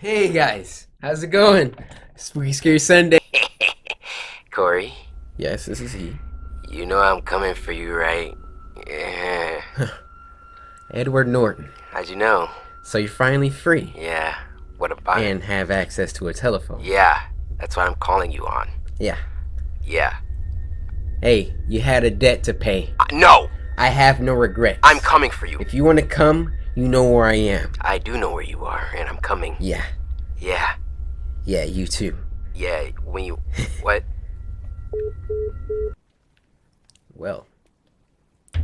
Hey guys, how's it going? Spooky Scary Sunday. Cory, Yes, this is he. you know I'm coming for you, right? Yeah. Edward Norton. How'd you know? So you're finally free Yeah. What about it? and have access to a telephone. Yeah. That's what I'm calling you on. Yeah. Yeah. Hey, you had a debt to pay. No! I have no regrets. I'm coming for you. If you want to come, you know where I am. I do know where you are, and I'm coming. Yeah. Yeah. Yeah, you too. Yeah. When you... What? Well, it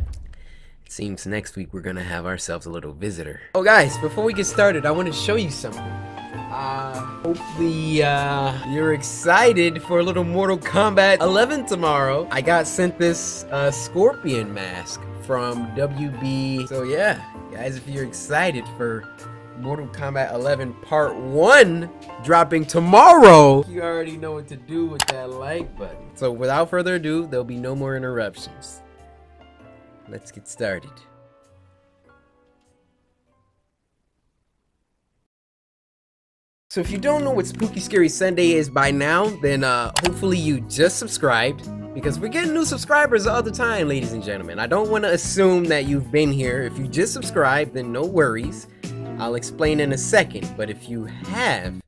seems next week we're gonna have ourselves a little visitor. Oh guys, before we get started, I want to show you something. Hopefully you're excited for a little Mortal Kombat 11 tomorrow. I got sent this scorpion mask from WB. So yeah, guys, if you're excited for Mortal Kombat 11 Part 1 dropping tomorrow, you already know what to do with that like button. So without further ado, there'll be no more interruptions. Let's get started. So if you don't know what Spooky Scary Sunday is by now, then hopefully you just subscribed, because we're getting new subscribers all the time, ladies and gentlemen. I don't want to assume that you've been here. If you just subscribed, then no worries. I'll explain in a second. But if you have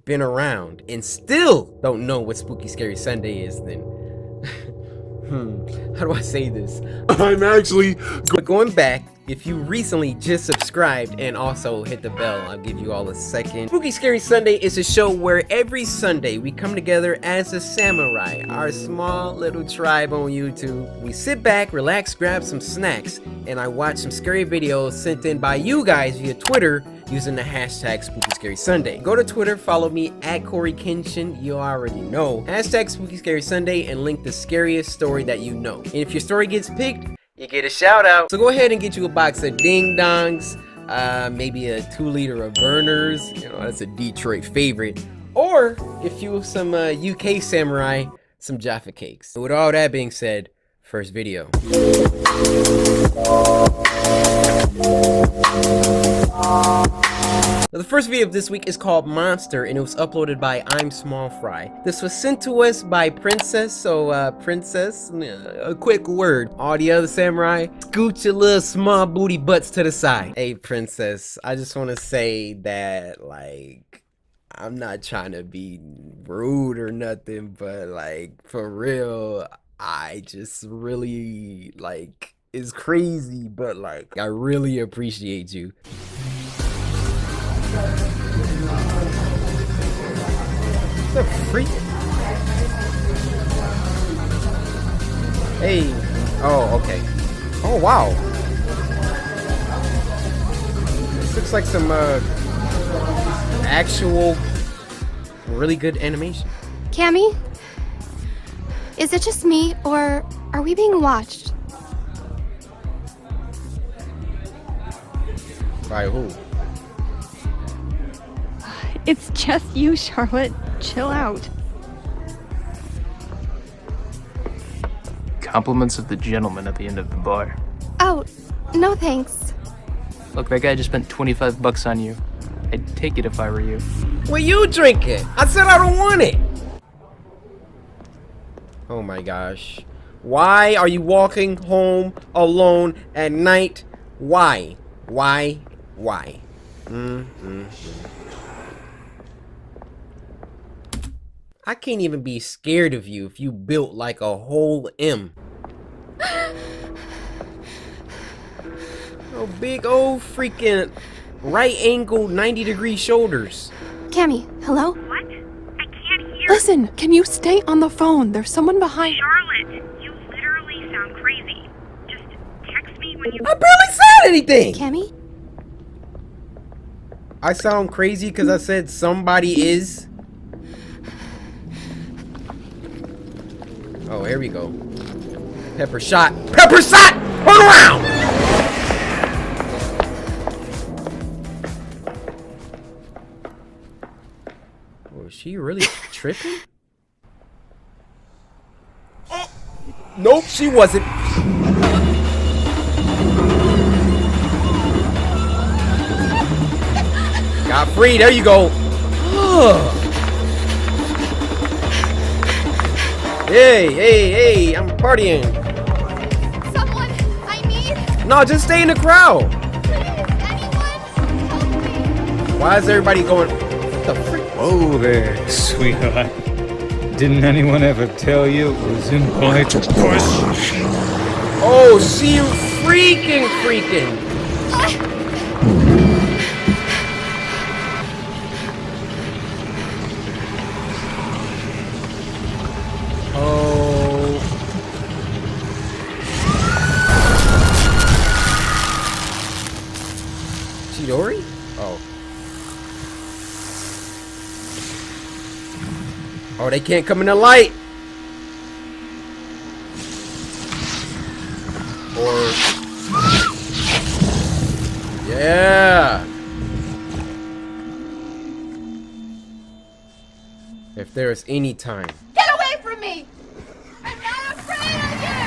been around and still don't know what Spooky Scary Sunday is, then how do I say this? I'm actually Going back, if you recently just subscribed and also hit the bell, I'll give you all a second. Spooky Scary Sunday is a show where every Sunday we come together as a samurai, our small little tribe on YouTube. We sit back, relax, grab some snacks, and I watch some scary videos sent in by you guys via Twitter using the hashtag Spooky Scary Sunday. Go to Twitter, follow me at CoryxKenshin, you already know. Hashtag Spooky Scary Sunday and link the scariest story that you know. And if your story gets picked, you get a shout out. So go ahead and get you a box of ding dongs, maybe a 2-liter of burners, you know, that's a Detroit favorite. Or if you some UK samurai, some Jaffa cakes. So with all that being said, first video. Now, the first video of this week is called Monster, and it was uploaded by I'm Small Fry. This was sent to us by Princess, so Princess, a quick word. All the other samurai, scoot your little small booty butts to the side. Hey Princess, I just want to say that, like, I'm not trying to be rude or nothing, but like, for real, I just really, like, it's crazy, but like, I really appreciate you. The freak? Hey. Oh, okay. Oh, wow. This looks like some actual really good animation. Cammy? Is it just me, or are we being watched? By who? It's just you, Charlotte. Chill out. Compliments of the gentleman at the end of the bar. Oh, no thanks. Look, that guy just spent 25 bucks on you. I'd take it if I were you. Well, you drink it. I said I don't want it. Oh my gosh. Why are you walking home alone at night? Why? Why? I can't even be scared of you if you built like a whole M. Oh, big old freaking right angle 90-degree shoulders. Cammy, hello? What? I can't hear. Listen, can you stay on the phone? There's someone behind. Charlotte, you literally sound crazy. Just text me when you... I barely said anything. Cammy? I sound crazy because I said somebody is. Oh, here we go. Pepper shot. Pepper shot! Turn around! Was she really tripping? Nope, she wasn't. Got free. There you go. Hey, I'm partying. Someone, I need. No, just stay in the crowd. Please, anyone, help me. Why is everybody going? What the frick? Whoa there, sweetheart. Didn't anyone ever tell you it was impolite to push? Oh, see you freaking. Oh. Chidori? Oh. Oh, they can't come in the light. Or yeah. If there's any time. Get away from me! I'm not afraid of you!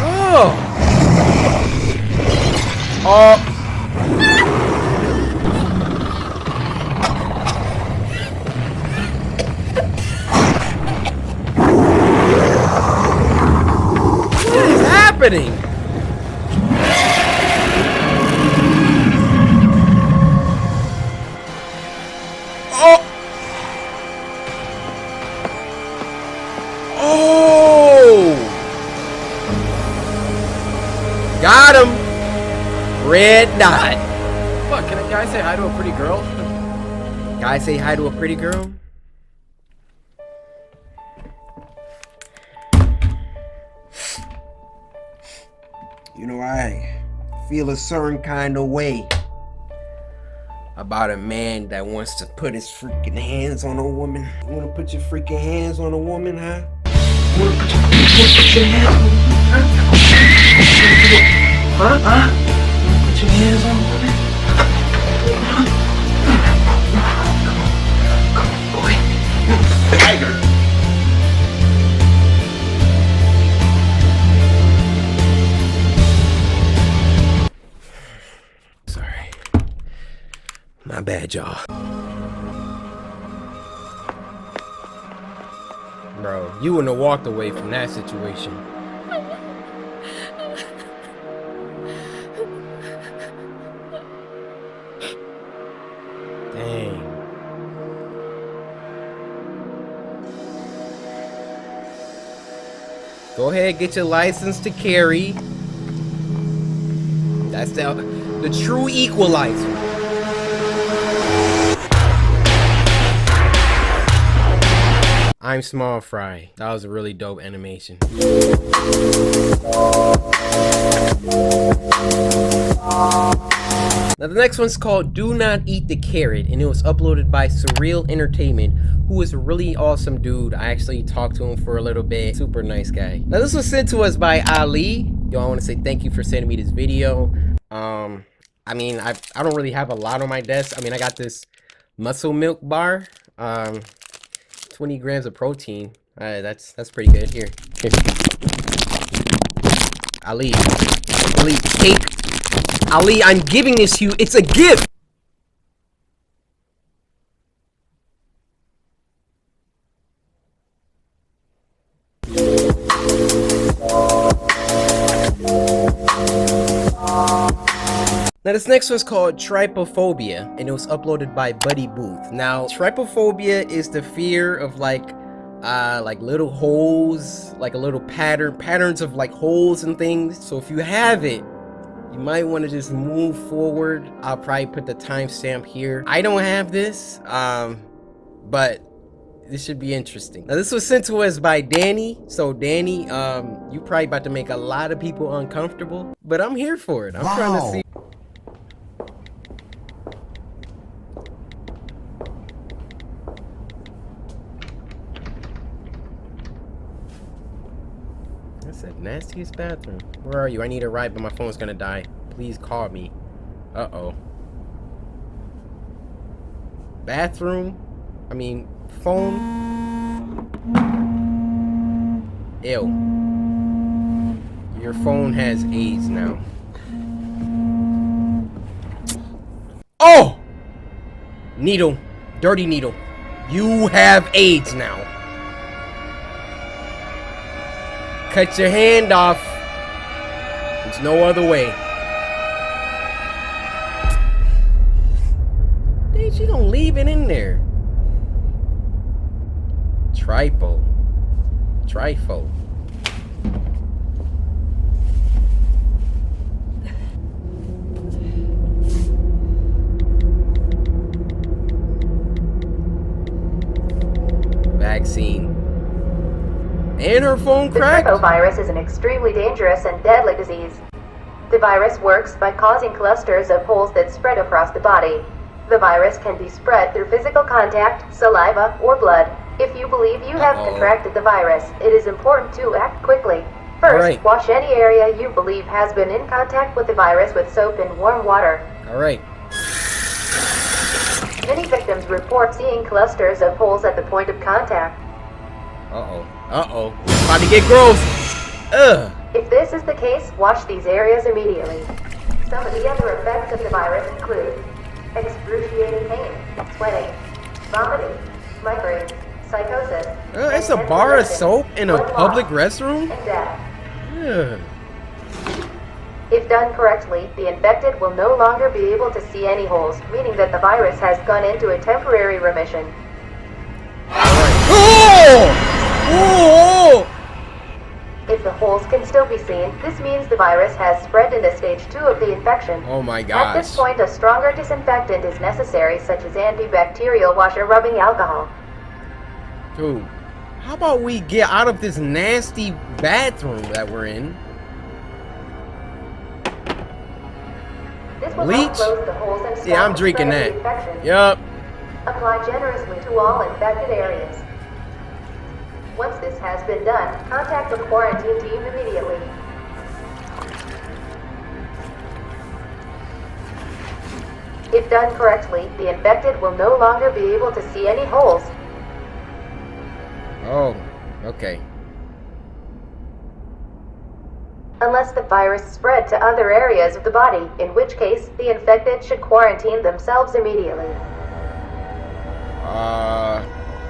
Oh. Oh. What is happening? Oh. Oh. Got him. Red dot. Fuck, can a guy say hi to a pretty girl? Guy say hi to a pretty girl? You know, I feel a certain kind of way about a man that wants to put his freaking hands on a woman. You wanna put your freaking hands on a woman, huh? You wanna put your hands on a woman, huh? Huh? Put your hands on a woman? Come on, boy. Tiger. Sorry. My bad, y'all. Bro, you wouldn't have walked away from that situation. Dang. Go ahead, get your license to carry. That's the true equalizer. I'm Small Fry. That was a really dope animation. Now the next one's called Do Not Eat the Carrot, and it was uploaded by Surreal Entertainment, who is a really awesome dude. I actually talked to him for a little bit. Super nice guy. Now this was sent to us by Ali. Yo, I want to say thank you for sending me this video. I mean, I don't really have a lot on my desk. I mean, I got this muscle milk bar. 20 grams of protein. That's pretty good. Here. Ali, take. Ali, I'm giving this to you. It's a gift. Now this next one's called Trypophobia, and it was uploaded by Buddy Booth. Now, trypophobia is the fear of like little holes, like a little patterns of like holes and things. So if you have it, you might want to just move forward. I'll probably put the timestamp here. I don't have this, but this should be interesting. Now this was sent to us by Danny. So Danny, you probably about to make a lot of people uncomfortable, but I'm here for it. I'm trying to see. That's the nastiest bathroom. Where are you? I need a ride, but my phone's gonna die. Please call me. Uh-oh. Bathroom? I mean, phone? Ew. Your phone has AIDS now. Oh! Needle. Dirty needle. You have AIDS now. Cut your hand off. There's no other way. Dang, she gonna leave it in there. Trifo. Vaccine. And her phone The cracked? virus is an extremely dangerous and deadly disease. The virus works by causing clusters of holes that spread across the body. The virus can be spread through physical contact, saliva, or blood. If you believe you have contracted the virus, it is important to act quickly. First, wash any area you believe has been in contact with the virus with soap and warm water. Alright. Many victims report seeing clusters of holes at the point of contact. Uh-oh. About to get gross. Ugh. If this is the case, wash these areas immediately. Some of the other effects of the virus include excruciating pain, sweating, vomiting, migraines, psychosis. It's a bar of soap in a public restroom? And death. Ugh. If done correctly, the infected will no longer be able to see any holes, meaning that the virus has gone into a temporary remission. Oh! If the holes can still be seen, this means the virus has spread into stage 2 of the infection. Oh my gosh. At this point, a stronger disinfectant is necessary, such as antibacterial washer rubbing alcohol. Dude, how about we get out of this nasty bathroom that we're in? This will Bleach? help close the holes and stop Yeah, I'm the drinking spread that. of the infection. Yup. Apply generously to all infected areas. Once this has been done, contact the quarantine team immediately. If done correctly, the infected will no longer be able to see any holes. Oh, okay. Unless the virus spread to other areas of the body, in which case the infected should quarantine themselves immediately.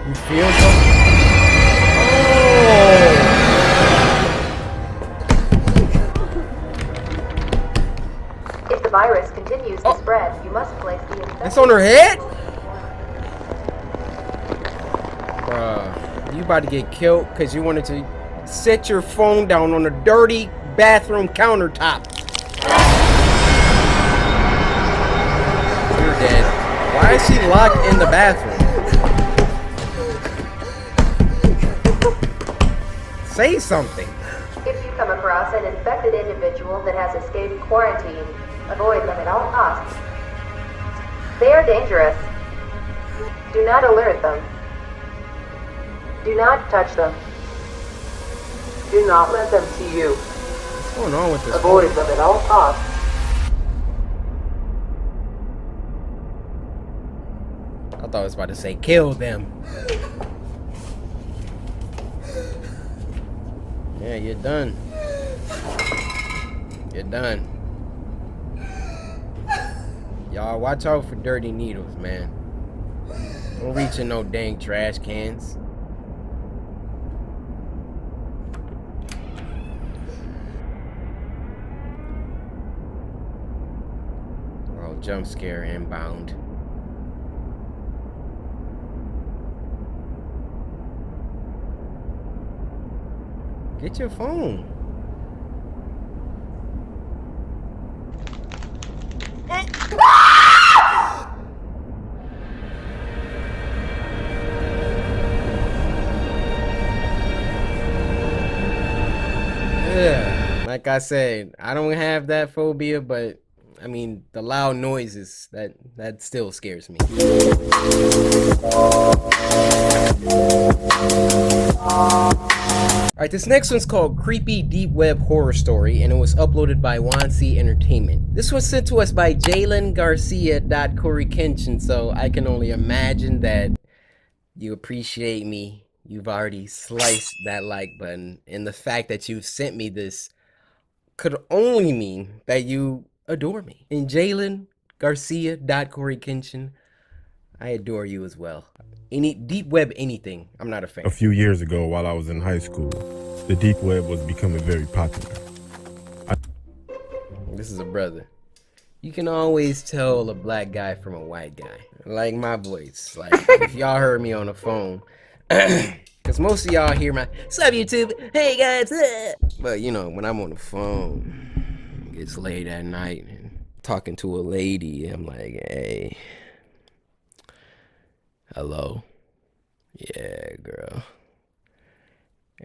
You feel something? Oh! If the virus continues to spread, you must place the infected. It's on her head? You about to get killed because you wanted to set your phone down on a dirty bathroom countertop. You're dead. Why is she locked in the bathroom? Say something. If you come across an infected individual that has escaped quarantine, avoid them at all costs. They are dangerous. Do not alert them. Do not touch them. Do not let them see you. What's going on with this? Avoid them at all costs. I thought I was about to say kill them. Yeah, you're done. You're done. Y'all watch out for dirty needles, man. Don't reach in no dang trash cans. Oh, jump scare inbound. Get your phone. Yeah, like I said, I don't have that phobia, but I mean the loud noises that still scares me. Alright, this next one's called Creepy Deep Web Horror Story, and it was uploaded by Wansi Entertainment. This was sent to us by JalenGarcia.CoryxKenshin, so I can only imagine that you appreciate me. You've already sliced that like button, and the fact that you've sent me this could only mean that you adore me. And Jalen Garcia.CoryxKenshin. I adore you as well. Any deep web anything, I'm not a fan. A few years ago, while I was in high school, the deep web was becoming very popular. This is a brother. You can always tell a black guy from a white guy. Like my voice. Like, if y'all heard me on the phone. Because most of y'all hear my, "Sup YouTube, hey guys." But you know, when I'm on the phone, it's late at night and talking to a lady, I'm like, "Hey. Hello. Yeah, girl.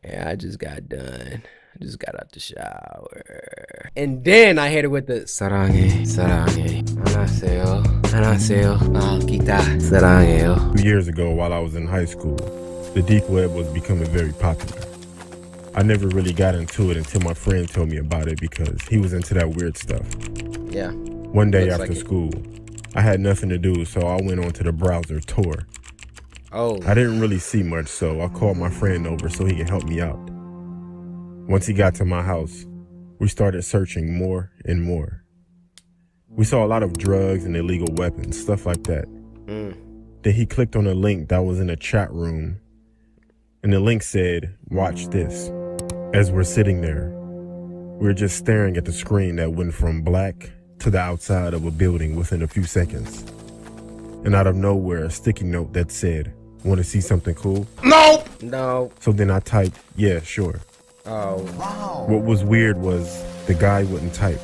Yeah, I just got done. I just got out the shower." And then I hit her with the "Sarange, sarange. Anaseo, kita, sarangeo." 2 years ago, while I was in high school, the deep web was becoming very popular. I never really got into it until my friend told me about it because he was into that weird stuff. Yeah. One day Looks after like it. school, I had nothing to do, so I went onto the browser Tor. Oh. I didn't really see much, so I called my friend over so he could help me out. Once he got to my house, we started searching more and more. We saw a lot of drugs and illegal weapons, stuff like that. Then he clicked on a link that was in a chat room, and the link said, "Watch this." As we're sitting there, we're just staring at the screen that went from black to the outside of a building within a few seconds. And out of nowhere, a sticky note that said, "Want to see something cool?" No. So then I typed, "Yeah, sure." Oh. What was weird was the guy wouldn't type.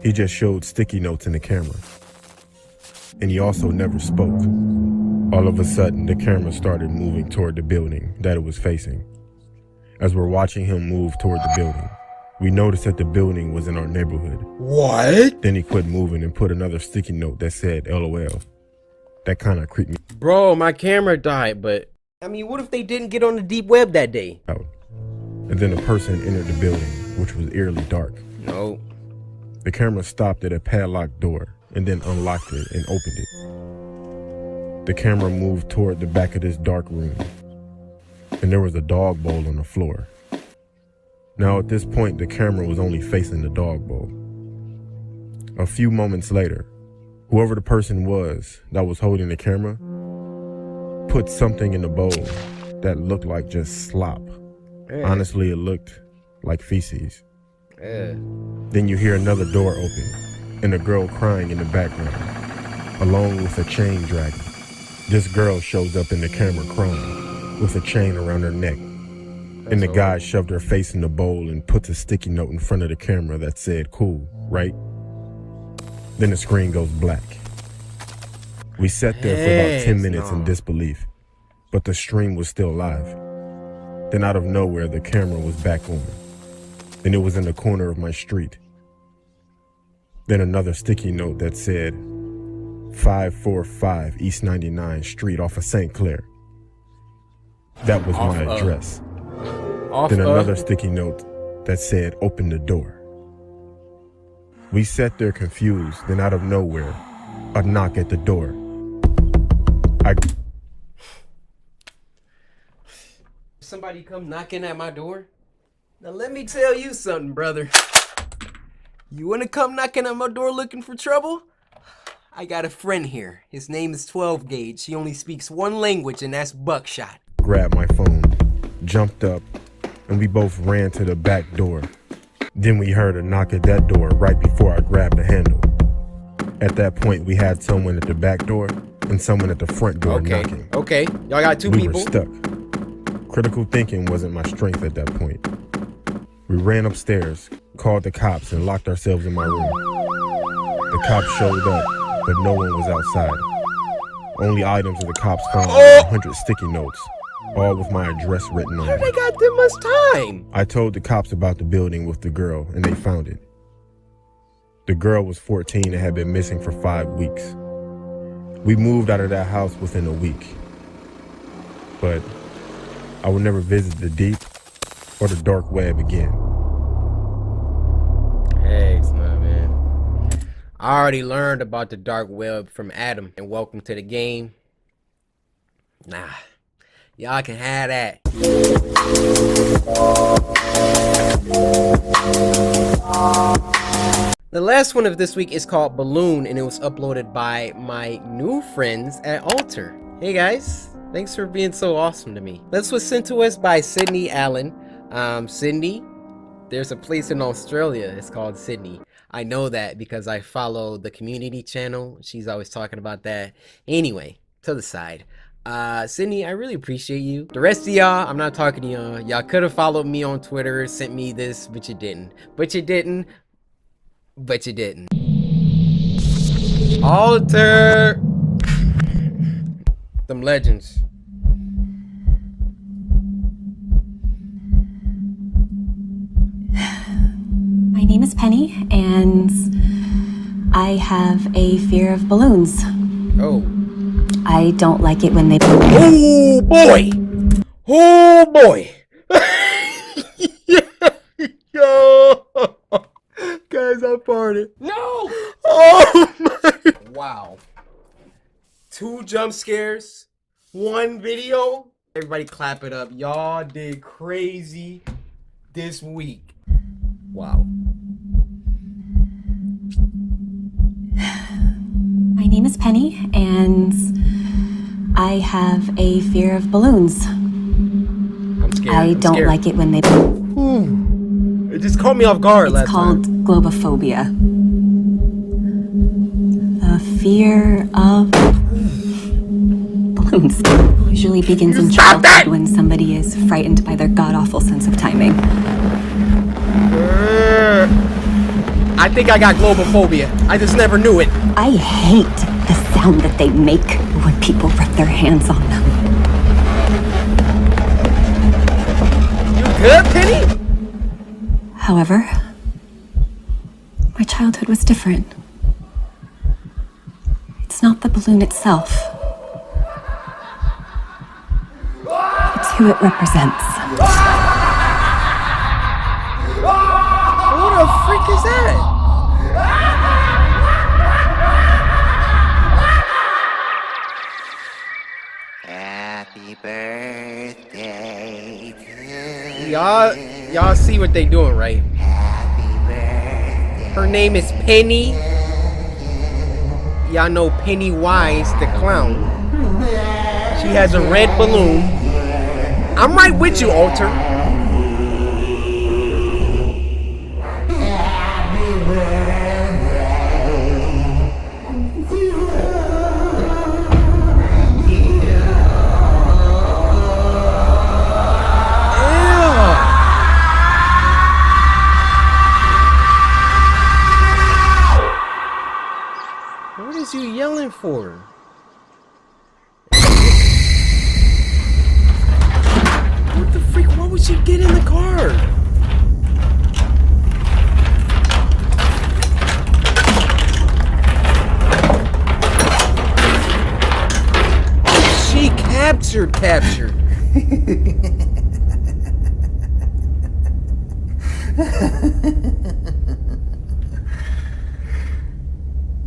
He just showed sticky notes in the camera. And he also never spoke. All of a sudden, the camera started moving toward the building that it was facing. As we're watching him move toward the building, we noticed that the building was in our neighborhood. What? Then he quit moving and put another sticky note that said LOL. That kind of creeped me Bro, my camera died, but I mean, what if they didn't get on the deep web that day? out. And then a person entered the building, which was eerily dark. No. The camera stopped at a padlocked door and then unlocked it and opened it. The camera moved toward the back of this dark room, and there was a dog bowl on the floor. Now at this point, the camera was only facing the dog bowl. A few moments later, whoever the person was that was holding the camera put something in the bowl that looked like just slop. Honestly, it looked like feces. Then you hear another door open and a girl crying in the background, along with a chain dragon. This girl shows up in the camera crying with a chain around her neck. And the guy shoved her face in the bowl and puts a sticky note in front of the camera that said, "Cool, right?" Then the screen goes black. We sat there for about 10 minutes in disbelief, but the stream was still live. Then out of nowhere, the camera was back on, and it was in the corner of my street. Then another sticky note that said, 545 East 99th Street off of St. Clair. That was my address. Then another sticky note that said, "Open the door." We sat there confused, then out of nowhere, a knock at the door. Somebody come knocking at my door? Now let me tell you something, brother. You wanna come knocking at my door looking for trouble? I got a friend here. His name is 12 Gauge. He only speaks one language, and that's buckshot. Grabbed my phone, jumped up, and we both ran to the back door. Then we heard a knock at that door right before I grabbed the handle. At that point, we had someone at the back door and someone at the front door knocking. Okay, y'all got two We people. were stuck. Critical thinking wasn't my strength at that point. We ran upstairs, called the cops, and locked ourselves in my room. The cops showed up, but no one was outside. Only items that the cops found were 100 sticky notes, all with my address written on How them. they got that much time? I told the cops about the building with the girl, and they found it. The girl was 14 and had been missing for 5 weeks. We moved out of that house within a week. But I would never visit the deep or the dark web again. Hey, my man. I already learned about the dark web from Adam, and welcome to the game. Nah, y'all can have that. The last one of this week is called Balloon, and it was uploaded by my new friends at Alter. Hey guys, thanks for being so awesome to me. This was sent to us by Sydney Allen. Sydney, there's a place in Australia, it's called Sydney. I know that because I follow the community channel. She's always talking about that. Anyway, to the side. Sydney, I really appreciate you. The rest of y'all, I'm not talking to y'all. Y'all could have followed me on Twitter, sent me this, but you didn't. But you didn't. But you didn't. Alter! Them legends. My name is Penny, and I have a fear of balloons. Oh. I don't like it when they... Oh boy! Oh boy! Yo! Guys, I farted. No! Oh my! Wow. 2 jump scares, 1 video. Everybody clap it up. Y'all did crazy this week. Wow. My name is Penny, and I have a fear of balloons. I'm scared. I don't like it when they... It just caught me off guard last time. It's called globophobia. The fear of balloons usually begins in childhood when somebody is frightened by their god-awful sense of timing. I think I got globophobia. I just never knew it. I hate the sound that they make when people rip their hands on them. You good, Penny? However, my childhood was different. It's not the balloon itself. It's who it represents. Who the freak is that? Happy birthday to Y'all see what they doing, right? Her name is Penny. Y'all know Pennywise the clown. She has a red balloon. I'm right with you, Alter. What is you yelling for? What the freak? Why would you get in the car? She captured.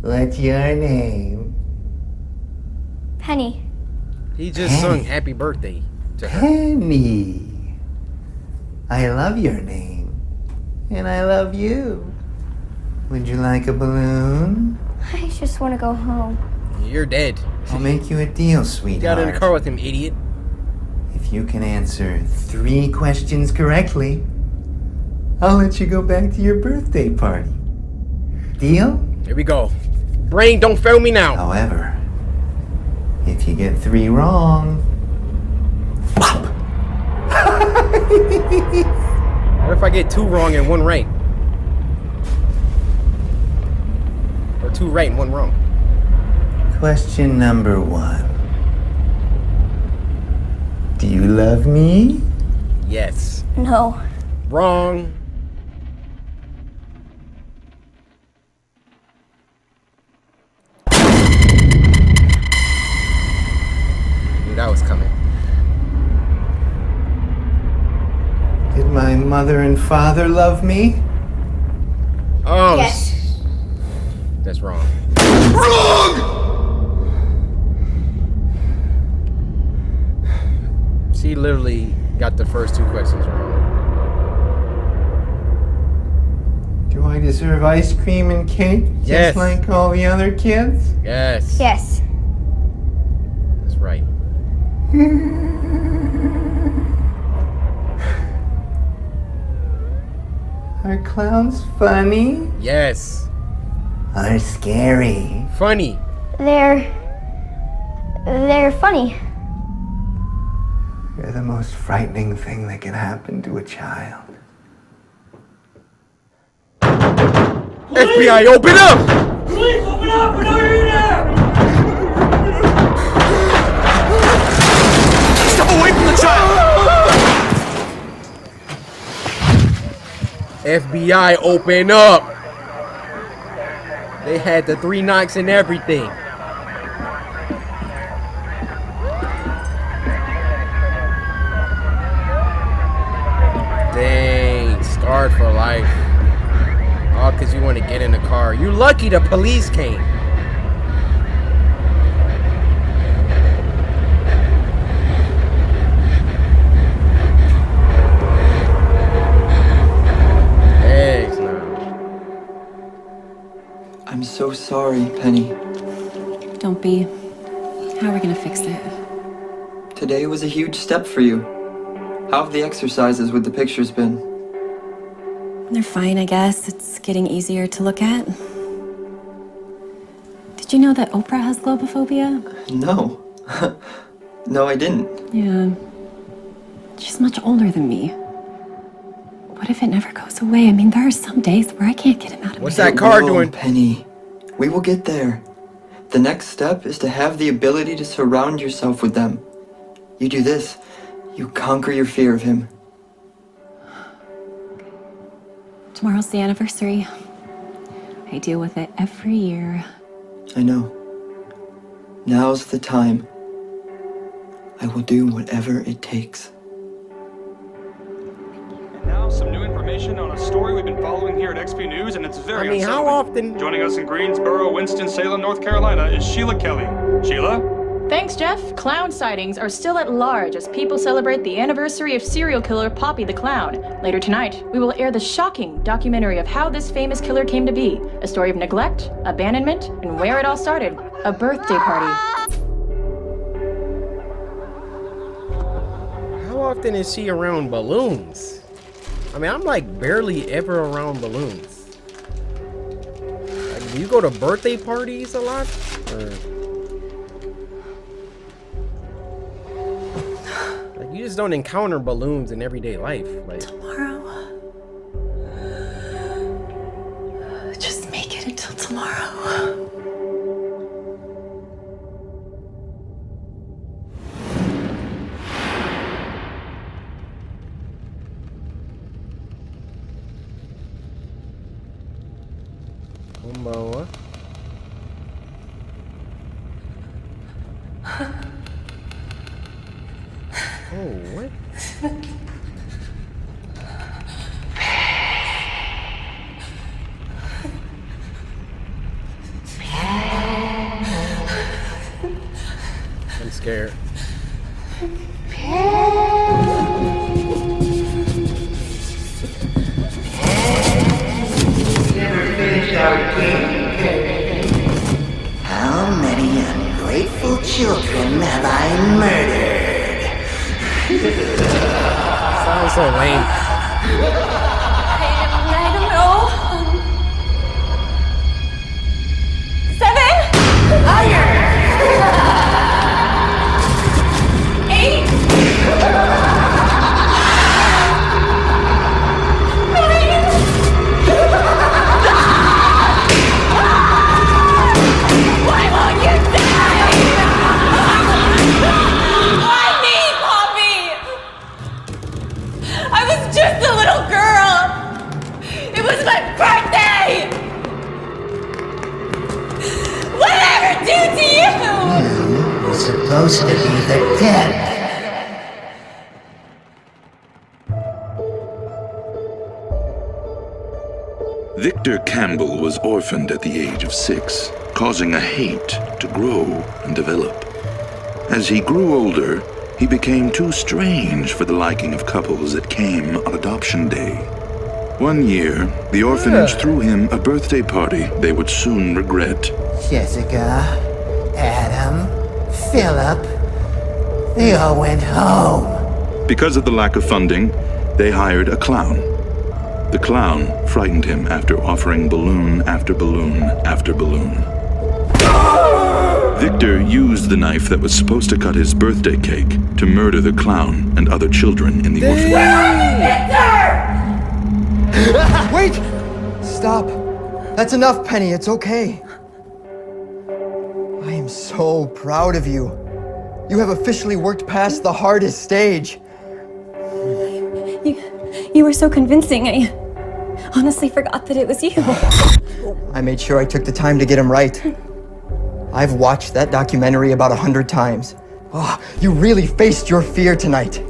What's your name? Penny. He just sung happy birthday to her. Penny. I love your name. And I love you. Would you like a balloon? I just want to go home. You're dead. I'll make you a deal, You sweetheart. got in the car with him, idiot. If you can answer 3 questions correctly, I'll let you go back to your birthday party. Deal? Here we go. Brain, don't fail me now. However, if you get 3 wrong, pop! What if I get 2 wrong and 1 right? Or 2 right and 1 wrong? Question number 1. Do you love me? Yes. No. Wrong. Knew that was coming. Did my mother and father love me? Oh. Yes. That's wrong. She literally got the first 2 questions wrong. Do I I deserve ice cream and cake Yes. just like all the other kids? Yes. Yes. That's right. Are clowns funny? Yes. Are scary? Funny. They're funny. They're the most frightening thing that can happen to a child. FBI, open up! Please open up! We're not in there! Step away from the child! FBI, open up! They had the 3 knocks and everything. Dang, scarred for life. All because you want to get in the car. You're lucky the police came. Thanks, now. I'm so sorry, Penny. Don't be. How are we gonna fix it? Today was a huge step for you. How have the exercises with the pictures been? They're fine, I guess. It's getting easier to look at. Did you know that Oprah has globophobia? No. No, I didn't. Yeah. She's much older than me. What if it never goes away? I mean, there are some days where I can't get him out of What's my that head. car It will, doing? Penny. We will get there. The next step is to have the ability to surround yourself with them. You do this, you conquer your fear of him. Tomorrow's the anniversary. I deal with it every year. I know. Now's the time. I will do whatever it takes. Now, some new information on a story we've been following here at XP News, and it's very I mean, how unsettling. often? Joining us in Greensboro, Winston-Salem, North Carolina, is Sheila Kelly. Sheila? Thanks, Jeff. Clown sightings are still at large as people celebrate the anniversary of serial killer Poppy the Clown. Later tonight, we will air the shocking documentary of how this famous killer came to be. A story of neglect, abandonment, and where it all started. A birthday party. How often is she around balloons? I mean, I'm like barely ever around balloons. Like, do you go to birthday parties a lot? Or... like, you just don't encounter balloons in everyday life. Like, Tomorrow. Just make it until tomorrow. Kumbawa. Oh, what? I'm scared. How many ungrateful children have I murdered? Sounds so lame. I don't know. 7? Higher! 8? Why won't you die? Why me, Poppy? I was just a little girl. It was my birthday. What did I ever do to you? You were supposed to be the 10th. Victor Campbell was orphaned at the age of 6, causing a hate to grow and develop. As he grew older, he became too strange for the liking of couples that came on adoption day. One year, the orphanage threw him a birthday party they would soon regret. Jessica, Adam, Philip, they all went home. Because of the lack of funding, they hired a clown. The clown frightened him after offering balloon after balloon after balloon. Victor used the knife that was supposed to cut his birthday cake to murder the clown and other children in the orphanage. Wait! Stop. That's enough, Penny. It's okay. I am so proud of you. You have officially worked past the hardest stage. You were so convincing. I honestly forgot that it was you. I made sure I took the time to get him right. I've watched that documentary about 100 times. Oh, you really faced your fear tonight.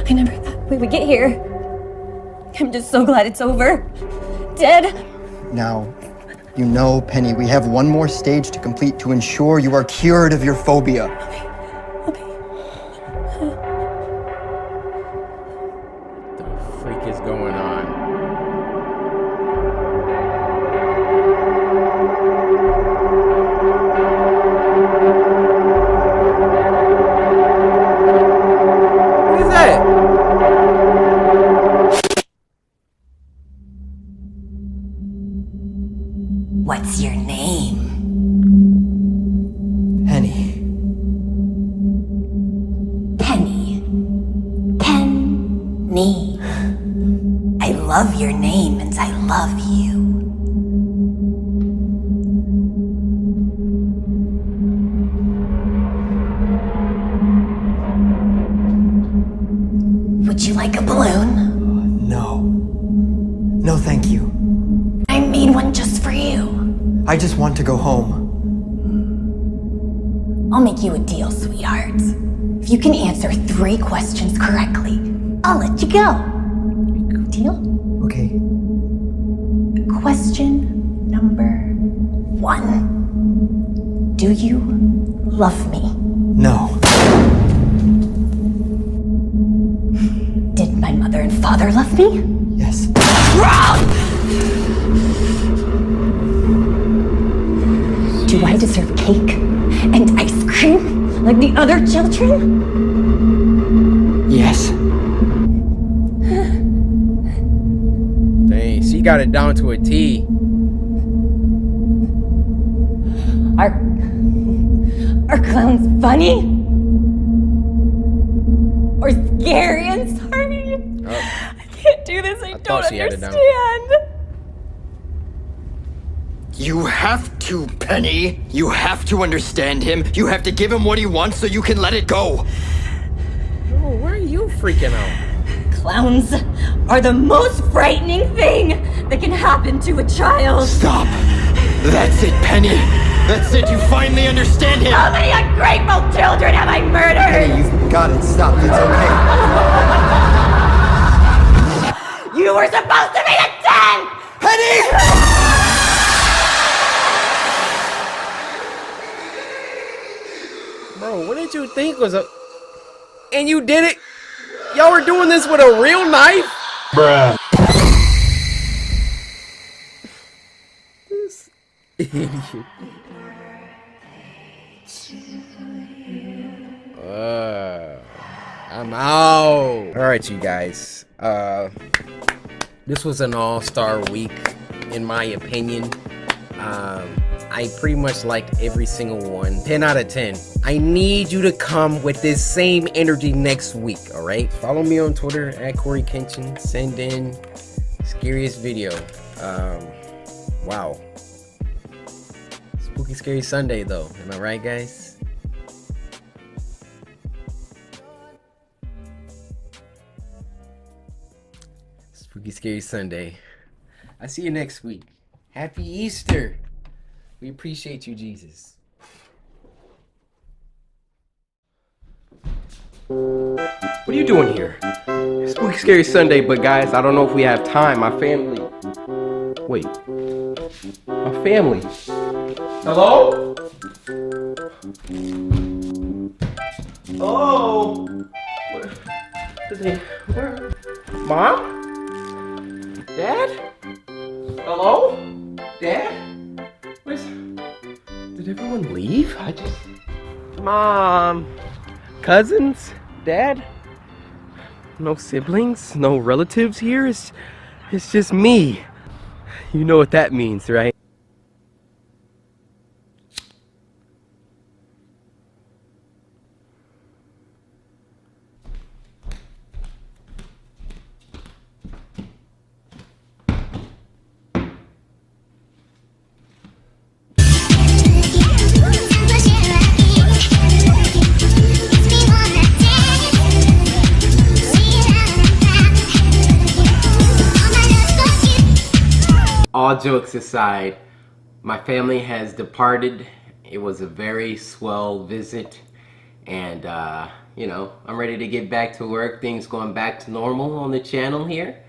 I never thought we would get here. I'm just so glad it's over. Dead. Now, you know, Penny, we have one more stage to complete to ensure you are cured of your phobia. Okay. What the freak is going on? What is that? What's your name? Penny. Penny. Penny. I love your name and I love you. Would you like a balloon? No. No, thank you. I made one just for you. I just want to go home. I'll make you a deal, sweetheart. If you can answer 3 questions correctly, I'll let you go. Deal? Okay. Question number 1. Do you love me? No. Did my mother and father love me? Yes. Wrong! Do I deserve cake and ice cream like the other children? Yes. Dang, she got it down to a T. Are clowns funny? Or scary and sorry? Oh. I can't do this. I don't thought she had it down. understand. You have to, Penny. You have to understand him. You have to give him what he wants so you can let it go. Oh, where are you freaking out? Clowns are the most frightening thing that can happen to a child. Stop. That's it, Penny. That's it. You finally understand him. How many ungrateful children have I murdered? Penny, you've got it. Stop. It's okay. You were supposed to be a 10! Penny! Bro, what did you think was a... And you did it? Y'all were doing this with a real knife? Bruh. This idiot. I'm out. Alright, you guys. This was an all-star week, in my opinion. I pretty much liked every single one. 10 out of 10. I need you to come with this same energy next week, alright? Follow me on Twitter at CoryKenshin. Send in scariest video. Wow. Spooky Scary Sunday though. Am I right, guys? Spooky Scary Sunday. I see you next week. Happy Easter. We appreciate you, Jesus. What are you doing here? Spooky Scary Sunday, but guys, I don't know if we have time. My family. Wait. My family. Hello? Hello? Where? Mom? Dad? Hello? Dad? Did everyone leave? Mom? Cousins? Dad? No siblings? No relatives here? It's just me. You know what that means, right? All jokes aside, my family has departed. It was a very swell visit, and you know, I'm ready to get back to work. Things going back to normal on the channel here.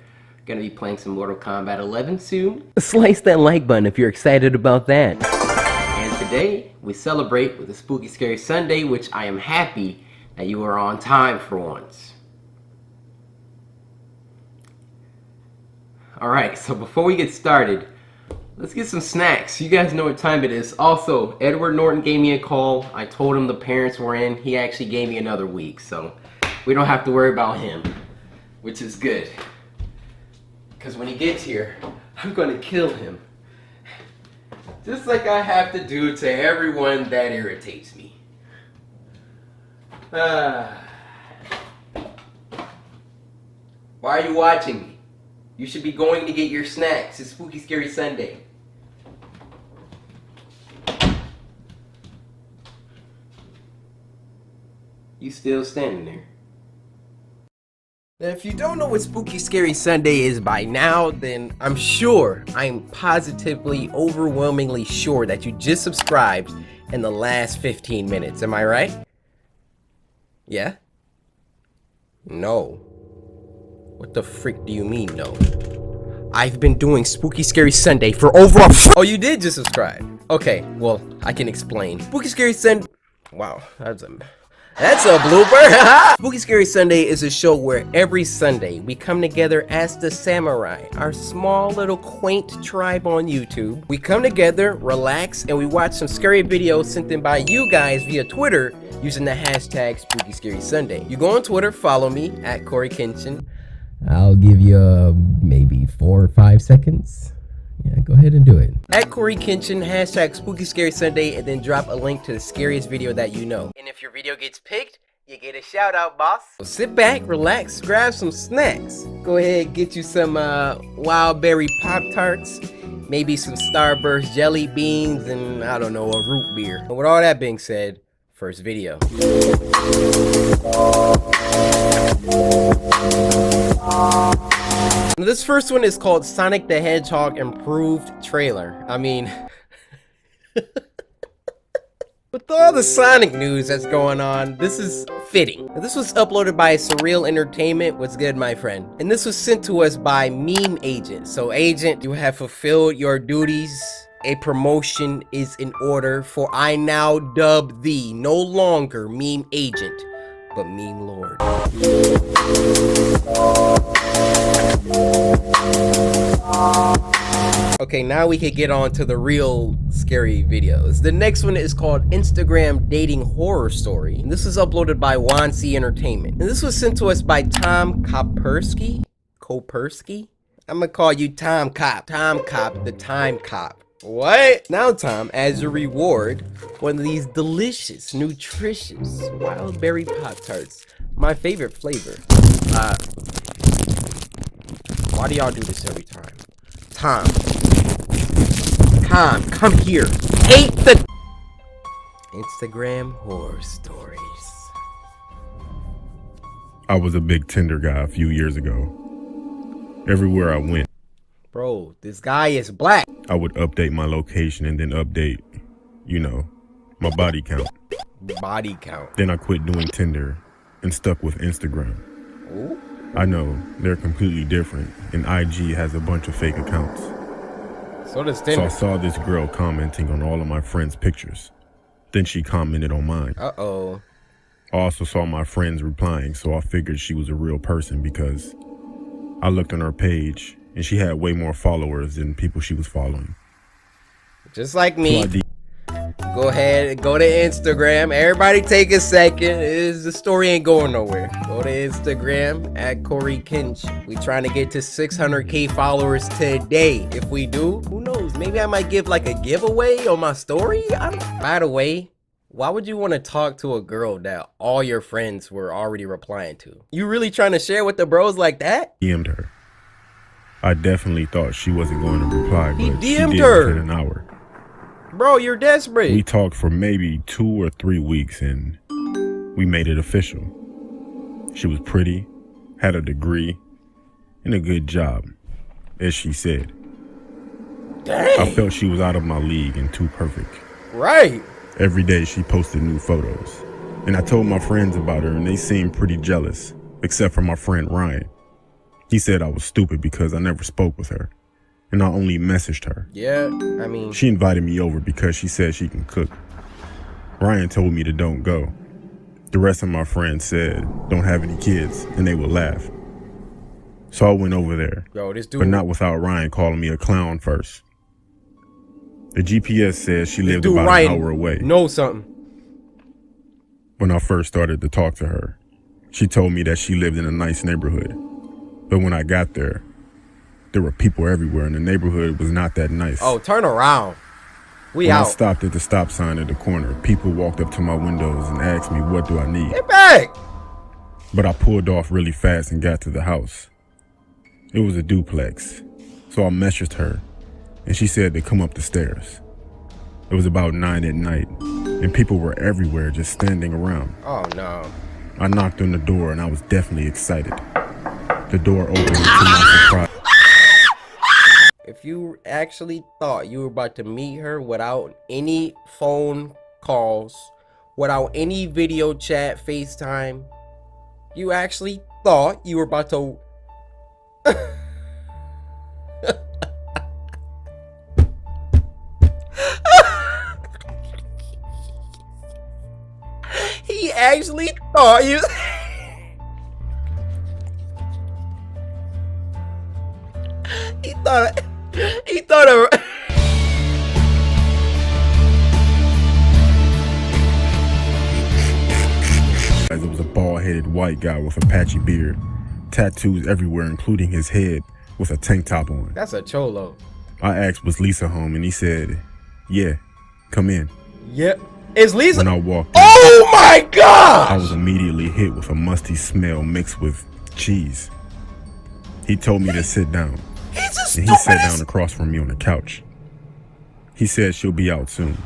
Gonna be playing some Mortal Kombat 11 soon. Slice that like button if you're excited about that. And today we celebrate with a Spooky Scary Sunday, which I am happy that you are on time for once. Alright, so before we get started, let's get some snacks. You guys know what time it is. Also, Edward Norton gave me a call. I told him the parents were in. He actually gave me another week, so we don't have to worry about him, which is good. Because when he gets here, I'm going to kill him. Just like I have to do to everyone that irritates me. Why are you watching me? You should be going to get your snacks. It's Spooky Scary Sunday. You still standing there. Now, if you don't know what Spooky Scary Sunday is by now, then I'm positively, overwhelmingly sure that you just subscribed in the last 15 minutes. Am I right? Yeah? No. What the freak do you mean, no? I've been doing Spooky Scary Sunday for over a Oh, you did just subscribe. Okay, well, I can explain. Spooky Scary Sunday. Wow, that's a blooper. Spooky Scary Sunday is a show where every Sunday we come together as the Samurai, our small little quaint tribe on YouTube. We come together, relax, and we watch some scary videos sent in by you guys via Twitter using the hashtag Spooky Scary Sunday. You go on Twitter, follow me at CoryxKenshin. I'll give you maybe 4 or 5 seconds. Yeah, go ahead and do it. At CoryxKenshin, hashtag Spooky Scary Sunday, and then drop a link to the scariest video that you know. And if your video gets picked, you get a shout out, boss. So sit back, relax, grab some snacks. Go ahead, get you some wild berry Pop-Tarts, maybe some Starburst jelly beans, and I don't know, a root beer. And with all that being said, first video. This first one is called Sonic the Hedgehog Improved Trailer. I mean, with all the Sonic news that's going on, this is fitting. This was uploaded by Surreal Entertainment. What's good, my friend? And this was sent to us by Meme Agent. So, Agent, you have fulfilled your duties. A promotion is in order, for I now dub thee no longer Meme Agent, but Meme Lord. Okay, now we can get on to the real scary videos. The next one is called Instagram Dating Horror Story. And this was uploaded by Wansi Entertainment. And this was sent to us by Tom Kopersky? I'm gonna call you Tom Cop. Tom Cop, the Time Cop. What? Now, Tom, as a reward, one of these delicious, nutritious wild berry Pop-Tarts. My favorite flavor. Why do y'all do this every time? Tom, come here. Hate the Instagram horror stories. I was a big Tinder guy a few years ago. Everywhere I went, bro, this guy is black. I would update my location and then update, you know, my body count. Body count. Then I quit doing Tinder and stuck with Instagram. Ooh. I know, they're completely different, and IG has a bunch of fake accounts. So does Tinder. So I saw this girl commenting on all of my friends' pictures. Then she commented on mine. Uh-oh. I also saw my friends replying, so I figured she was a real person because I looked on her page and she had way more followers than people she was following. Just like me. Go ahead, go to Instagram. Everybody take a second. The story ain't going nowhere. Go to Instagram at CoryxKenshin. We trying to get to 600K followers today. If we do, who knows? Maybe I might give like a giveaway on my story. By the way, why would you want to talk to a girl that all your friends were already replying to? You really trying to share with the bros like that? DM'd her. I definitely thought she wasn't going to reply, but she DM'd did her within an hour. Bro, you're desperate. We talked for maybe 2 or 3 weeks and we made it official. She was pretty, had a degree, and a good job, as she said. Dang. I felt she was out of my league and too perfect. Right. Every day she posted new photos. And I told my friends about her and they seemed pretty jealous, except for my friend Ryan. He said I was stupid because I never spoke with her. And I only messaged her. Yeah, I mean... She invited me over because she said she can cook. Ryan told me to don't go. The rest of my friends said don't have any kids and they would laugh. So I went over there. Yo, this dude... But not without Ryan calling me a clown first. The GPS says she lived about Ryan an hour away. Know something. When I first started to talk to her, she told me that she lived in a nice neighborhood. But when I got there were people everywhere and the neighborhood was not that nice. Oh, turn around. When I stopped at the stop sign at the corner, people walked up to my windows and asked me, what do I need? Get back! But I pulled off really fast and got to the house. It was a duplex. So I messaged her and she said to come up the stairs. It was about 9 at night and people were everywhere just standing around. Oh no. I knocked on the door and I was definitely excited. The door opened and to my surprise. If you actually thought you were about to meet her without any phone calls, without any video chat, FaceTime, you actually thought you were about to... He actually thought you... He thought of... There was a bald-headed white guy with a patchy beard, tattoos everywhere, including his head, with a tank top on. That's a cholo. I asked, was Lisa home? And he said, yeah, come in. Yep. Is Lisa? When I walked in, oh my God! I was immediately hit with a musty smell mixed with cheese. He told me to sit down. And he sat down across from me on the couch. He said she'll be out soon.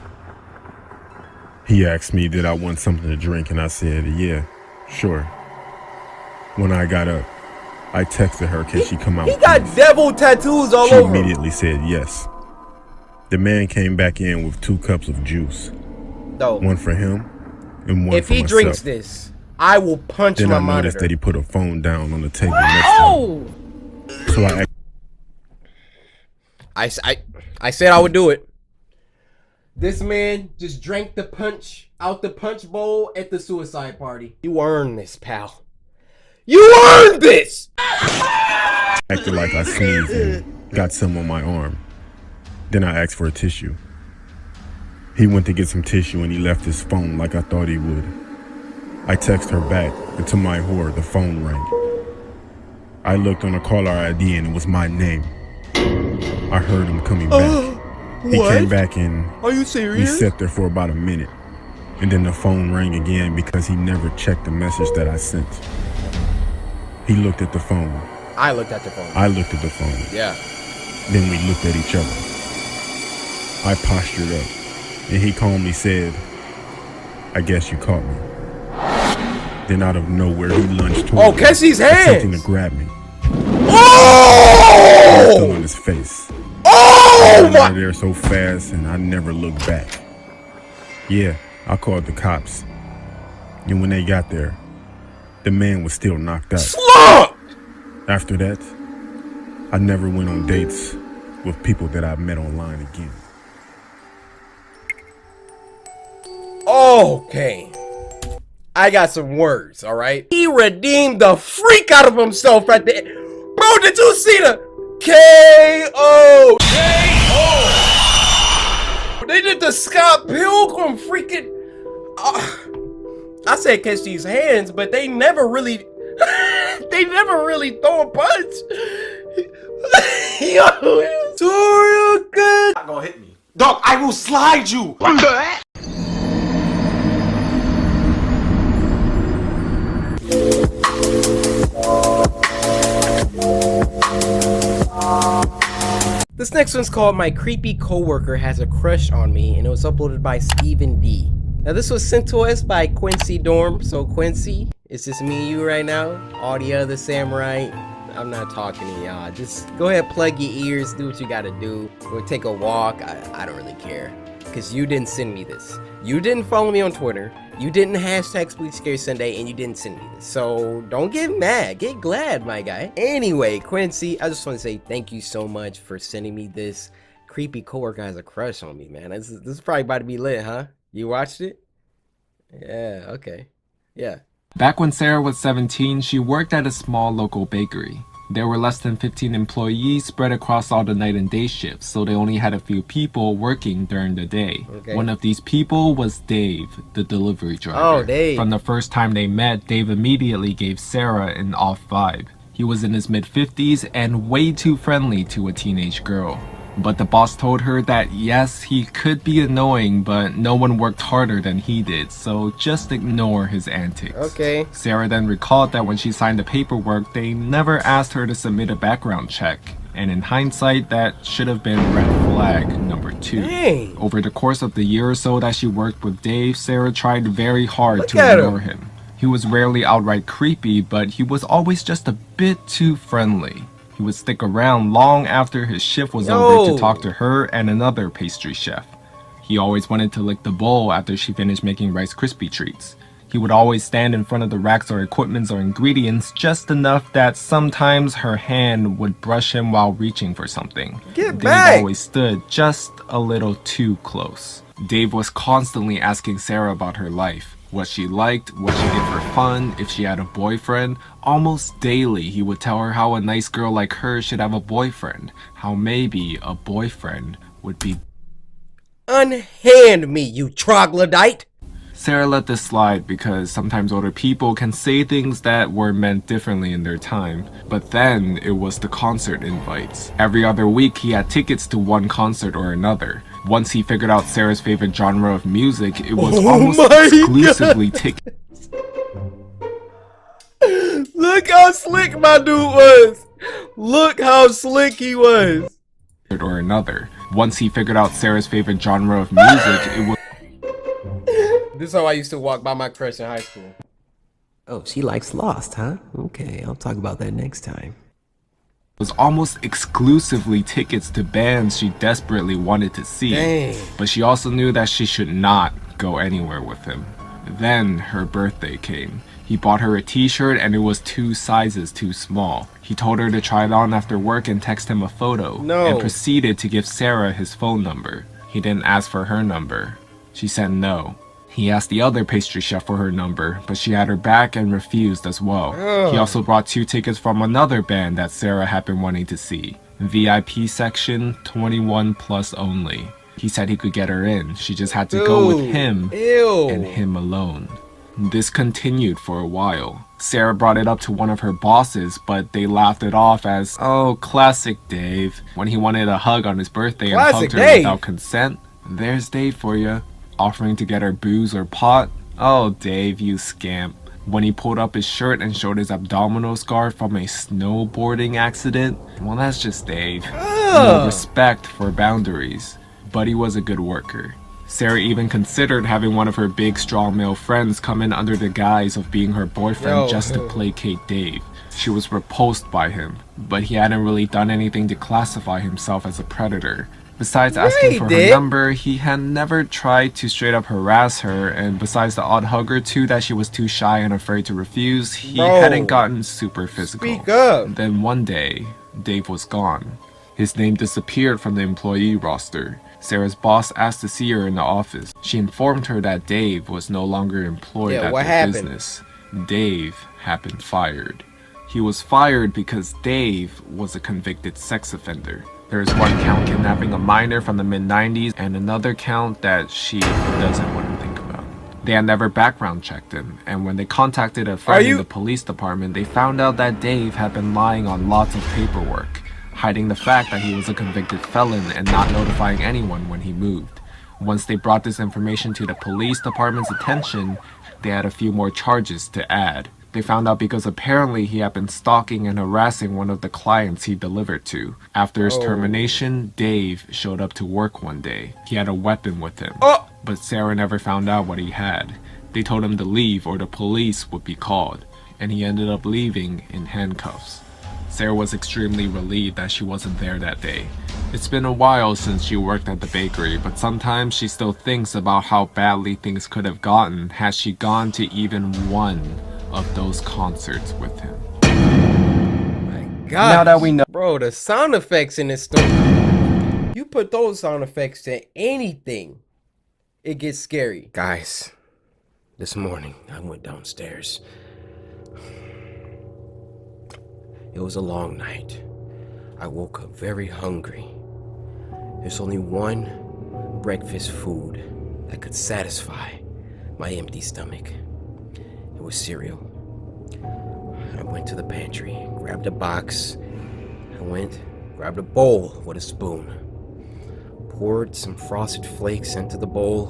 He asked me did I want something to drink and I said, yeah, sure. When I got up, I texted her, can she come out? He got devil tattoos all she over. She immediately said yes. The man came back in with 2 cups of juice. No. One for him and one if for he myself. drinks this, I will punch then my I monitor. noticed that he put a phone down on the table next to him. So I said I would do it. This man just drank the punch out the punch bowl at the suicide party. You earned this, pal. You earned this! Acted like I sneezed and got some on my arm. Then I asked for a tissue. He went to get some tissue and he left his phone like I thought he would. I texted her back and to my horror, the phone rang. I looked on the caller ID and it was my name. I heard him coming back. He came back and are you serious? We sat there for about a minute. And then the phone rang again because he never checked the message that I sent. He looked at the phone. I looked at the phone. I looked at the phone. Yeah. Then we looked at each other. I postured up and he calmly said, I guess you caught me. Then out of nowhere he lunged toward me, catch these hands! attempting to grab me. Oh! Still on his face. Oh! I ran out of there so fast and I never looked back. Yeah, I called the cops. And when they got there, the man was still knocked out. Slump! After that, I never went on dates with people that I met online again. Okay. I got some words, alright? He redeemed the freak out of himself right there. Bro, did you see the KO! They did the Scott Pilgrim freaking. I said catch these hands, but they never really. They never really throw a punch. Yo, Toriel good. Not gonna hit me. Dog, I will slide you. This next one's called My Creepy Coworker Has a Crush on Me, and it was uploaded by Stephen D. Now this was sent to us by Quincy Dorm. So Quincy, it's just me and you right now. All the other samurai, I'm not talking to y'all. Just go ahead, plug your ears, do what you gotta do. Go take a walk. I don't really care. Because you didn't send me this. You didn't follow me on Twitter. You didn't hashtag Spooky Scary Sunday, and you didn't send me this. So don't get mad. Get glad, my guy. Anyway, Quincy, I just want to say thank you so much for sending me this. Creepy coworker has a crush on me, man. This is probably about to be lit, huh? You watched it? Yeah, okay. Yeah. Back when Sarah was 17, she worked at a small local bakery. There were less than 15 employees spread across all the night and day shifts, so they only had a few people working during the day. Okay. One of these people was Dave, the delivery driver. Oh, Dave. From the first time they met, Dave immediately gave Sarah an off vibe. He was in his mid-50s and way too friendly to a teenage girl. But the boss told her that yes, he could be annoying, but no one worked harder than he did, so just ignore his antics. Okay. Sarah then recalled that when she signed the paperwork, they never asked her to submit a background check. And in hindsight, that should have been red flag number 2. Dang. Over the course of the year or so that she worked with Dave, Sarah tried very hard Look to at ignore him. He was rarely outright creepy, but he was always just a bit too friendly. He would stick around long after his shift was over to talk to her and another pastry chef. He always wanted to lick the bowl after she finished making Rice Krispie treats. He would always stand in front of the racks or equipments or ingredients just enough that sometimes her hand would brush him while reaching for something. Get Dave back! always stood just a little too close. Dave was constantly asking Sarah about her life. What she liked, what she did for fun, if she had a boyfriend. Almost daily, he would tell her how a nice girl like her should have a boyfriend. How maybe a boyfriend would be... Unhand me, you troglodyte! Sarah let this slide because sometimes older people can say things that were meant differently in their time. But then it was the concert invites. Every other week he had tickets to one concert or another. Once he figured out Sarah's favorite genre of music, it was almost exclusively tickets. Look how slick my dude was! Look how slick he was! Or another. Once he figured out Sarah's favorite genre of music, it was... This is how I used to walk by my crush in high school. Oh, she likes Lost, huh? Okay, I'll talk about that next time. Was almost exclusively tickets to bands she desperately wanted to see. Dang. But she also knew that she should not go anywhere with him. Then her birthday came. He bought her a t-shirt and it was 2 sizes too small. He told her to try it on after work and text him a photo. No. And proceeded to give Sarah his phone number. He didn't ask for her number. She said no. He asked the other pastry chef for her number, but she had her back and refused as well. He also brought 2 tickets from another band that Sarah had been wanting to see. VIP section, 21 plus only. He said he could get her in. She just had to go with him and him alone. This continued for a while. Sarah brought it up to one of her bosses, but they laughed it off as, oh, classic Dave. When he wanted a hug on his birthday and hugged her without consent, there's Dave for you. Offering to get her booze or pot? Oh, Dave, you scamp. When he pulled up his shirt and showed his abdominal scar from a snowboarding accident? Well, that's just Dave. No respect for boundaries. But he was a good worker. Sarah even considered having one of her big, strong male friends come in under the guise of being her boyfriend just to placate Dave. She was repulsed by him, but he hadn't really done anything to classify himself as a predator. Besides asking for her number, he had never tried to straight up harass her, and besides the odd hug or two that she was too shy and afraid to refuse, he hadn't gotten super physical. Speak up. Then one day, Dave was gone. His name disappeared from the employee roster. Sarah's boss asked to see her in the office. She informed her that Dave was no longer employed at the business. Dave had been fired. He was fired because Dave was a convicted sex offender. There's one count kidnapping a minor from the mid-90s and another count that she doesn't want to think about. They had never background checked him, and when they contacted a friend in the police department, they found out that Dave had been lying on lots of paperwork, hiding the fact that he was a convicted felon and not notifying anyone when he moved. Once they brought this information to the police department's attention, they had a few more charges to add. They found out because apparently he had been stalking and harassing one of the clients he delivered to. After his termination, Dave showed up to work one day. He had a weapon with him, but Sarah never found out what he had. They told him to leave or the police would be called, and he ended up leaving in handcuffs. Sarah was extremely relieved that she wasn't there that day. It's been a while since she worked at the bakery, but sometimes she still thinks about how badly things could have gotten had she gone to even one of those concerts with him. My God. Now that we know, bro, the sound effects in this story. You put those sound effects to anything, it gets scary. Guys, this morning I went downstairs. It was a long night. I woke up very hungry. There's only one breakfast food that could satisfy my empty stomach. It was cereal. I went to the pantry, grabbed a box. Grabbed a bowl with a spoon. Poured some Frosted Flakes into the bowl.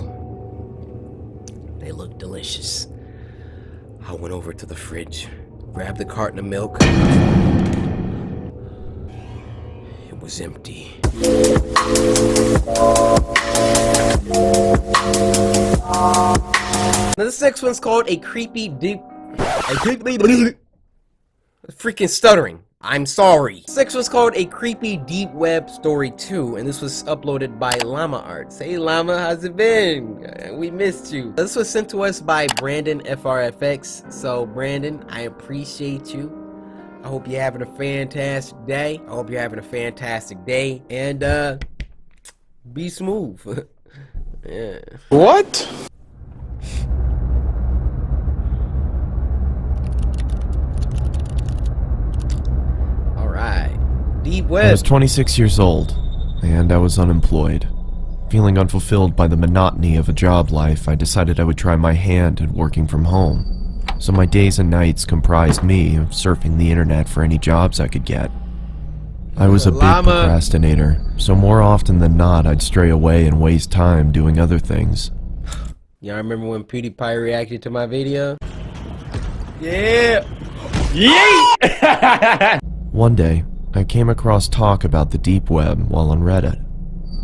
They looked delicious. I went over to the fridge, grabbed the carton of milk. It was empty. Now this next one's called a creepy deep... freaking stuttering. I'm sorry. This next one's called a creepy deep web story 2, and this was uploaded by Llama Arts. Hey Llama, how's it been? We missed you. This was sent to us by Brandon FRFX. So Brandon, I appreciate you. I hope you're having a fantastic day. And be smooth. Yeah. What? Deep web. I was 26 years old, and I was unemployed. Feeling unfulfilled by the monotony of a job life, I decided I would try my hand at working from home. So my days and nights comprised me of surfing the internet for any jobs I could get. I was a big procrastinator, so more often than not I'd stray away and waste time doing other things. Y'all remember when PewDiePie reacted to my video? Yeah! One day, I came across talk about the deep web while on Reddit.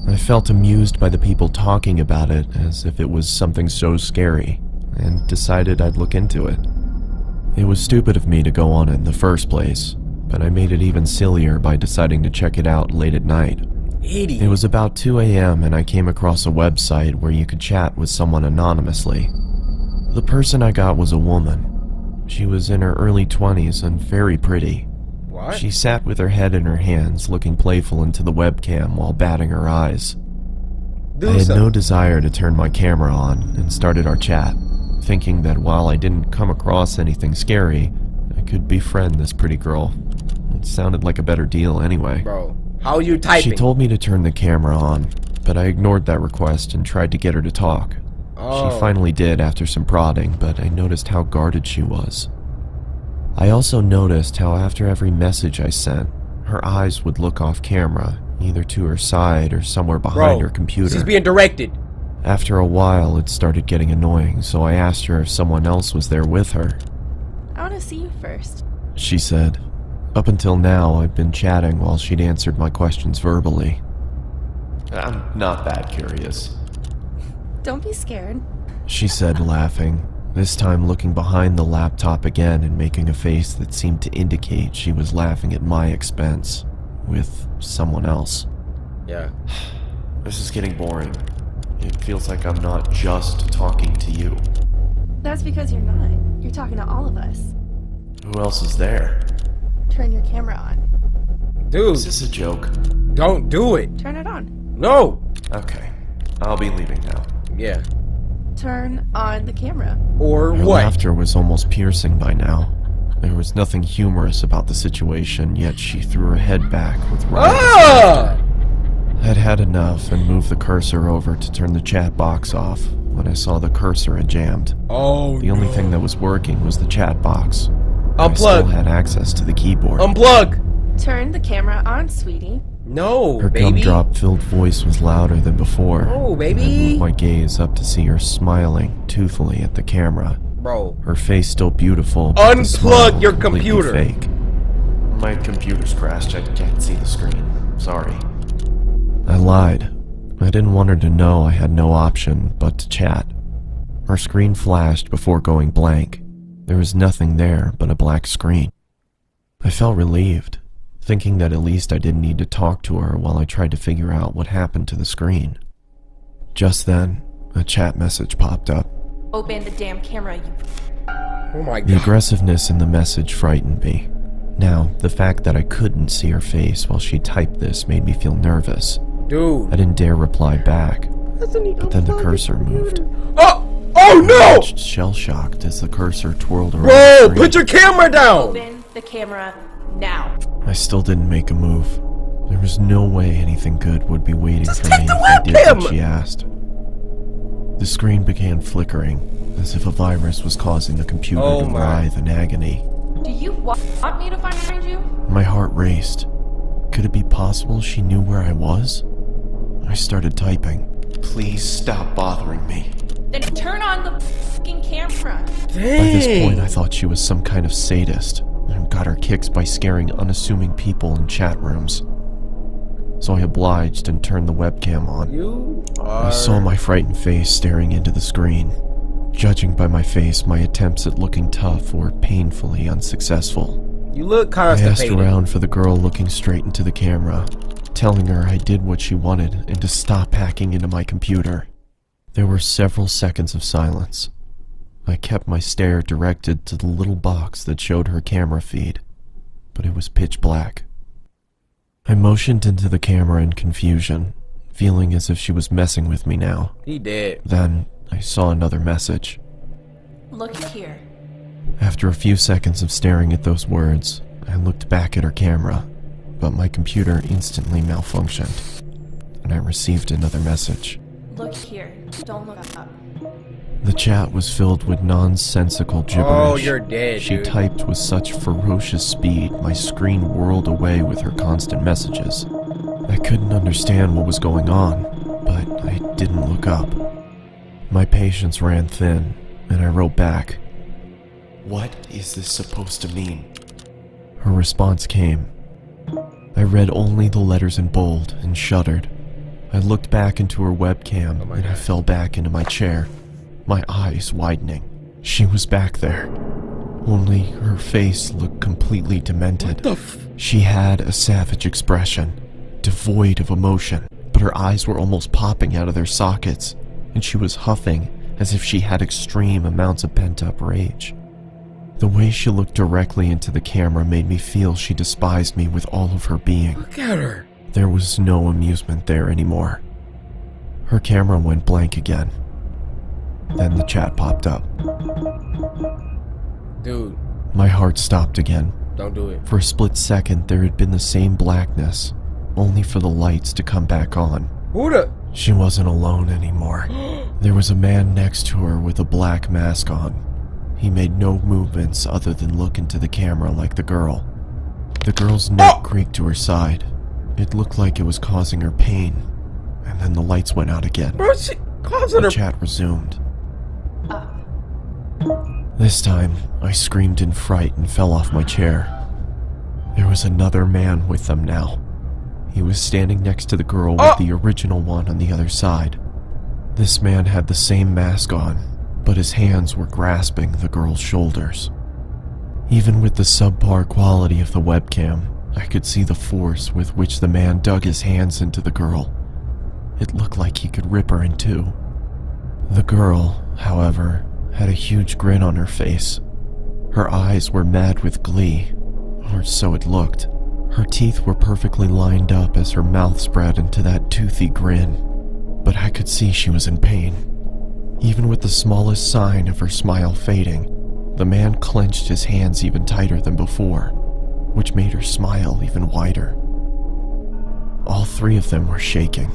I felt amused by the people talking about it as if it was something so scary, and decided I'd look into it. It was stupid of me to go on it in the first place, but I made it even sillier by deciding to check it out late at night. It was about 2 a.m. and I came across a website where you could chat with someone anonymously. The person I got was a woman. She was in her early 20s and very pretty. What? She sat with her head in her hands, looking playful into the webcam while batting her eyes. I had no desire to turn my camera on and started our chat, thinking that while I didn't come across anything scary, I could befriend this pretty girl. It sounded like a better deal anyway. Bro, how are you typing? She told me to turn the camera on, but I ignored that request and tried to get her to talk. She finally did after some prodding, but I noticed how guarded she was. I also noticed how after every message I sent, her eyes would look off camera, either to her side or somewhere behind her computer. She's being directed. After a while, it started getting annoying, so I asked her if someone else was there with her. I want to see you first. She said. Up until now, I'd been chatting while she'd answered my questions verbally. I'm not that curious. Don't be scared. She said, laughing, this time looking behind the laptop again and making a face that seemed to indicate she was laughing at my expense, with someone else. Yeah. This is getting boring. It feels like I'm not just talking to you. That's because you're not. You're talking to all of us. Who else is there? Turn your camera on. Dude. Is this a joke? Don't do it. Turn it on. No. Okay. I'll be leaving now. Yeah. Turn on the camera. Or her what? Laughter was almost piercing by now. There was nothing humorous about the situation, yet she threw her head back with riotous laughter. I'd had enough and moved the cursor over to turn the chat box off when I saw the cursor had jammed. Oh, the only thing that was working was the chat box. Unplug. I still had access to the keyboard. Unplug! Turn the camera on, sweetie. No, Her baby. gumdrop-filled voice was louder than before. Oh, baby. I moved my gaze up to see her smiling toothfully at the camera. Bro. Her face still beautiful, but the smile Unplug your completely computer. Fake. My computer's crashed. I can't see the screen. Sorry. I lied. I didn't want her to know I had no option but to chat. Her screen flashed before going blank. There was nothing there but a black screen. I felt relieved, thinking that at least I didn't need to talk to her while I tried to figure out what happened to the screen. Just then, a chat message popped up. Open the damn camera, you... Oh my The god. aggressiveness in the message frightened me. Now, the fact that I couldn't see her face while she typed this made me feel nervous. Dude. I didn't dare reply back, but then the cursor moved. Oh! Oh no! Shell-shocked as the cursor twirled around Bro, the screen. put your camera down! Open the camera now. I still didn't make a move. There was no way anything good would be waiting for me take the if I did webcam! what she asked. The screen began flickering, as if a virus was causing the computer Oh to my. writhe in agony. Do you want me to find you? My heart raced. Could it be possible she knew where I was? I started typing. Please stop bothering me. Then turn on the fucking camera. By this point, I thought she was some kind of sadist and got her kicks by scaring unassuming people in chat rooms. So I obliged and turned the webcam on. I saw my frightened face staring into the screen. Judging by my face, my attempts at looking tough were painfully unsuccessful. You look I asked constipated. around for the girl looking straight into the camera, telling her I did what she wanted and to stop hacking into my computer. There were several seconds of silence. I kept my stare directed to the little box that showed her camera feed, but it was pitch black. I motioned into the camera in confusion, feeling as if she was messing with me now. He did. Then I saw another message. Look here. After a few seconds of staring at those words, I looked back at her camera, but my computer instantly malfunctioned, and I received another message. Look here. Don't look up. The chat was filled with nonsensical gibberish. Oh, you're dead, She dude. typed with such ferocious speed, my screen whirled away with her constant messages. I couldn't understand what was going on, but I didn't look up. My patience ran thin, and I wrote back, "What is this supposed to mean?" Her response came. I read only the letters in bold and shuddered. I looked back into her webcam and I fell back into my chair, my eyes widening. She was back there, only her face looked completely demented. She had a savage expression, devoid of emotion, but her eyes were almost popping out of their sockets, and she was huffing as if she had extreme amounts of pent-up rage. The way she looked directly into the camera made me feel she despised me with all of her being. Look at her. There was no amusement there anymore. Her camera went blank again. Then the chat popped up. Dude, My heart stopped again. don't do it. For a split second, there had been the same blackness, only for the lights to come back on. Who the? She wasn't alone anymore. There was a man next to her with a black mask on. He made no movements other than look into the camera like the girl. The girl's neck creaked to her side. It looked like it was causing her pain. And then the lights went out again. Bro, she causing The her. chat resumed. This time, I screamed in fright and fell off my chair. There was another man with them now. He was standing next to the girl with the original one on the other side. This man had the same mask on, but his hands were grasping the girl's shoulders. Even with the subpar quality of the webcam, I could see the force with which the man dug his hands into the girl. It looked like he could rip her in two. The girl, however, had a huge grin on her face. Her eyes were mad with glee, or so it looked. Her teeth were perfectly lined up as her mouth spread into that toothy grin, but I could see she was in pain. Even with the smallest sign of her smile fading, The man clenched his hands even tighter than before, which made her smile even wider. All three of them were shaking,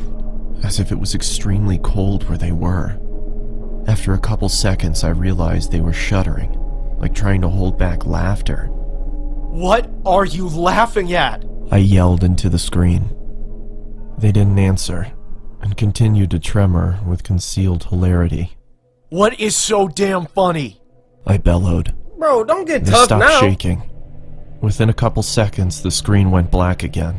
as if it was extremely cold where they were. After a couple seconds, I realized they were shuddering, like trying to hold back laughter. What are you laughing at? I yelled into the screen. They didn't answer, and continued to tremor with concealed hilarity. What is so damn funny? I bellowed. Bro, don't get They tough stopped now. shaking. Within a couple seconds, the screen went black again.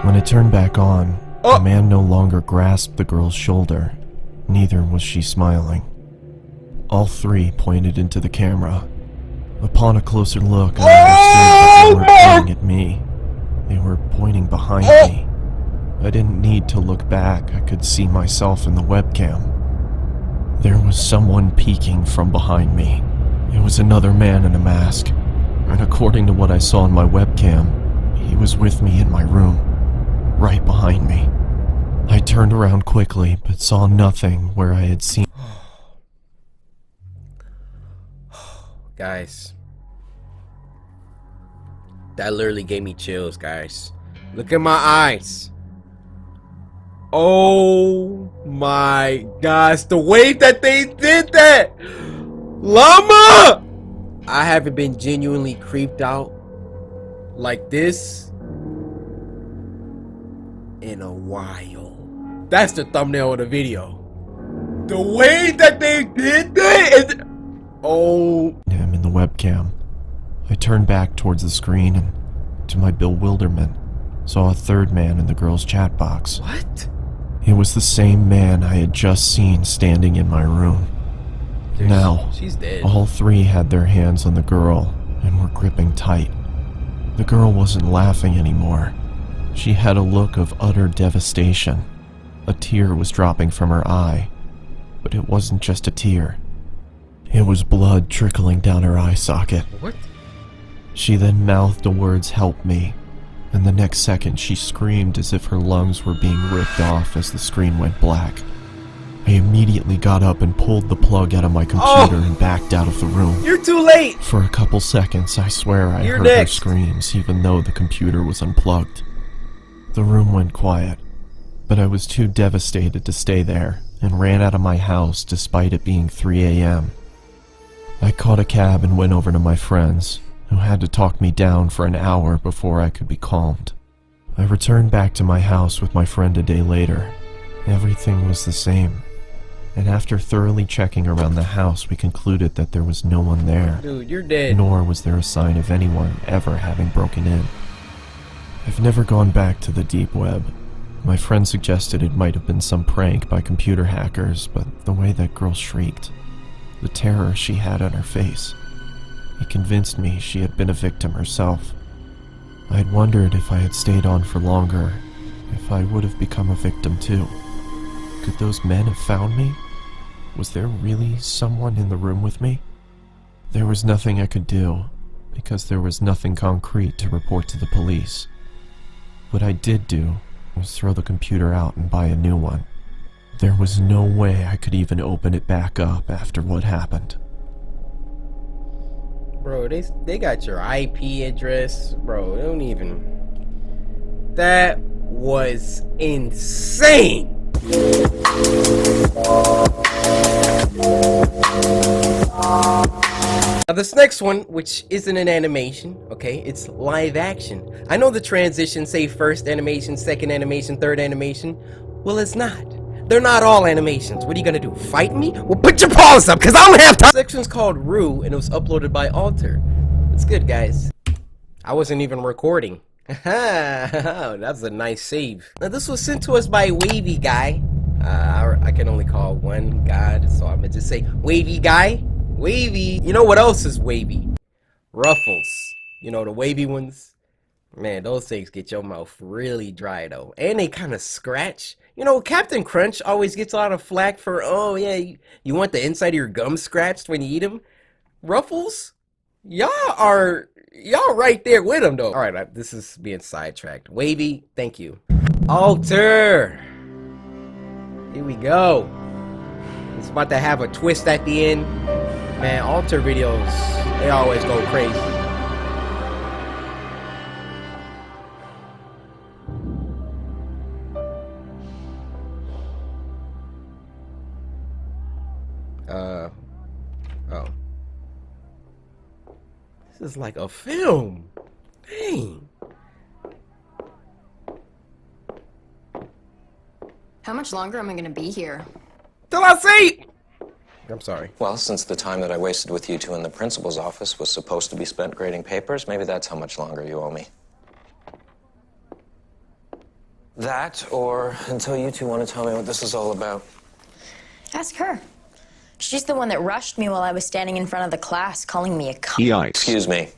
When it turned back on, the man no longer grasped the girl's shoulder. Neither was she smiling. All three pointed into the camera. Upon a closer look, I understood that they weren't pointing at me. They were pointing behind me. I didn't need to look back. I could see myself in the webcam. There was someone peeking from behind me. It was another man in a mask, and according to what I saw in my webcam, he was with me in my room, right behind me. I turned around quickly, but saw nothing where I had seen. Guys, that literally gave me chills, guys. Look at my eyes. Oh my gosh, the way that they did that! Llama! I haven't been genuinely creeped out like this in a while. That's the thumbnail of the video. The way that they did that is... Oh. Him in the webcam. I turned back towards the screen and, to my bewilderment, saw a third man in the girl's chat box. What? It was the same man I had just seen standing in my room. Now, she's dead. All three had their hands on the girl and were gripping tight. The girl wasn't laughing anymore. She had a look of utter devastation. A tear was dropping from her eye, but it wasn't just a tear. It was blood trickling down her eye socket. What? She then mouthed the words, "Help me," and the next second she screamed as if her lungs were being ripped off as the screen went black. I immediately got up and pulled the plug out of my computer and backed out of the room. You're too late! For a couple seconds, I swear I heard her screams, even though the computer was unplugged. The room went quiet, but I was too devastated to stay there and ran out of my house despite it being 3 a.m. I caught a cab and went over to my friends, who had to talk me down for an hour before I could be calmed. I returned back to my house with my friend a day later. Everything was the same, and after thoroughly checking around the house, we concluded that there was no one there. Dude, you're dead. Nor was there a sign of anyone ever having broken in. I've never gone back to the deep web. My friend suggested it might have been some prank by computer hackers, but the way that girl shrieked, the terror she had on her face, it convinced me she had been a victim herself. I'd wondered if I had stayed on for longer, if I would have become a victim too. Could those men have found me? Was there really someone in the room with me? There was nothing I could do, because there was nothing concrete to report to the police. What I did do was throw the computer out and buy a new one. There was no way I could even open it back up after what happened. Bro, they got your IP address. Bro, they don't even... That was insane! Now this next one, which isn't an animation, okay, it's live action. I know the transitions say first animation, second animation, third animation. Well, it's not. They're not all animations. What are you gonna do, fight me? Well, put your paws up, because I don't have time! The section's called Rue, and it was uploaded by Alter. It's good, guys. I wasn't even recording. That's a nice save. Now, this was sent to us by Wavy Guy. I can only call one God, so I'm gonna just say Wavy Guy. Wavy. You know what else is wavy? Ruffles. You know, the wavy ones? Man, those things get your mouth really dry, though. And they kind of scratch. You know, Captain Crunch always gets a lot of flack for, oh, yeah, you want the inside of your gum scratched when you eat them. Ruffles? Y'all right there with them, though. All right, this is being sidetracked. Wavy, thank you. Alter. Here we go. It's about to have a twist at the end. Man, altar videos, they always go crazy. Oh. This is like a film. Dang. How much longer am I gonna be here? Till I see! I'm sorry. Well, since the time that I wasted with you two in the principal's office was supposed to be spent grading papers, maybe that's how much longer you owe me. That, or until you two want to tell me what this is all about. Ask her. She's the one that rushed me while I was standing in front of the class, calling me a cunt. Excuse me.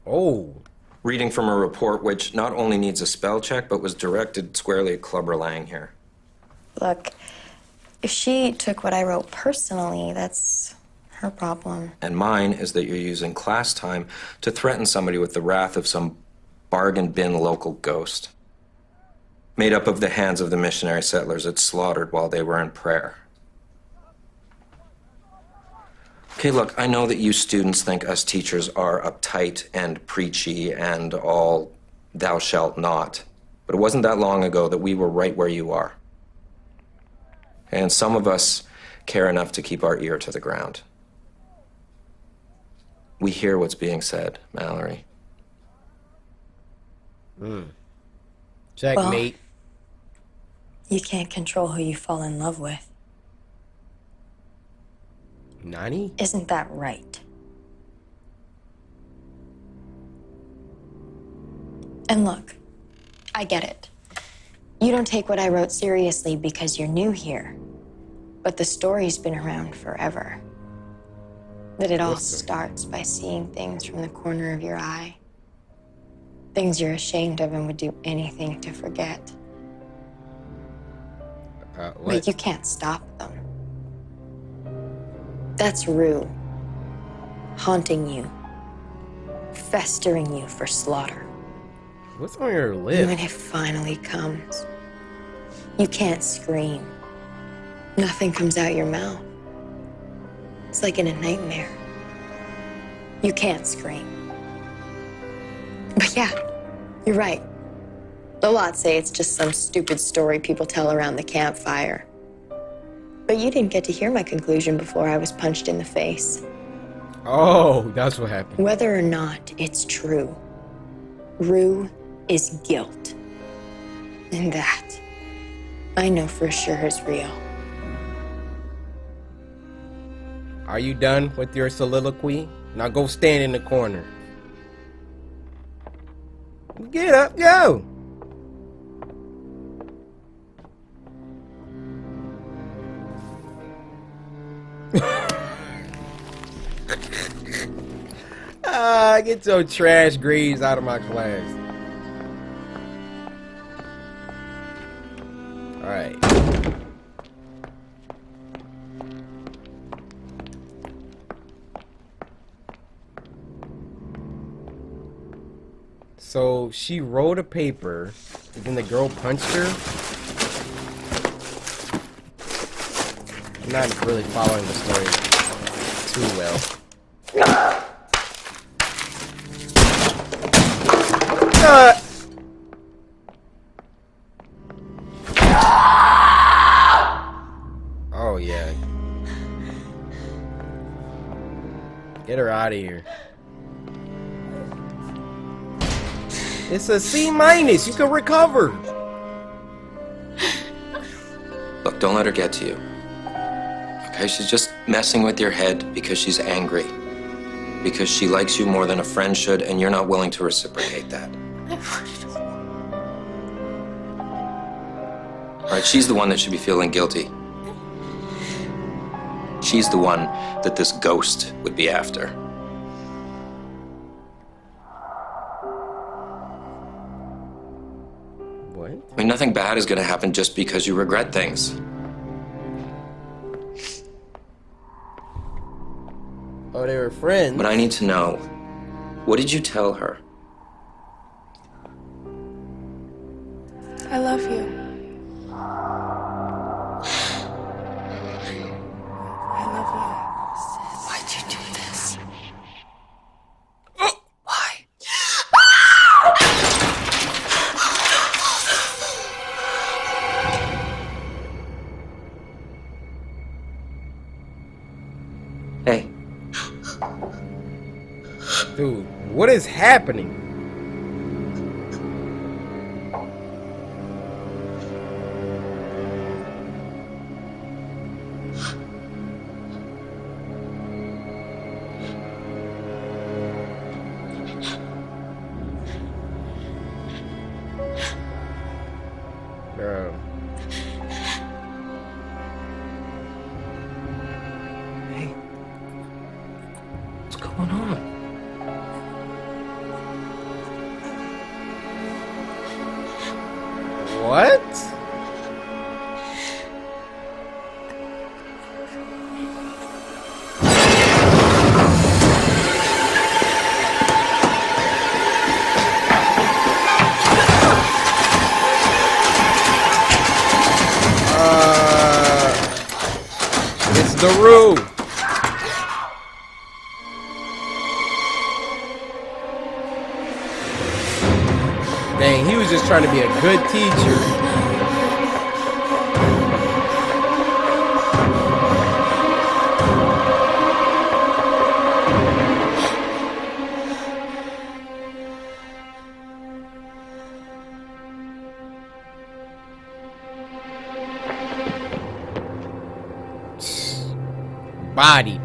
Oh. Reading from a report which not only needs a spell check, but was directed squarely at Clubber Lang here. Look, if she took what I wrote personally, that's her problem. And mine is that you're using class time to threaten somebody with the wrath of some bargain bin local ghost. Made up of the hands of the missionary settlers it slaughtered while they were in prayer. Okay, look, I know that you students think us teachers are uptight and preachy and all thou shalt not. But it wasn't that long ago that we were right where you are. And some of us care enough to keep our ear to the ground. We hear what's being said, Mallory. Checkmate. Well, you can't control who you fall in love with. Nani? Isn't that right? And look, I get it. You don't take what I wrote seriously because you're new here. But the story's been around forever. That it all starts by seeing things from the corner of your eye. Things you're ashamed of and would do anything to forget. But you can't stop them. That's Rue. Haunting you. Festering you for slaughter. What's on your lip? When it finally comes, you can't scream. Nothing comes out your mouth. It's like in a nightmare. You can't scream. But yeah, you're right. A lot say it's just some stupid story people tell around the campfire. But you didn't get to hear my conclusion before I was punched in the face. Oh, that's what happened. Whether or not it's true, Rue is guilt. And that, I know for sure is real. Are you done with your soliloquy? Now go stand in the corner. Get up, go! Get your trash grades out of my class. Alright. So she wrote a paper, and then the girl punched her. I'm not really following the story too well. Oh yeah. Get her out of here. It's a C-. You can recover. Look, don't let her get to you. Okay, she's just messing with your head because she's angry. Because she likes you more than a friend should, and you're not willing to reciprocate that. All right, she's the one that should be feeling guilty. She's the one that this ghost would be after. What? I mean, nothing bad is gonna happen just because you regret things. Oh, they were friends. But I need to know, what did you tell her? I love you. I love you. Why'd you do Hey. Dude, what is happening? Bro. Hey. What's going on? What? It's the roof. Dang, he was just trying to be a good teacher. Body.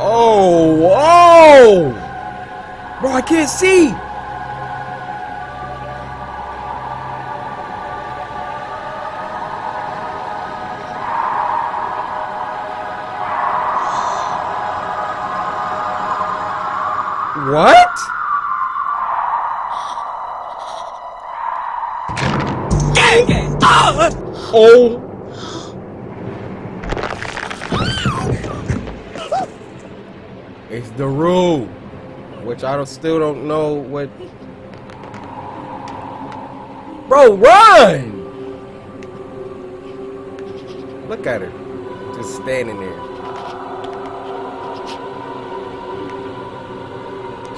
Oh, whoa! Bro, I can't see. What? Oh. It's the rule, which still don't know what. Bro, run! Look at her, just standing there.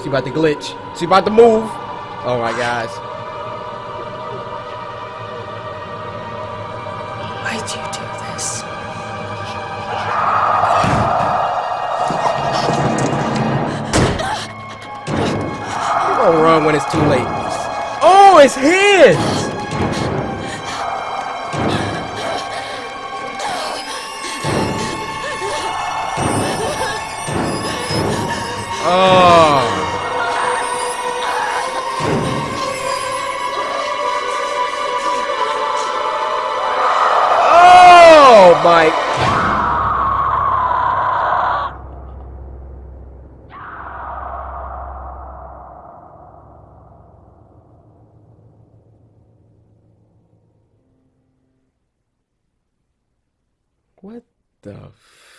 She about to glitch. She about to move. Oh my gosh. Why'd you do this? You're gonna run when it's too late. Oh, it's his! Oh. Oh my. What the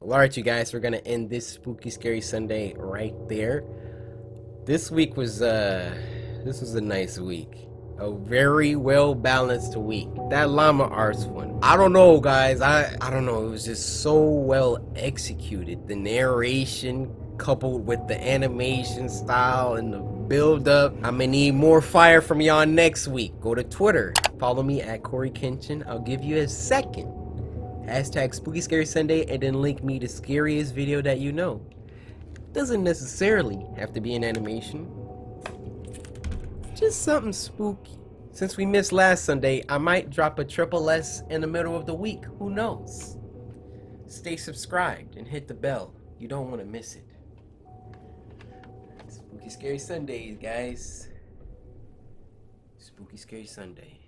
Well, alright, you guys, we're gonna end this spooky scary Sunday right there. This week was a nice week. A very well balanced week. That llama arts one, I don't know, guys. I don't know. It was just so well executed. The narration coupled with the animation style and the build up. I'm gonna need more fire from y'all next week. Go to Twitter. Follow me at CoryxKenshin. I'll give you a second. Hashtag Spooky Scary Sunday, and then link me to scariest video that you know. Doesn't necessarily have to be an animation. Just something spooky. Since we missed last Sunday, I might drop a triple S in the middle of the week. Who knows? Stay subscribed and hit the bell. You don't want to miss it. Spooky Scary Sundays, guys. Spooky Scary Sunday.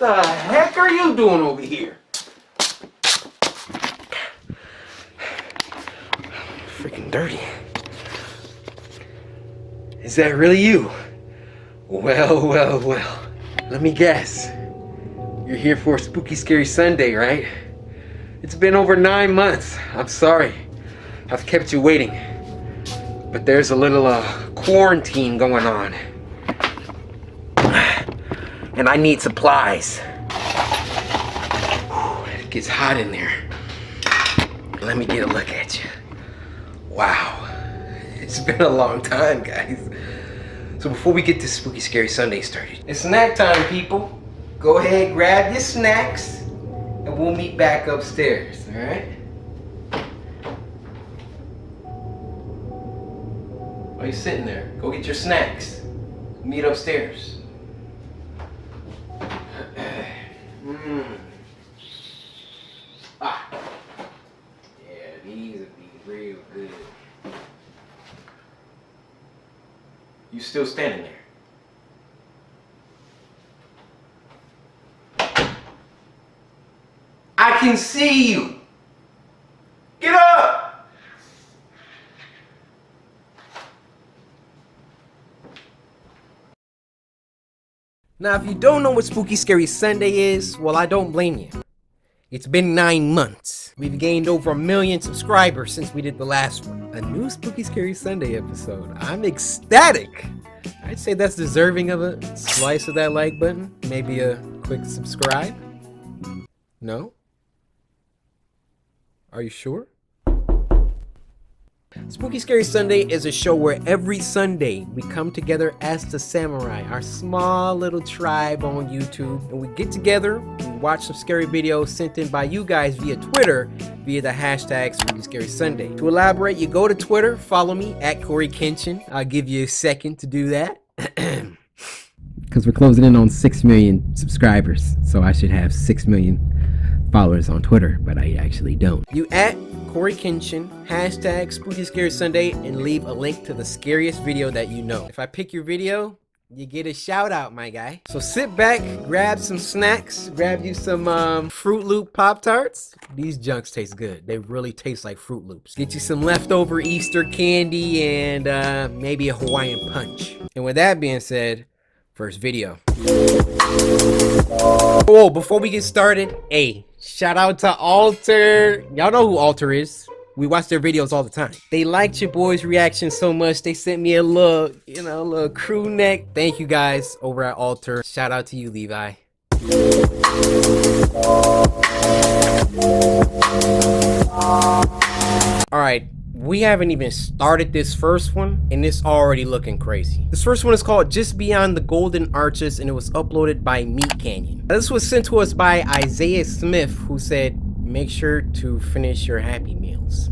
the heck are you doing over here? Freaking dirty. Is that really you? Well, well, well. Let me guess. You're here for a spooky, scary Sunday, right? It's been over 9 months. I'm sorry. I've kept you waiting. But there's a little quarantine going on. And I need supplies. Whew, it gets hot in there. Let me get a look at you. Wow. It's been a long time, guys. So before we get this spooky, scary Sunday started, it's snack time, people. Go ahead, grab your snacks, and we'll meet back upstairs, all right? Why are you sitting there? Go get your snacks. Meet upstairs. Ah. Yeah, these would be real good. You still standing there? I can see you. Get up. Now, if you don't know what Spooky Scary Sunday is, well, I don't blame you. It's been 9 months. We've gained over 1 million subscribers since we did the last one. A new Spooky Scary Sunday episode. I'm ecstatic. I'd say that's deserving of a slice of that like button. Maybe a quick subscribe. No? Are you sure? Spooky Scary Sunday is a show where every Sunday we come together as the Samurai, our small little tribe on YouTube, and we get together, we watch some scary videos sent in by you guys via Twitter via the hashtag Spooky Scary Sunday. To elaborate, you go to Twitter, follow me at CoryxKenshin. I'll give you a second to do that. Because we're closing in on 6 million subscribers, so I should have 6 million followers on Twitter, but I actually don't. You at CoryxKenshin, hashtag Spooky Scary Sunday, and leave a link to the scariest video that you know. If I pick your video, you get a shout out, my guy. So sit back, grab some snacks, grab you some Fruit Loop Pop-Tarts. These junks taste good. They really taste like Fruit Loops. Get you some leftover Easter candy and maybe a Hawaiian punch. And with that being said, first video. Oh, before we get started, hey, shout out to Alter. Y'all know who Alter is. We watch their videos all the time. They liked your boy's reaction so much, they sent me a little, a little crew neck. Thank you guys over at Alter. Shout out to you, Levi. All right. We haven't even started this first one, and it's already looking crazy. This first one is called Just Beyond the Golden Arches, and it was uploaded by Meat Canyon. This was sent to us by Isaiah Smith, who said, make sure to finish your Happy Meals.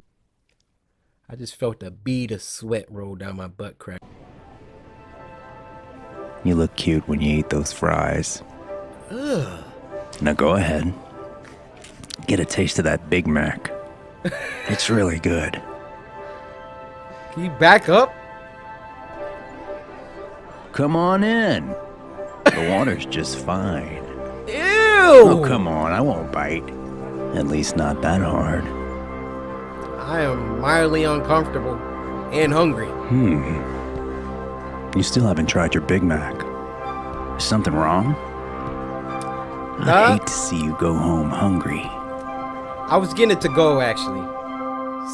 I just felt a bead of sweat roll down my butt crack. You look cute when you eat those fries. Ugh. Now go ahead. Get a taste of that Big Mac. It's really good. Can you back up? Come on in. The water's just fine. Ew! Oh, come on, I won't bite. At least not that hard. I am mildly uncomfortable and hungry. You still haven't tried your Big Mac. Is something wrong? I hate to see you go home hungry. I was getting it to go, actually.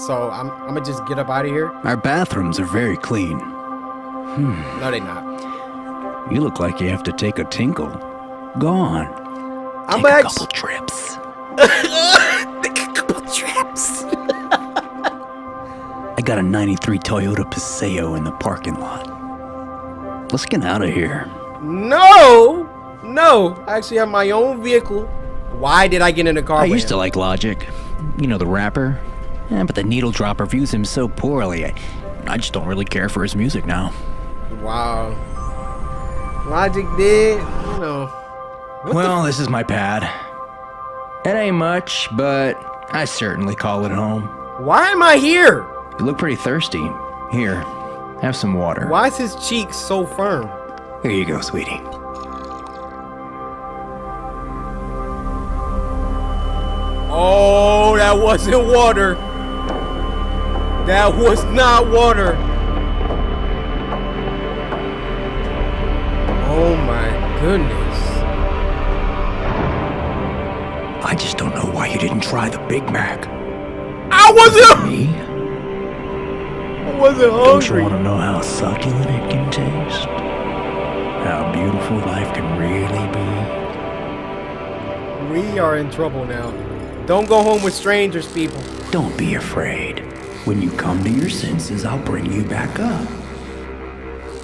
So I'm gonna just get up out of here. Our bathrooms are very clean. No, they're not. You look like you have to take a tinkle. Go on. I'm take a couple trips. Take a couple trips. I got a 93 Toyota Paseo in the parking lot. Let's get out of here. No! I actually have my own vehicle. Why did I get in a car I with used him? to like Logic. You know, the rapper. But the Needle Dropper views him so poorly. I just don't really care for his music now. Wow. Logic did, Well, this is my pad. It ain't much, but I certainly call it home. Why am I here? You look pretty thirsty. Here, have some water. Why is his cheek so firm? Here you go, sweetie. Oh, that wasn't water. That was not water. Oh my goodness. I just don't know why you didn't try the Big Mac. I wasn't. Me? I wasn't hungry. Don't you want to know how succulent it can taste? How beautiful life can really be? We are in trouble now. Don't go home with strangers, people. Don't be afraid. When you come to your senses, I'll bring you back up.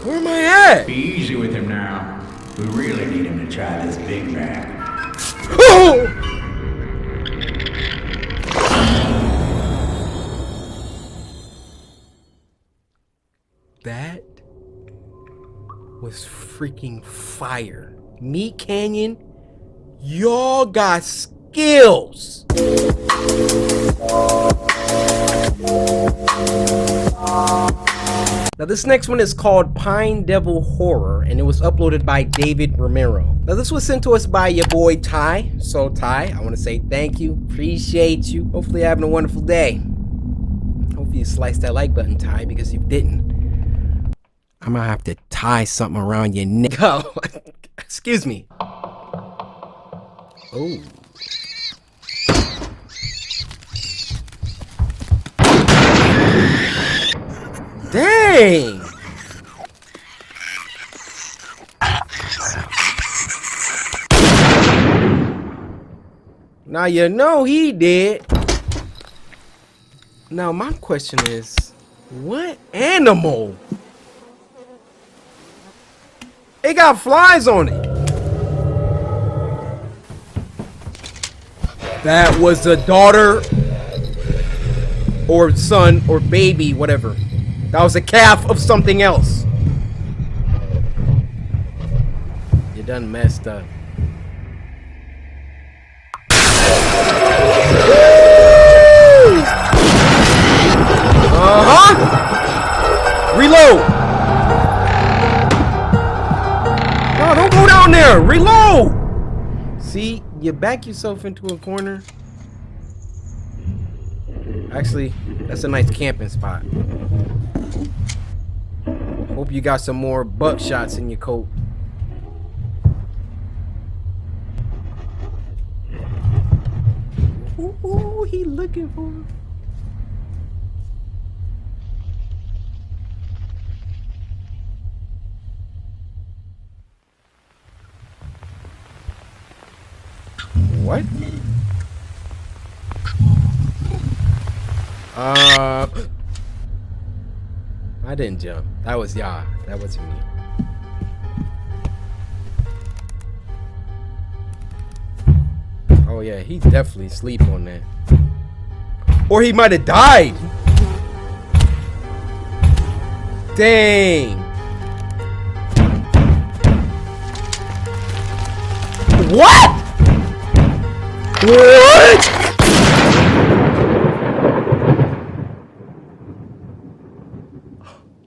Where am I at? Be easy with him now. We really need him to try this Big Mac. Oh! That was freaking fire. Meat Canyon, y'all got skills. Now this next one is called Pine Devil Horror, and it was uploaded by David Romero. Now this was sent to us by your boy Ty. So Ty, I want to say thank you, appreciate you. Hopefully you're having a wonderful day. Hopefully you sliced that like button, Ty, because if you didn't, I might have to tie something around your neck. Oh, excuse me. Oh. Dang! Now you know he did. Now my question is, what animal? It got flies on it. That was a daughter or son or baby, whatever. That was a calf of something else. You done messed up. Reload. No, don't go down there. Reload. See, you back yourself into a corner. Actually, that's a nice camping spot. Hope you got some more buckshots in your coat. Ooh, he looking for him. What? I didn't jump. That was y'all. That wasn't me. Oh yeah, he definitely sleep on that. Or he might have died. Dang. What? What?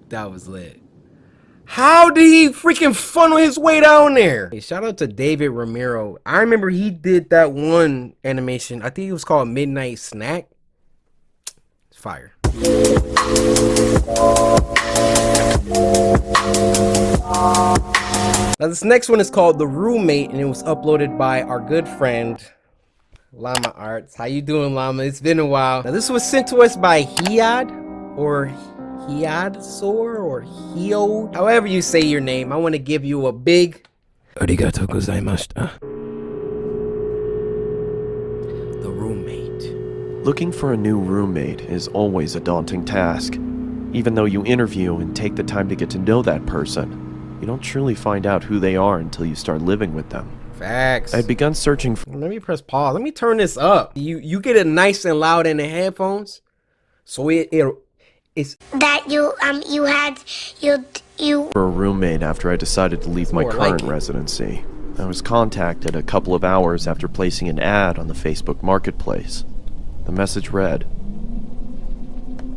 That was lit. How did he freaking funnel his way down there? Hey, shout out to David Romero. I remember he did that one animation. I think it was called Midnight Snack. It's fire. Now this next one is called The Roommate, and it was uploaded by our good friend Llama Arts. How you doing, Llama? It's been a while. Now this was sent to us by Hiad or Hiadsor or Hio. However you say your name, I want to give you a big arigatou gozaimashita. The Roommate. Looking for a new roommate is always a daunting task. Even though you interview and take the time to get to know that person, you don't truly find out who they are until you start living with them. Facts. I'd begun searching for... Let me press pause. Let me turn this up. You get it nice and loud in the headphones, so it's that you for a roommate after I decided to leave my current residency. I was contacted a couple of hours after placing an ad on the Facebook Marketplace. The message read,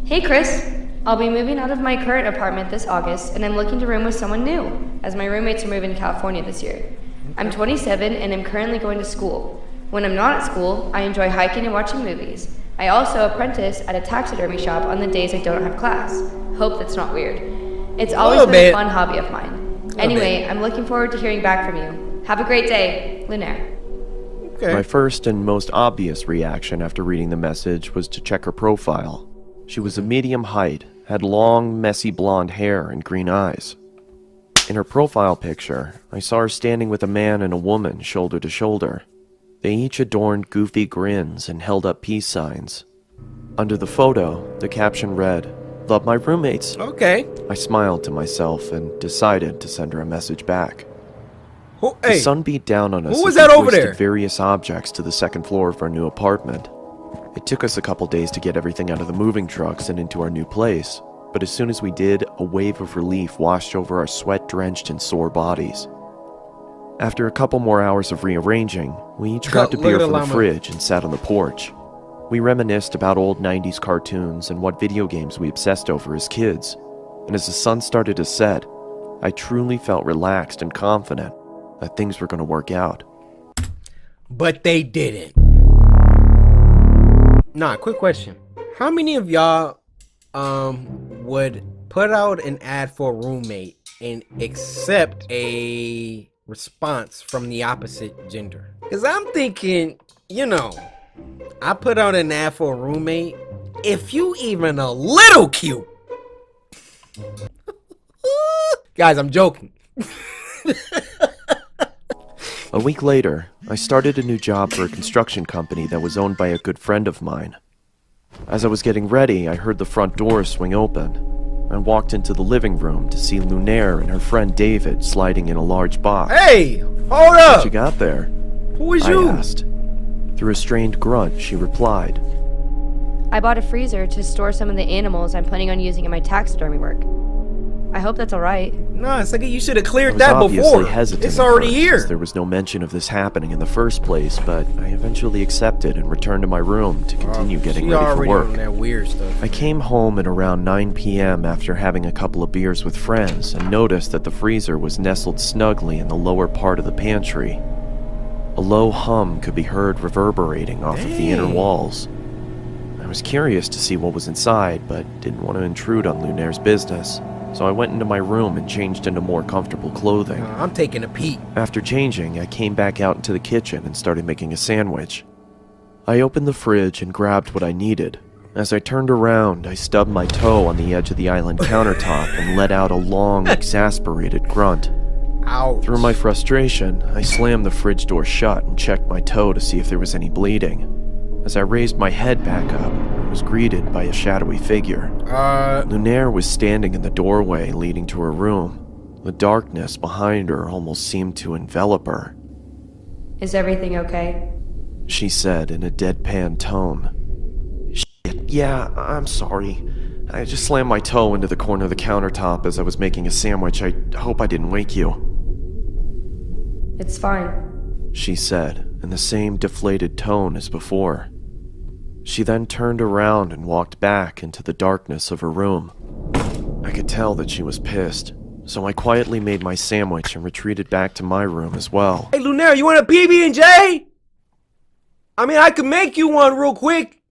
"Hey Chris, I'll be moving out of my current apartment this August, and I'm looking to room with someone new, as my roommates are moving to California this year. I'm 27 and I'm currently going to school. When I'm not at school, I enjoy hiking and watching movies. I also apprentice at a taxidermy shop on the days I don't have class. Hope that's not weird. It's always been a fun hobby of mine. Anyway, I'm looking forward to hearing back from you. Have a great day, Lunaire. Okay. My first and most obvious reaction after reading the message was to check her profile. She was a medium height, had long, messy blonde hair and green eyes. In her profile picture, I saw her standing with a man and a woman shoulder to shoulder. They each adorned goofy grins and held up peace signs. Under the photo, the caption read, "Love my roommates." Okay. I smiled to myself and decided to send her a message back. Hey, the sun beat down on us. Who was as we that over hoisted there? various objects to the second floor of our new apartment. It took us a couple days to get everything out of the moving trucks and into our new place, but as soon as we did, a wave of relief washed over our sweat-drenched and sore bodies. After a couple more hours of rearranging, we each grabbed a Look at beer the from the llama. fridge and sat on the porch. We reminisced about old 90s cartoons and what video games we obsessed over as kids, and as the sun started to set, I truly felt relaxed and confident that things were going to work out. But they didn't. Nah, quick question. How many of y'all would put out an ad for a roommate and accept a response from the opposite gender? Because I'm thinking, you know, I put out an ad for a roommate. If you even a little cute. Guys, I'm joking. A week later, I started a new job for a construction company that was owned by a good friend of mine. As I was getting ready, I heard the front door swing open. I walked into the living room to see Lunaire and her friend David sliding in a large box. Hey, hold What up. you got there? Who is I you? asked. Through a strained grunt, she replied, I bought a freezer to store some of the animals I'm planning on using in my taxidermy work. I hope that's alright. No, it's like you should have I cleared was that obviously before. hesitant It's at already first, here. as there was no mention of this happening in the first place, but I eventually accepted and returned to my room to continue getting She ready for already work. on that weird stuff. I came home at around 9 p.m. after having a couple of beers with friends and noticed that the freezer was nestled snugly in the lower part of the pantry. A low hum could be heard reverberating off of the inner walls. I was curious to see what was inside, but didn't want to intrude on Lunaire's business, so I went into my room and changed into more comfortable clothing. I'm taking a peek. After changing, I came back out into the kitchen and started making a sandwich. I opened the fridge and grabbed what I needed. As I turned around, I stubbed my toe on the edge of the island countertop and let out a long, exasperated grunt. Ouch. Through my frustration, I slammed the fridge door shut and checked my toe to see if there was any bleeding. As I raised my head back up, I was greeted by a shadowy figure. Lunaire was standing in the doorway leading to her room. The darkness behind her almost seemed to envelop her. Is everything okay? She said in a deadpan tone. "Shit, yeah, I'm sorry. I just slammed my toe into the corner of the countertop as I was making a sandwich. I hope I didn't wake you." It's fine. She said, in the same deflated tone as before. She then turned around and walked back into the darkness of her room. I could tell that she was pissed, so I quietly made my sandwich and retreated back to my room as well. Hey, Lunaire, you want a PB&J? I mean, I could make you one real quick.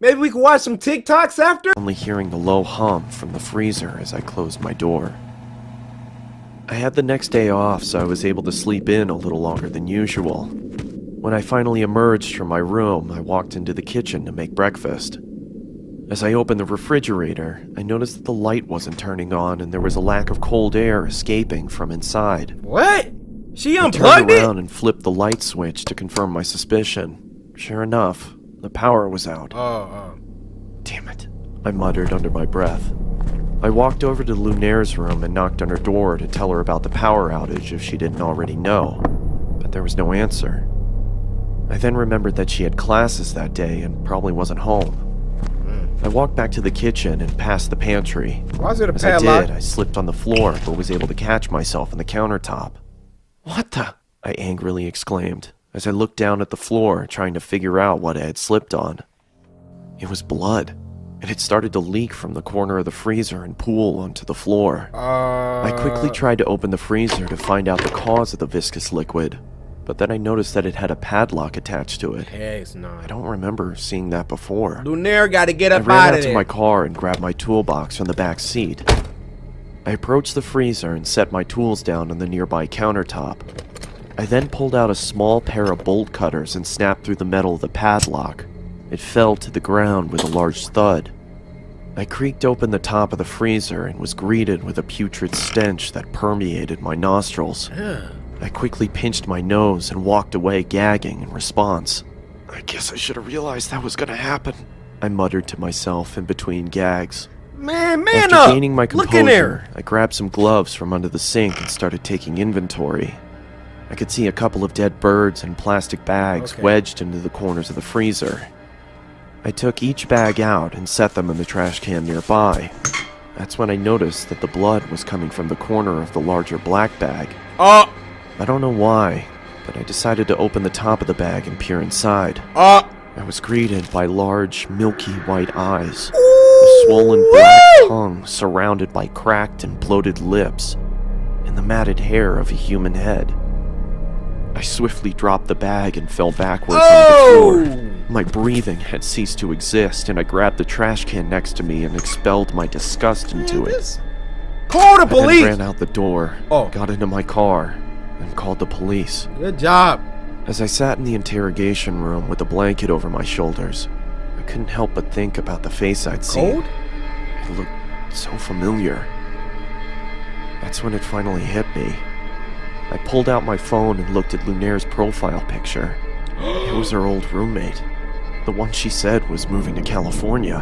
Maybe we can watch some TikToks after? Only hearing the low hum from the freezer as I closed my door. I had the next day off, so I was able to sleep in a little longer than usual. When I finally emerged from my room, I walked into the kitchen to make breakfast. As I opened the refrigerator, I noticed that the light wasn't turning on and there was a lack of cold air escaping from inside. What? She I unplugged turned it? around and flipped the light switch to confirm my suspicion. Sure enough, the power was out. Damn it, I muttered under my breath. I walked over to Lunaire's room and knocked on her door to tell her about the power outage if she didn't already know, but there was no answer. I then remembered that she had classes that day and probably wasn't home. I walked back to the kitchen and past the pantry. Why is it a As I padlock? did, I slipped on the floor but was able to catch myself on the countertop. "What the?" I angrily exclaimed as I looked down at the floor trying to figure out what I had slipped on. It was blood. It had started to leak from the corner of the freezer and pool onto the floor. I quickly tried to open the freezer to find out the cause of the viscous liquid, but then I noticed that it had a padlock attached to it. Heck no. I don't remember seeing that before. Lunaire gotta get up I ran out out of to there. my car and grabbed my toolbox from the back seat. I approached the freezer and set my tools down on the nearby countertop. I then pulled out a small pair of bolt cutters and snapped through the metal of the padlock. It fell to the ground with a large thud. I creaked open the top of the freezer and was greeted with a putrid stench that permeated my nostrils. I quickly pinched my nose and walked away gagging in response. I guess I should have realized that was gonna happen, I muttered to myself in between gags. Man After up! gaining my Look in there! composure, I grabbed some gloves from under the sink and started taking inventory. I could see a couple of dead birds and plastic bags wedged into the corners of the freezer. I took each bag out and set them in the trash can nearby. That's when I noticed that the blood was coming from the corner of the larger black bag. I don't know why, but I decided to open the top of the bag and peer inside. I was greeted by large, milky white eyes, a swollen black tongue surrounded by cracked and bloated lips, and the matted hair of a human head. I swiftly dropped the bag and fell backwards on the floor. My breathing had ceased to exist, and I grabbed the trash can next to me and expelled my disgust into it. Call the I then police! ran out the door, got into my car, and called the police. Good job. As I sat in the interrogation room with a blanket over my shoulders, I couldn't help but think about the face I'd seen. Cold? It looked so familiar. That's when it finally hit me. I pulled out my phone and looked at Lunaire's profile picture. It was her old roommate, the one she said was moving to California.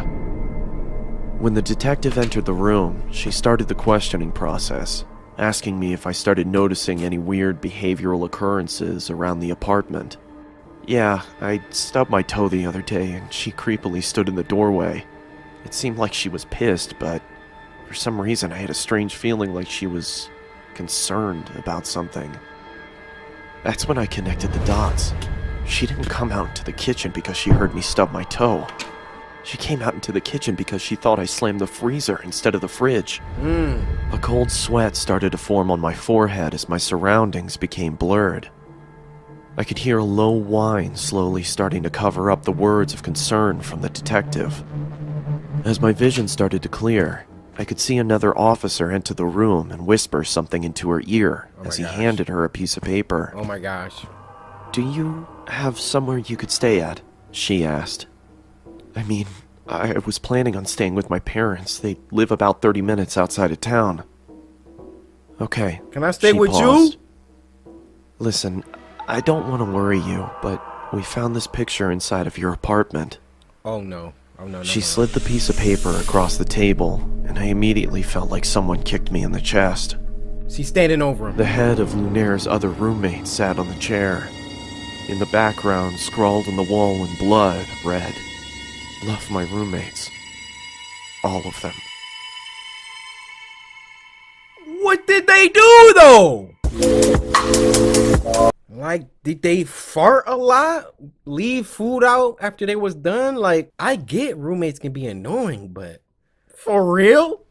When the detective entered the room, she started the questioning process, asking me if I started noticing any weird behavioral occurrences around the apartment. Yeah, I stubbed my toe the other day and she creepily stood in the doorway. It seemed like she was pissed, but for some reason I had a strange feeling like she was concerned about something. That's when I connected the dots. She didn't come out into the kitchen because she heard me stub my toe. She came out into the kitchen because she thought I slammed the freezer instead of the fridge. A cold sweat started to form on my forehead as my surroundings became blurred. I could hear a low whine slowly starting to cover up the words of concern from the detective. As my vision started to clear, I could see another officer enter the room and whisper something into her ear as he handed her a piece of paper. Oh my gosh. "Do you have somewhere you could stay at?" she asked. I mean, I was planning on staying with my parents. They live about 30 minutes outside of town. Okay. Can I stay she with paused. you? Listen, I don't want to worry you, but we found this picture inside of your apartment. Oh no. Oh no. She slid the piece of paper across the table, and I immediately felt like someone kicked me in the chest. She's standing over him. The head of Lunaire's other roommate sat on the chair. In the background, scrawled on the wall in blood, read, "Love my roommates. All of them." What did they do though? Like, did they fart a lot? Leave food out after they was done? Like, I get roommates can be annoying, but for real?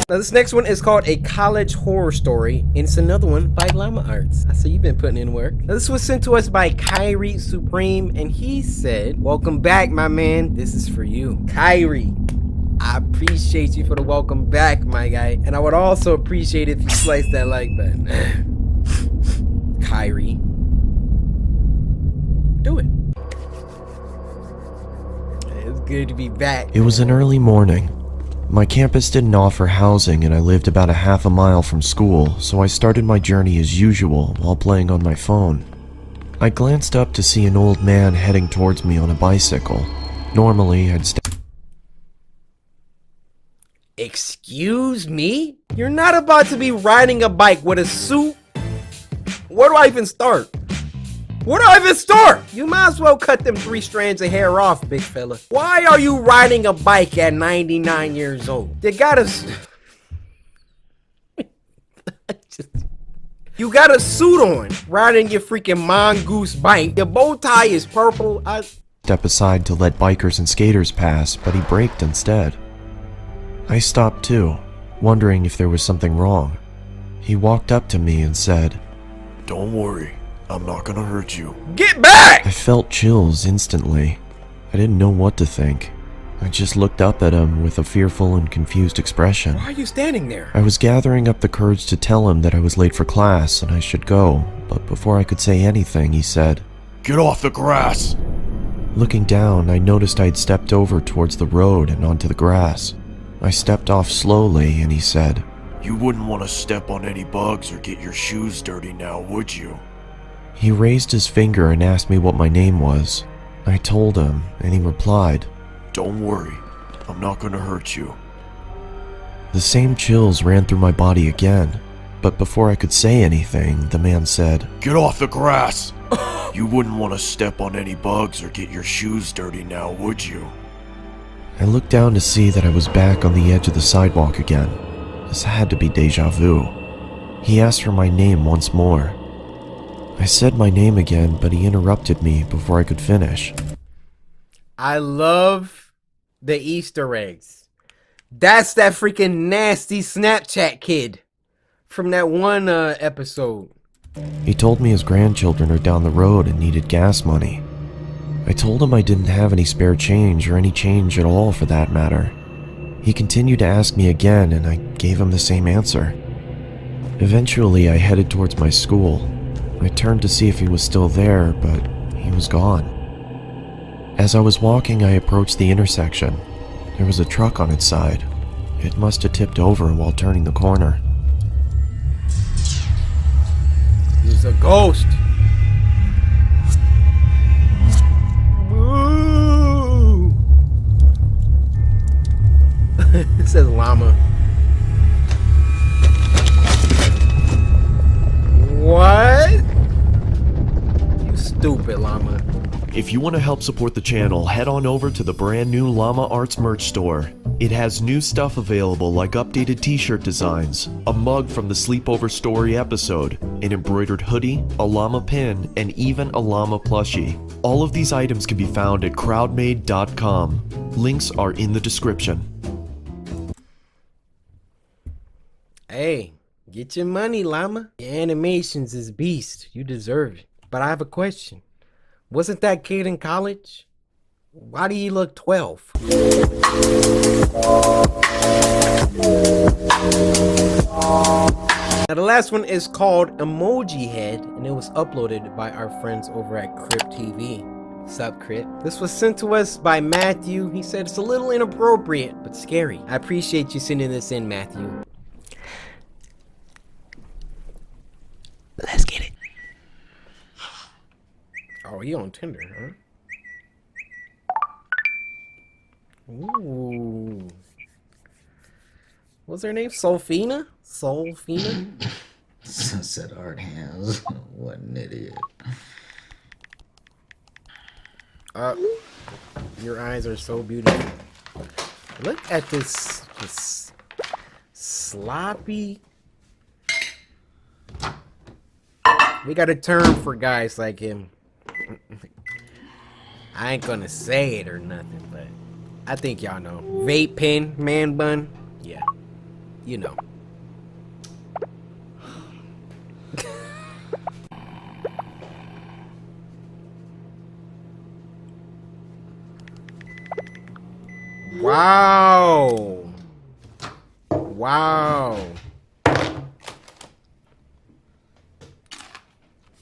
Now this next one is called A College Horror Story, and it's another one by Llama Arts. I see you've been putting in work. Now this was sent to us by Kyrie Supreme, and he said, "Welcome back, my man. This is for you." Kyrie, I appreciate you for the welcome back, my guy. And I would also appreciate if you slice that like button. Kyrie. Do it. It's good to be back. It was an early morning. My campus didn't offer housing and I lived about a half a mile from school, so I started my journey as usual while playing on my phone. I glanced up to see an old man heading towards me on a bicycle. Normally, I'd Excuse me? You're not about to be riding a bike with a suit? Where do I even start? Where do I even start? You might as well cut them 3 strands of hair off, big fella. Why are you riding a bike at 99 years old? You gotta... You got a suit on, riding your freaking mongoose bike. Your bow tie is purple. step aside to let bikers and skaters pass, but he braked instead. I stopped too, wondering if there was something wrong. He walked up to me and said, "Don't worry, I'm not gonna hurt you." Get back! I felt chills instantly. I didn't know what to think. I just looked up at him with a fearful and confused expression. Why are you standing there? I was gathering up the courage to tell him that I was late for class and I should go, but before I could say anything, he said, "Get off the grass!" Looking down, I noticed I'd stepped over towards the road and onto the grass. I stepped off slowly and he said, "You wouldn't want to step on any bugs or get your shoes dirty now, would you?" He raised his finger and asked me what my name was. I told him, and he replied, "Don't worry, I'm not gonna hurt you." The same chills ran through my body again, but before I could say anything, the man said, "Get off the grass! You wouldn't want to step on any bugs or get your shoes dirty now, would you?" I looked down to see that I was back on the edge of the sidewalk again. This had to be deja vu. He asked for my name once more. I said my name again, but he interrupted me before I could finish. I love the Easter eggs. That's that freaking nasty Snapchat kid from that one episode. He told me his grandchildren are down the road and needed gas money. I told him I didn't have any spare change or any change at all for that matter. He continued to ask me again and I gave him the same answer. Eventually I headed towards my school. I turned to see if he was still there, but he was gone. As I was walking, I approached the intersection. There was a truck on its side. It must have tipped over while turning the corner. He's a ghost. Boo! It says llama. What? You stupid llama. If you want to help support the channel, head on over to the brand new Llama Arts merch store. It has new stuff available like updated t-shirt designs, a mug from the Sleepover Story episode, an embroidered hoodie, a llama pin, and even a llama plushie. All of these items can be found at crowdmade.com. Links are in the description. Hey, get your money, llama. Your animations is beast. You deserve it. But I have a question. Wasn't that kid in college? Why do you look 12? Now the last one is called Emoji Head, and it was uploaded by our friends over at Crypt TV. Sup, Crypt? This was sent to us by Matthew. He said it's a little inappropriate, but scary. I appreciate you sending this in, Matthew. Let's get it. Oh, you on Tinder, huh? Ooh. What's her name? Solfina? Solfina? Sunset art hands. What an idiot. Your eyes are so beautiful. Look at this sloppy. We got a term for guys like him. I ain't gonna say it or nothing, but I think y'all know. Vape pen, man bun. Yeah, you know. Wow. Wow.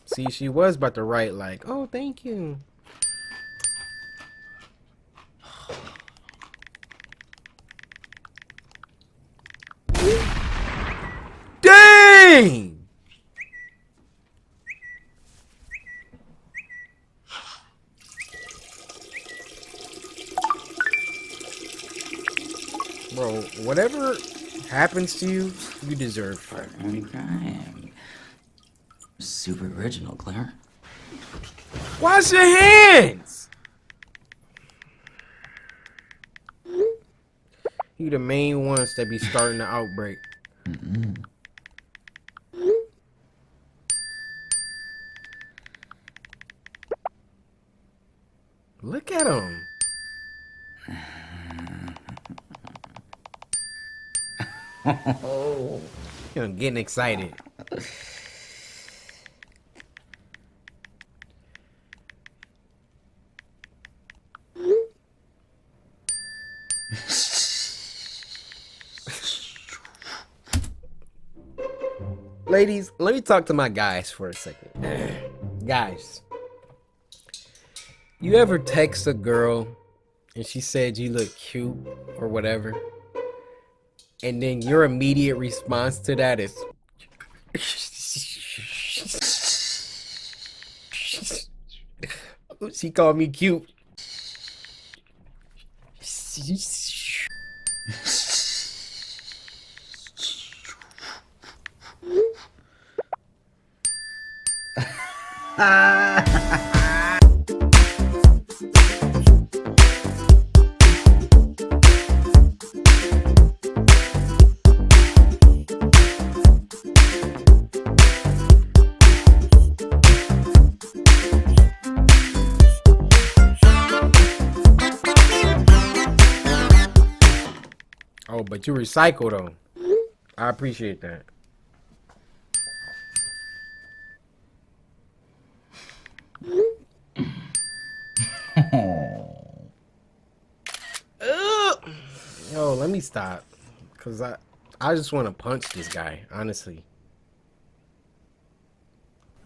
See, she was about to write like, oh, thank you. Dang! Bro, whatever happens to you, you deserve. Partner in crime. Super original, Claire. Wash your hands! You the main ones that be starting the outbreak. Look at him. I'm getting excited. Ladies, let me talk to my guys for a second. Guys, you ever text a girl and she said you look cute or whatever, and then your immediate response to that is she called me cute. Oh, but you recycle though. I appreciate that. Yo, let me stop. Cause I just want to punch this guy, honestly.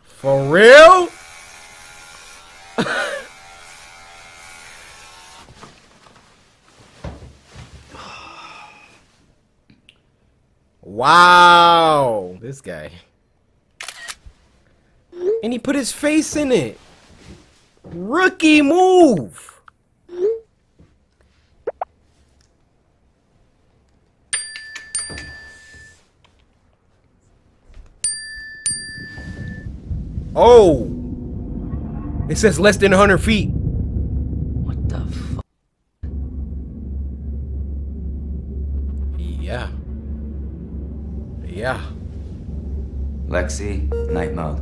For real? Wow, this guy. And he put his face in it. Rookie move. Oh, it says less than 100 feet. What the fuck? Yeah. Yeah. Lexi, night mode.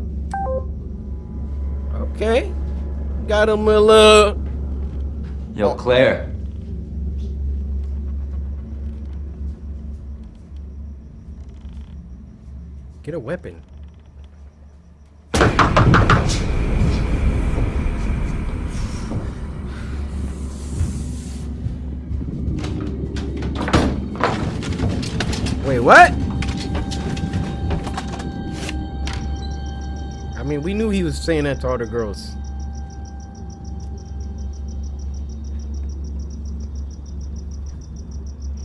Okay. Got him a little. Yo, Claire. Get a weapon. Wait, what? I mean, we knew he was saying that to all the girls.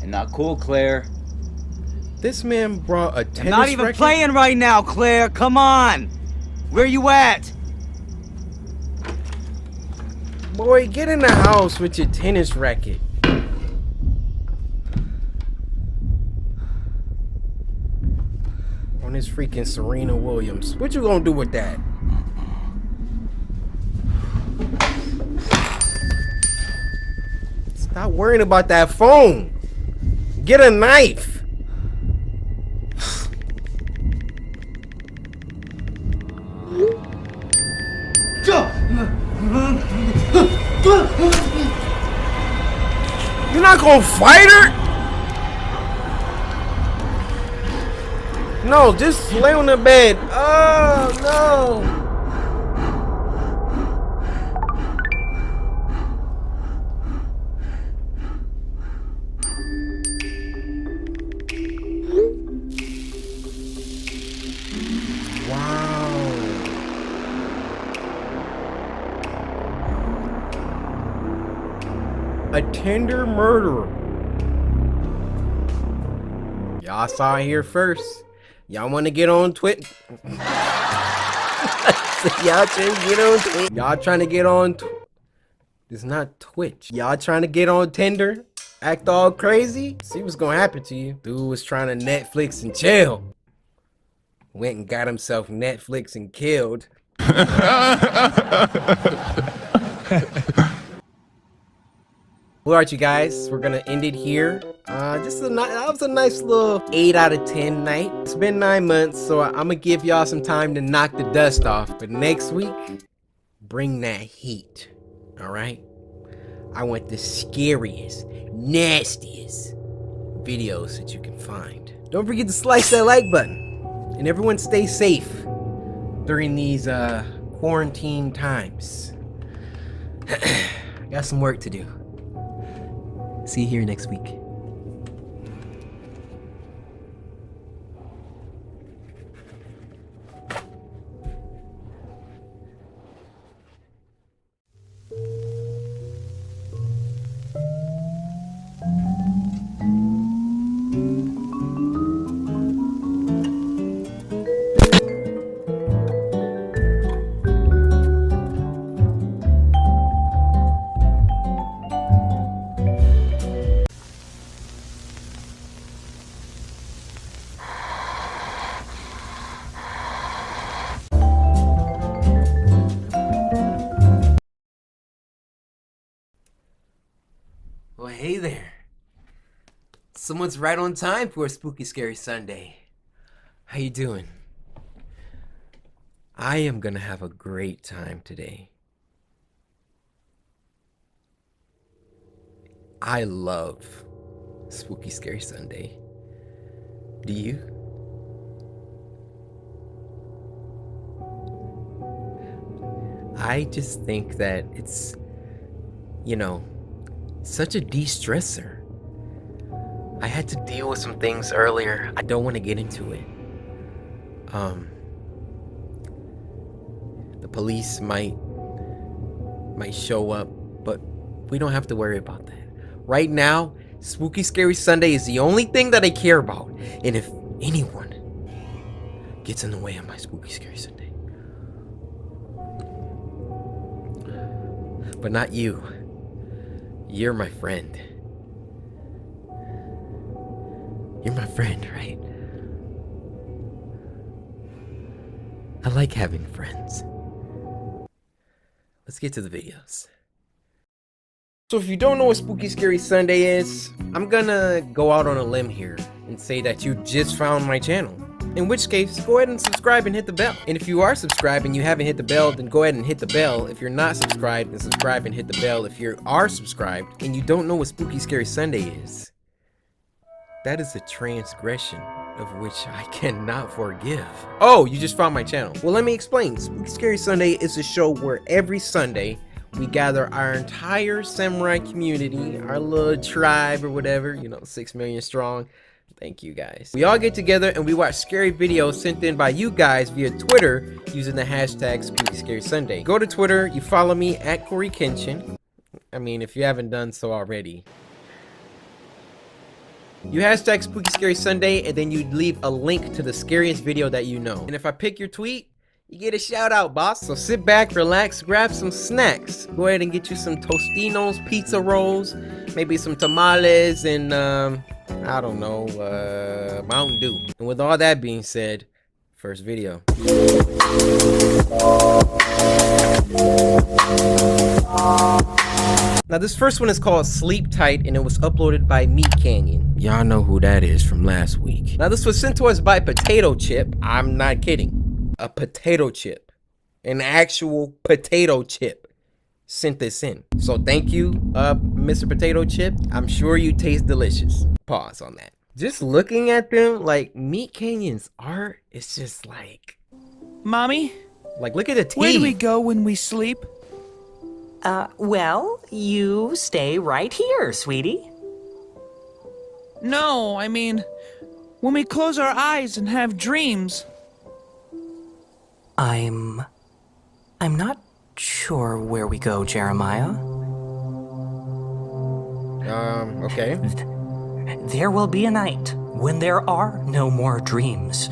And not cool, Claire. This man brought a tennis I'm not even racket? playing right now, Claire. Come on. Where you at? Boy, get in the house with your tennis racket. On this freaking Serena Williams. What you gonna do with that? Stop worrying about that phone. Get a knife. You're not gonna fight her? No, just lay on the bed. Oh, no. Wow. A tender murderer. Y'all saw it here first. Y'all want to get on Twitter? Y'all trying to get on Twitter? Y'all trying to get on It's not Twitch. Y'all trying to get on Tinder? Act all crazy? See what's gonna happen to you. Dude was trying to Netflix and chill. Went and got himself Netflix and killed. Well, alright, you guys, we're gonna end it here. That was a nice little 8 out of 10 night. It's been 9 months, so I'm gonna give y'all some time to knock the dust off. But next week, bring that heat. Alright? I want the scariest, nastiest videos that you can find. Don't forget to slice that like button. And everyone stay safe during these quarantine times. Got some work to do. See you here next week. Well, hey there. Someone's right on time for a spooky, scary Sunday. How you doing? I am gonna have a great time today. I love spooky, scary Sunday. Do you? I just think that it's, you know, such a de-stressor. I had to deal with some things earlier. I don't want to get into it. The police might show up, but we don't have to worry about that. Right now, Spooky Scary Sunday is the only thing that I care about. And if anyone gets in the way of my Spooky Scary Sunday, but not you. You're my friend. You're my friend, right? I like having friends. Let's get to the videos. So if you don't know what Spooky Scary Sunday is, I'm gonna go out on a limb here and say that you just found my channel. In which case, go ahead and subscribe and hit the bell. And if you are subscribed and you haven't hit the bell, then go ahead and hit the bell. If you're not subscribed, then subscribe and hit the bell. If you are subscribed and you don't know what Spooky Scary Sunday is, that is a transgression of which I cannot forgive. Oh, you just found my channel. Well, let me explain. Spooky Scary Sunday is a show where every Sunday we gather our entire samurai community, our little tribe or whatever, you know, 6 million strong. Thank you guys. We all get together and we watch scary videos sent in by you guys via Twitter using the hashtag Spooky Scary Sunday. Go to Twitter, you follow me at CoryxKenshin. I mean, if you haven't done so already. You hashtag Spooky Scary Sunday and then you leave a link to the scariest video that you know. And if I pick your tweet, you get a shout out, boss. So sit back, relax, grab some snacks. Go ahead and get you some Tostinos, pizza rolls, maybe some tamales, and I don't know, Mountain Dew. And with all that being said, first video. Now this first one is called Sleep Tight and it was uploaded by Meat Canyon. Y'all know who that is from last week. Now this was sent to us by Potato Chip. I'm not kidding. A potato chip. An actual potato chip sent this in. So thank you, Mr. Potato Chip. I'm sure you taste delicious. Pause on that. Just looking at them, like Meat Canyon's art, it's just like... Mommy? Like, look at the teeth. Where do we go when we sleep? Well, you stay right here, sweetie. No, I mean, when we close our eyes and have dreams. I'm not sure where we go, Jeremiah. Okay. There will be a night when there are no more dreams.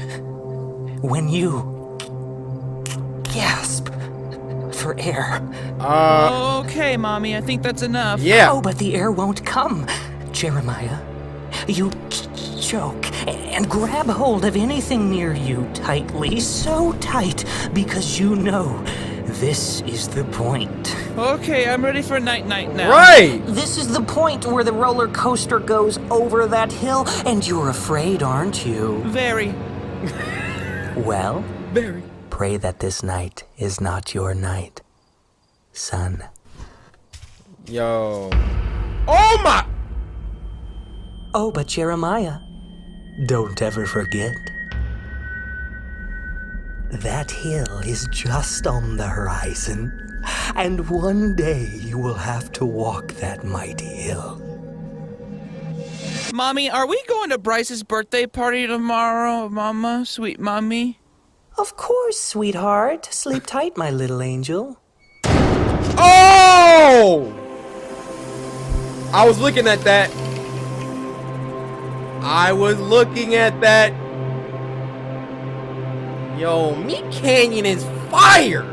When you gasp for air. Okay, Mommy, I think that's enough. Yeah. Oh, but the air won't come, Jeremiah. You choke and grab hold of anything near you tightly, so tight, because you know this is the point. Okay, I'm ready for night-night now. Right! This is the point where the roller coaster goes over that hill, and you're afraid, aren't you? Very. Well, very. Pray that this night is not your night, son. Yo. Oh my! Oh, but Jeremiah, Don't ever forget. That hill is just on the horizon, and one day you will have to walk that mighty hill. Mommy, are we going to Bryce's birthday party tomorrow, Mama? Sweet Mommy? Of course, sweetheart. Sleep tight, my little angel. Oh! I was looking at that. I was looking at that. Yo, Meat Canyon is fire!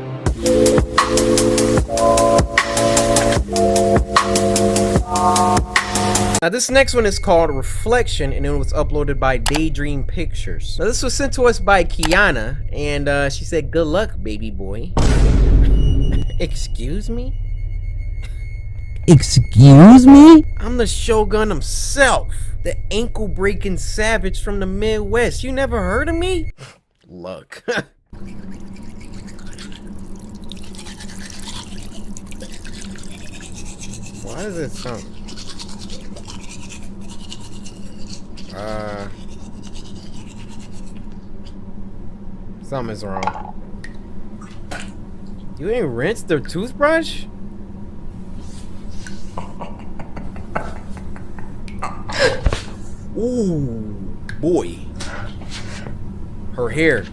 Now this next one is called Reflection, and it was uploaded by Daydream Pictures. Now this was sent to us by Kiana, and she said, "Good luck, baby boy." Excuse me? Excuse me? I'm the Shogun himself, the ankle-breaking savage from the Midwest. You never heard of me? Look. Why is it something? Something's wrong. You ain't rinsed their toothbrush? Ooh, boy. Her hair.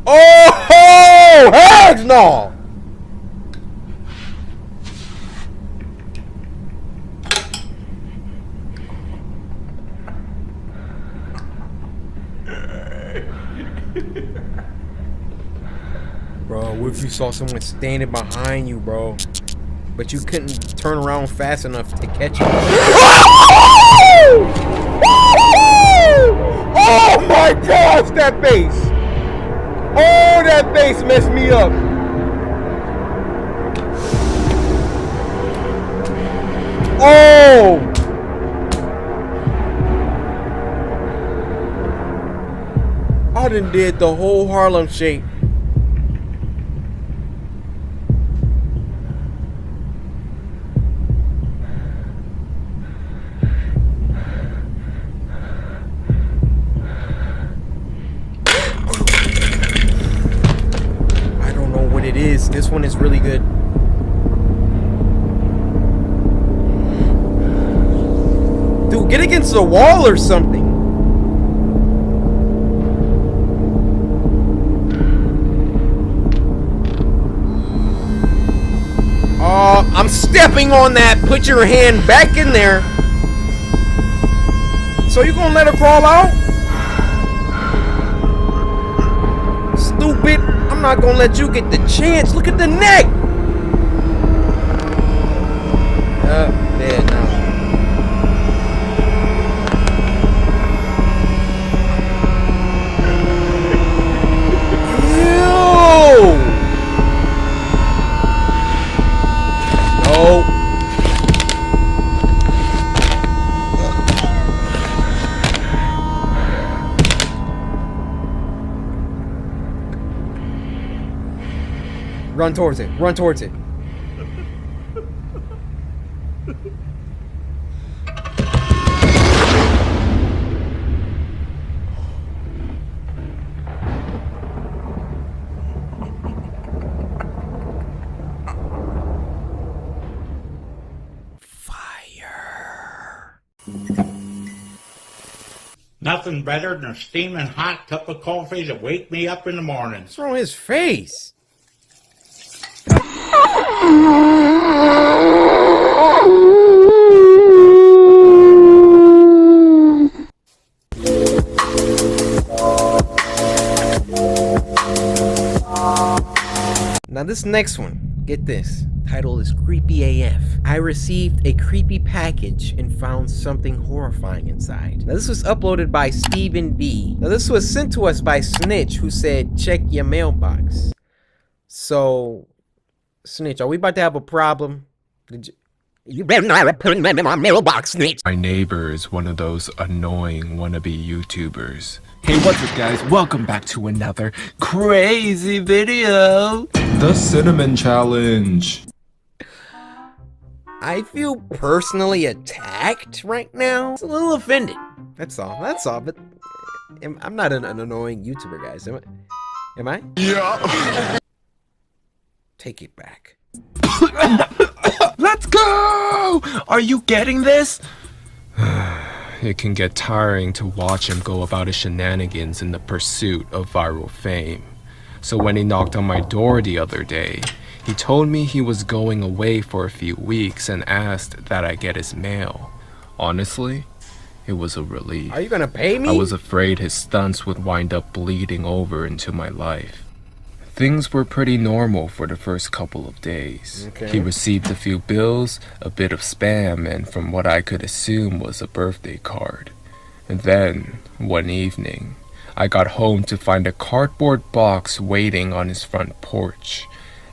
Oh, heck no! Bro, what if you saw someone standing behind you, bro? But you couldn't turn around fast enough to catch it. Oh my gosh, that face! Oh, that face messed me up. Oh! I done did the whole Harlem Shake. This one is really good. Dude, get against the wall or something. I'm stepping on that. Put your hand back in there. So you gonna let her crawl out? Stupid. I'm not gonna let you get the chance. Look at the neck. Dead now. Ew. No. Run towards it. Run towards it. Nothing better than a steaming hot cup of coffee to wake me up in the morning. What's wrong with his face? Now this next one, get this. Title is Creepy AF. I received a creepy package and found something horrifying inside. Now this was uploaded by Stephen D. Now this was sent to us by Snitch, who said check your mailbox. So, Snitch, are we about to have a problem? You better not put it in my mailbox, Snitch. My neighbor is one of those annoying wannabe YouTubers. Hey, what's up guys? Welcome back to another crazy video. The Cinnamon Challenge. I feel personally attacked right now. It's a little offended. That's all. That's all. But I'm not an annoying YouTuber, guys. Am I? Yeah. Take it back. Let's go! Are you getting this? It can get tiring to watch him go about his shenanigans in the pursuit of viral fame. So when he knocked on my door the other day, he told me he was going away for a few weeks and asked that I get his mail. Honestly, it was a relief. Are you gonna pay me? I was afraid his stunts would wind up bleeding over into my life. Things were pretty normal for the first couple of days. Okay. He received a few bills, a bit of spam, and from what I could assume was a birthday card. And then, one evening, I got home to find a cardboard box waiting on his front porch,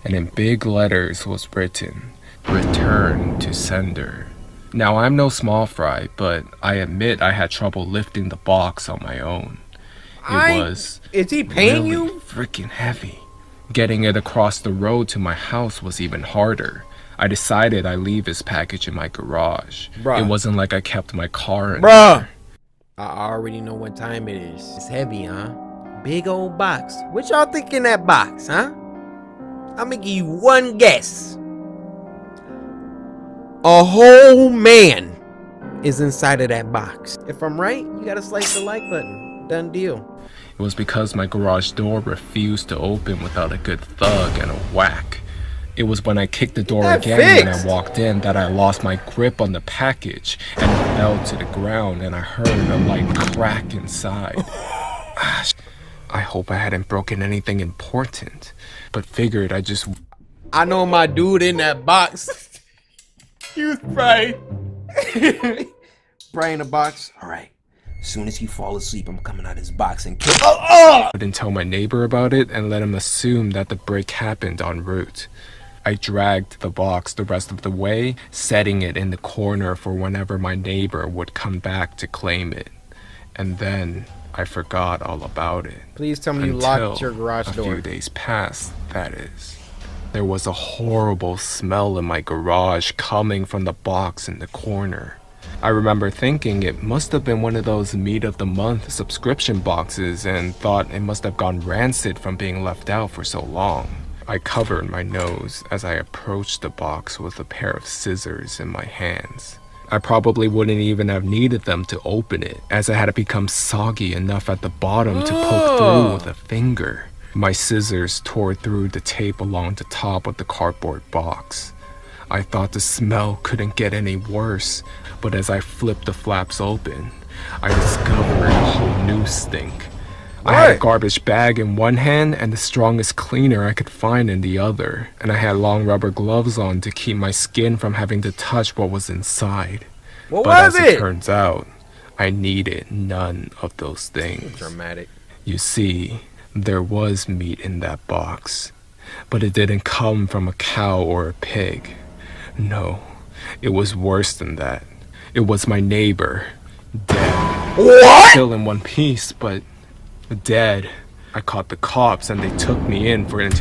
and in big letters was written, "Return to sender." Now, I'm no small fry, but I admit I had trouble lifting the box on my own. Is he paying really you? Freaking heavy. Getting it across the road to my house was even harder. I decided I'd leave his package in my garage. Bruh. It wasn't like I kept my car in Bruh! there. I already know what time it is. It's heavy, huh? Big old box. What y'all think in that box, huh? I'm gonna give you one guess. A whole man is inside of that box. If I'm right, you gotta slice the like button. Done deal. It was because my garage door refused to open without a good thug and a whack. It was when I kicked the door Get that again when I fixed. walked in that I lost my grip on the package and it fell to the ground and I heard a light crack inside. I hope I hadn't broken anything important, but figured I just... I know my dude in that box. He was probably in the box. All right. As soon as you fall asleep, I'm coming out of this box and kill. I didn't tell my neighbor about it and let him assume that the break happened en route. I dragged the box the rest of the way, setting it in the corner for whenever my neighbor would come back to claim it. And then I forgot all about it. Please tell me you locked your garage door. A few days passed, that is. There was a horrible smell in my garage coming from the box in the corner. I remember thinking it must have been one of those meat of the month subscription boxes and thought it must have gone rancid from being left out for so long. I covered my nose as I approached the box with a pair of scissors in my hands. I probably wouldn't even have needed them to open it, as it had become soggy enough at the bottom to poke through with a finger. My scissors tore through the tape along the top of the cardboard box. I thought the smell couldn't get any worse, but as I flipped the flaps open, I discovered a whole new stink. I had a garbage bag in one hand and the strongest cleaner I could find in the other, and I had long rubber gloves on to keep my skin from having to touch what was inside. What But was as it? it turns out, I needed none of those things. Dramatic. You see, there was meat in that box, but it didn't come from a cow or a pig. No, it was worse than that. It was my neighbor, dead. What? Still in one piece, but dead. I caught the cops and they took me in for an...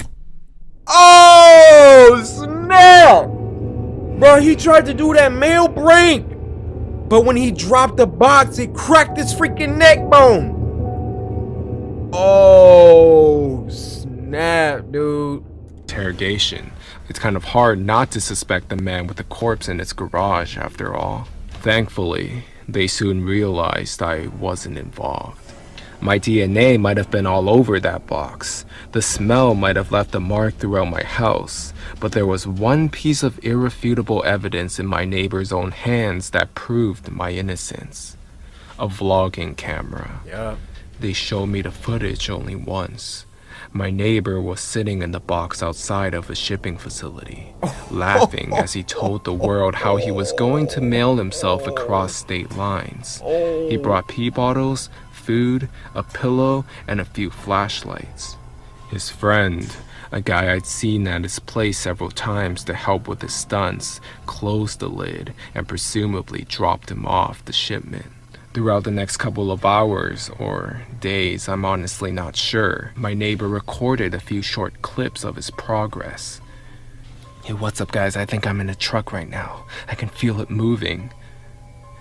Oh, snap! Bro, he tried to do that mail break. But when he dropped the box, it cracked his freaking neck bone. Oh, snap, dude. Interrogation. It's kind of hard not to suspect the man with the corpse in his garage, after all. Thankfully, they soon realized I wasn't involved. My DNA might have been all over that box. The smell might have left a mark throughout my house, but there was one piece of irrefutable evidence in my neighbor's own hands that proved my innocence. A vlogging camera. Yeah. They showed me the footage only once. My neighbor was sitting in the box outside of a shipping facility, laughing as he told the world how he was going to mail himself across state lines. He brought pee bottles, food, a pillow, and a few flashlights. His friend, a guy I'd seen at his place several times to help with his stunts, closed the lid and presumably dropped him off the shipment. Throughout the next couple of hours, or days, I'm honestly not sure, my neighbor recorded a few short clips of his progress. Hey, what's up, guys? I think I'm in a truck right now. I can feel it moving.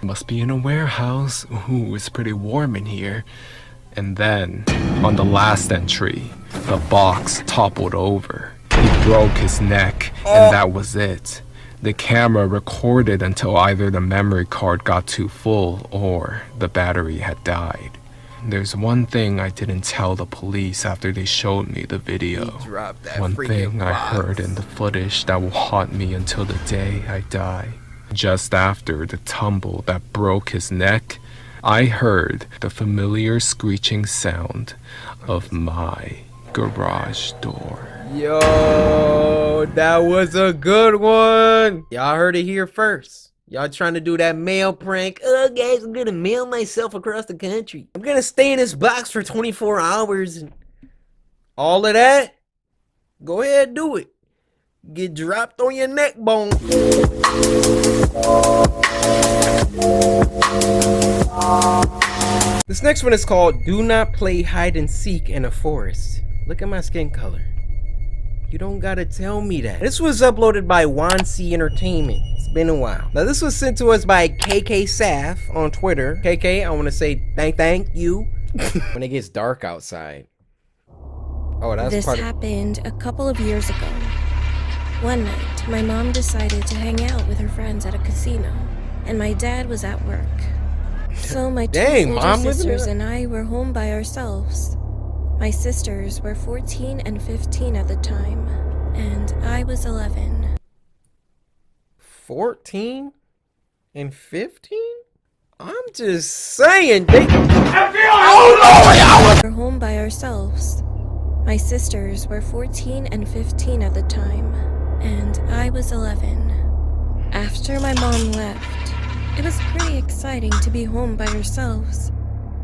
Must be in a warehouse. Ooh, it's pretty warm in here. And then, on the last entry, the box toppled over. He broke his neck, and that was it. The camera recorded until either the memory card got too full or the battery had died. There's one thing I didn't tell the police after they showed me the video. One thing I heard in the footage that will haunt me until the day I die. Just after the tumble that broke his neck, I heard the familiar screeching sound of my garage door. Yo, that was a good one. Y'all heard it here first. Y'all trying to do that mail prank. Oh, guys, I'm gonna mail myself across the country. I'm gonna stay in this box for 24 hours and all of that. Go ahead, do it. Get dropped on your neck bone. This next one is called Do Not Play Hide and Seek in a Forest. Look at my skin color. You don't gotta tell me that. This was uploaded by Wansi Entertainment. It's been a while. Now this was sent to us by KK Saf on Twitter. KK, I wanna say thank you. When it gets dark outside. Oh, that's This happened a couple of years ago. One night, my mom decided to hang out with her friends at a casino, and my dad was at work. So my two older sisters and I were home by ourselves. My sisters were 14 and 15 at the time, and I was 11. 14 and 15? I'm just saying, they... We were home by ourselves. My sisters were 14 and 15 at the time, and I was 11. After my mom left, it was pretty exciting to be home by ourselves.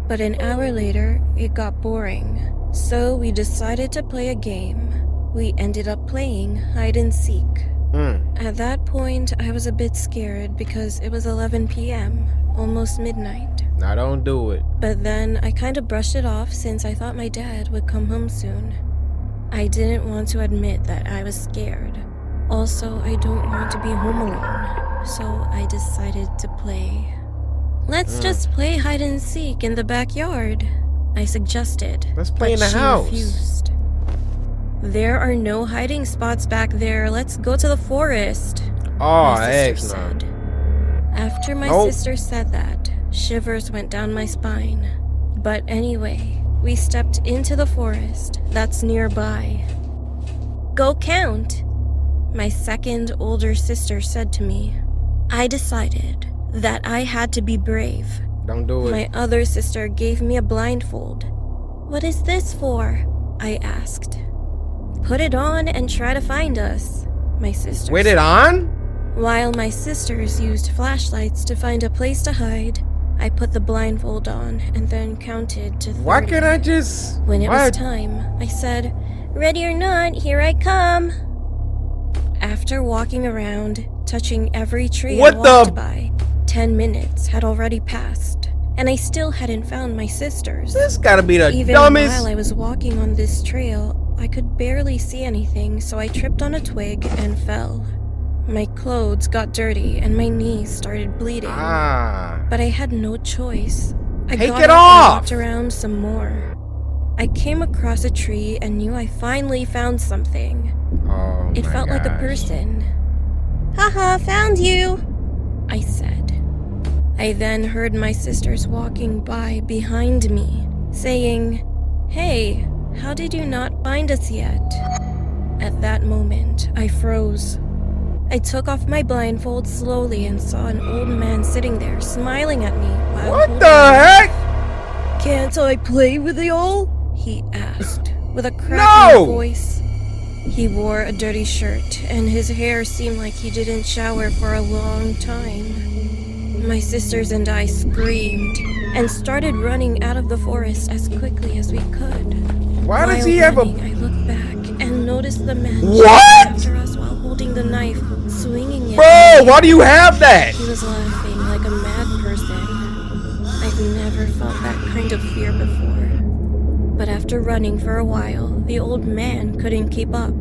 But an hour later, it got boring. So we decided to play a game. We ended up playing hide and seek. At that point, I was a bit scared because it was 11 p.m., almost midnight. Now don't do it. But then I kind of brushed it off since I thought my dad would come home soon. I didn't want to admit that I was scared. Also, I don't want to be home alone, so I decided to play. Let's just play hide and seek in the backyard, I suggested. Let's play in the house. She refused. There are no hiding spots back there. Let's go to the forest. Oh, my sister said. After my sister said that, shivers went down my spine. But anyway, we stepped into the forest that's nearby. Go count, my second older sister said to me. I decided that I had to be brave. Don't do it. My other sister gave me a blindfold. What is this for? I asked. Put it on and try to find us, my sister With it on? While my sisters used flashlights to find a place to hide, I put the blindfold on and then counted to 30. Why can't I just... When it was time, I said, ready or not, here I come. After walking around, touching every tree I walked by, 10 minutes had already passed, and I still hadn't found my sisters. This gotta be the Even dumbest... while I was walking on this trail, I could barely see anything, so I tripped on a twig and fell. My clothes got dirty and my knees started bleeding. But I had no choice. I Take got it up off! and walked around some more. I came across a tree and knew I finally found something. Oh, it felt like a person. Haha, found you, I said. I then heard my sisters walking by behind me, saying, hey, how did you not find us yet? At that moment, I froze. I took off my blindfold slowly and saw an old man sitting there smiling at me while What the heck? Can't I play with y'all? He asked with a cracking voice. He wore a dirty shirt and his hair seemed like he didn't shower for a long time. My sisters and I screamed and started running out of the forest as quickly as we could. Why does he have a... I looked back and noticed the man What? after us while holding the knife, swinging it. Bro, why do you have that? He was laughing like a mad person. I've never felt that kind of fear before. But after running for a while, the old man couldn't keep up.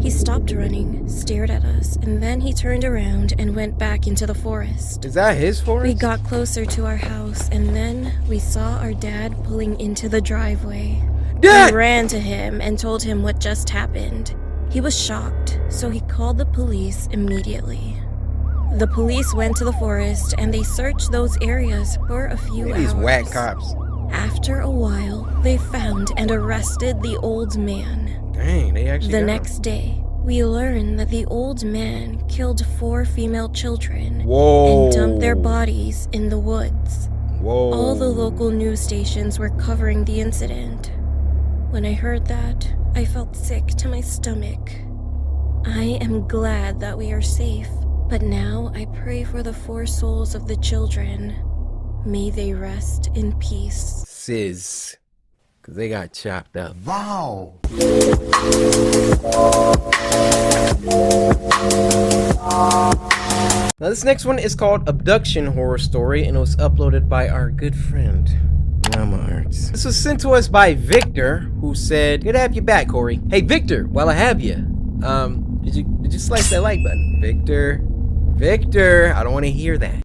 He stopped running, stared at us, and then he turned around and went back into the forest. Is that his forest? We got closer to our house, and then we saw our dad pulling into the driveway. Dad! We ran to him and told him what just happened. He was shocked, so he called the police immediately. The police went to the forest and they searched those areas for a few hours. These whack cops. After a while, they found and arrested the old man. Dang, they actually The got next day, we learned that the old man killed 4 female children Whoa. and dumped their bodies in the woods. Whoa. All the local news stations were covering the incident. When I heard that, I felt sick to my stomach. I am glad that we are safe, but now I pray for the 4 souls of the children. May they rest in peace. Sis. Because they got chopped up. Wow. Now this next one is called Abduction Horror Story, and it was uploaded by our good friend Mama Arts. This was sent to us by Victor, who said, "Good to have you back, Cory." Hey Victor, while I have you, did you slice that like button? Victor, I don't want to hear that.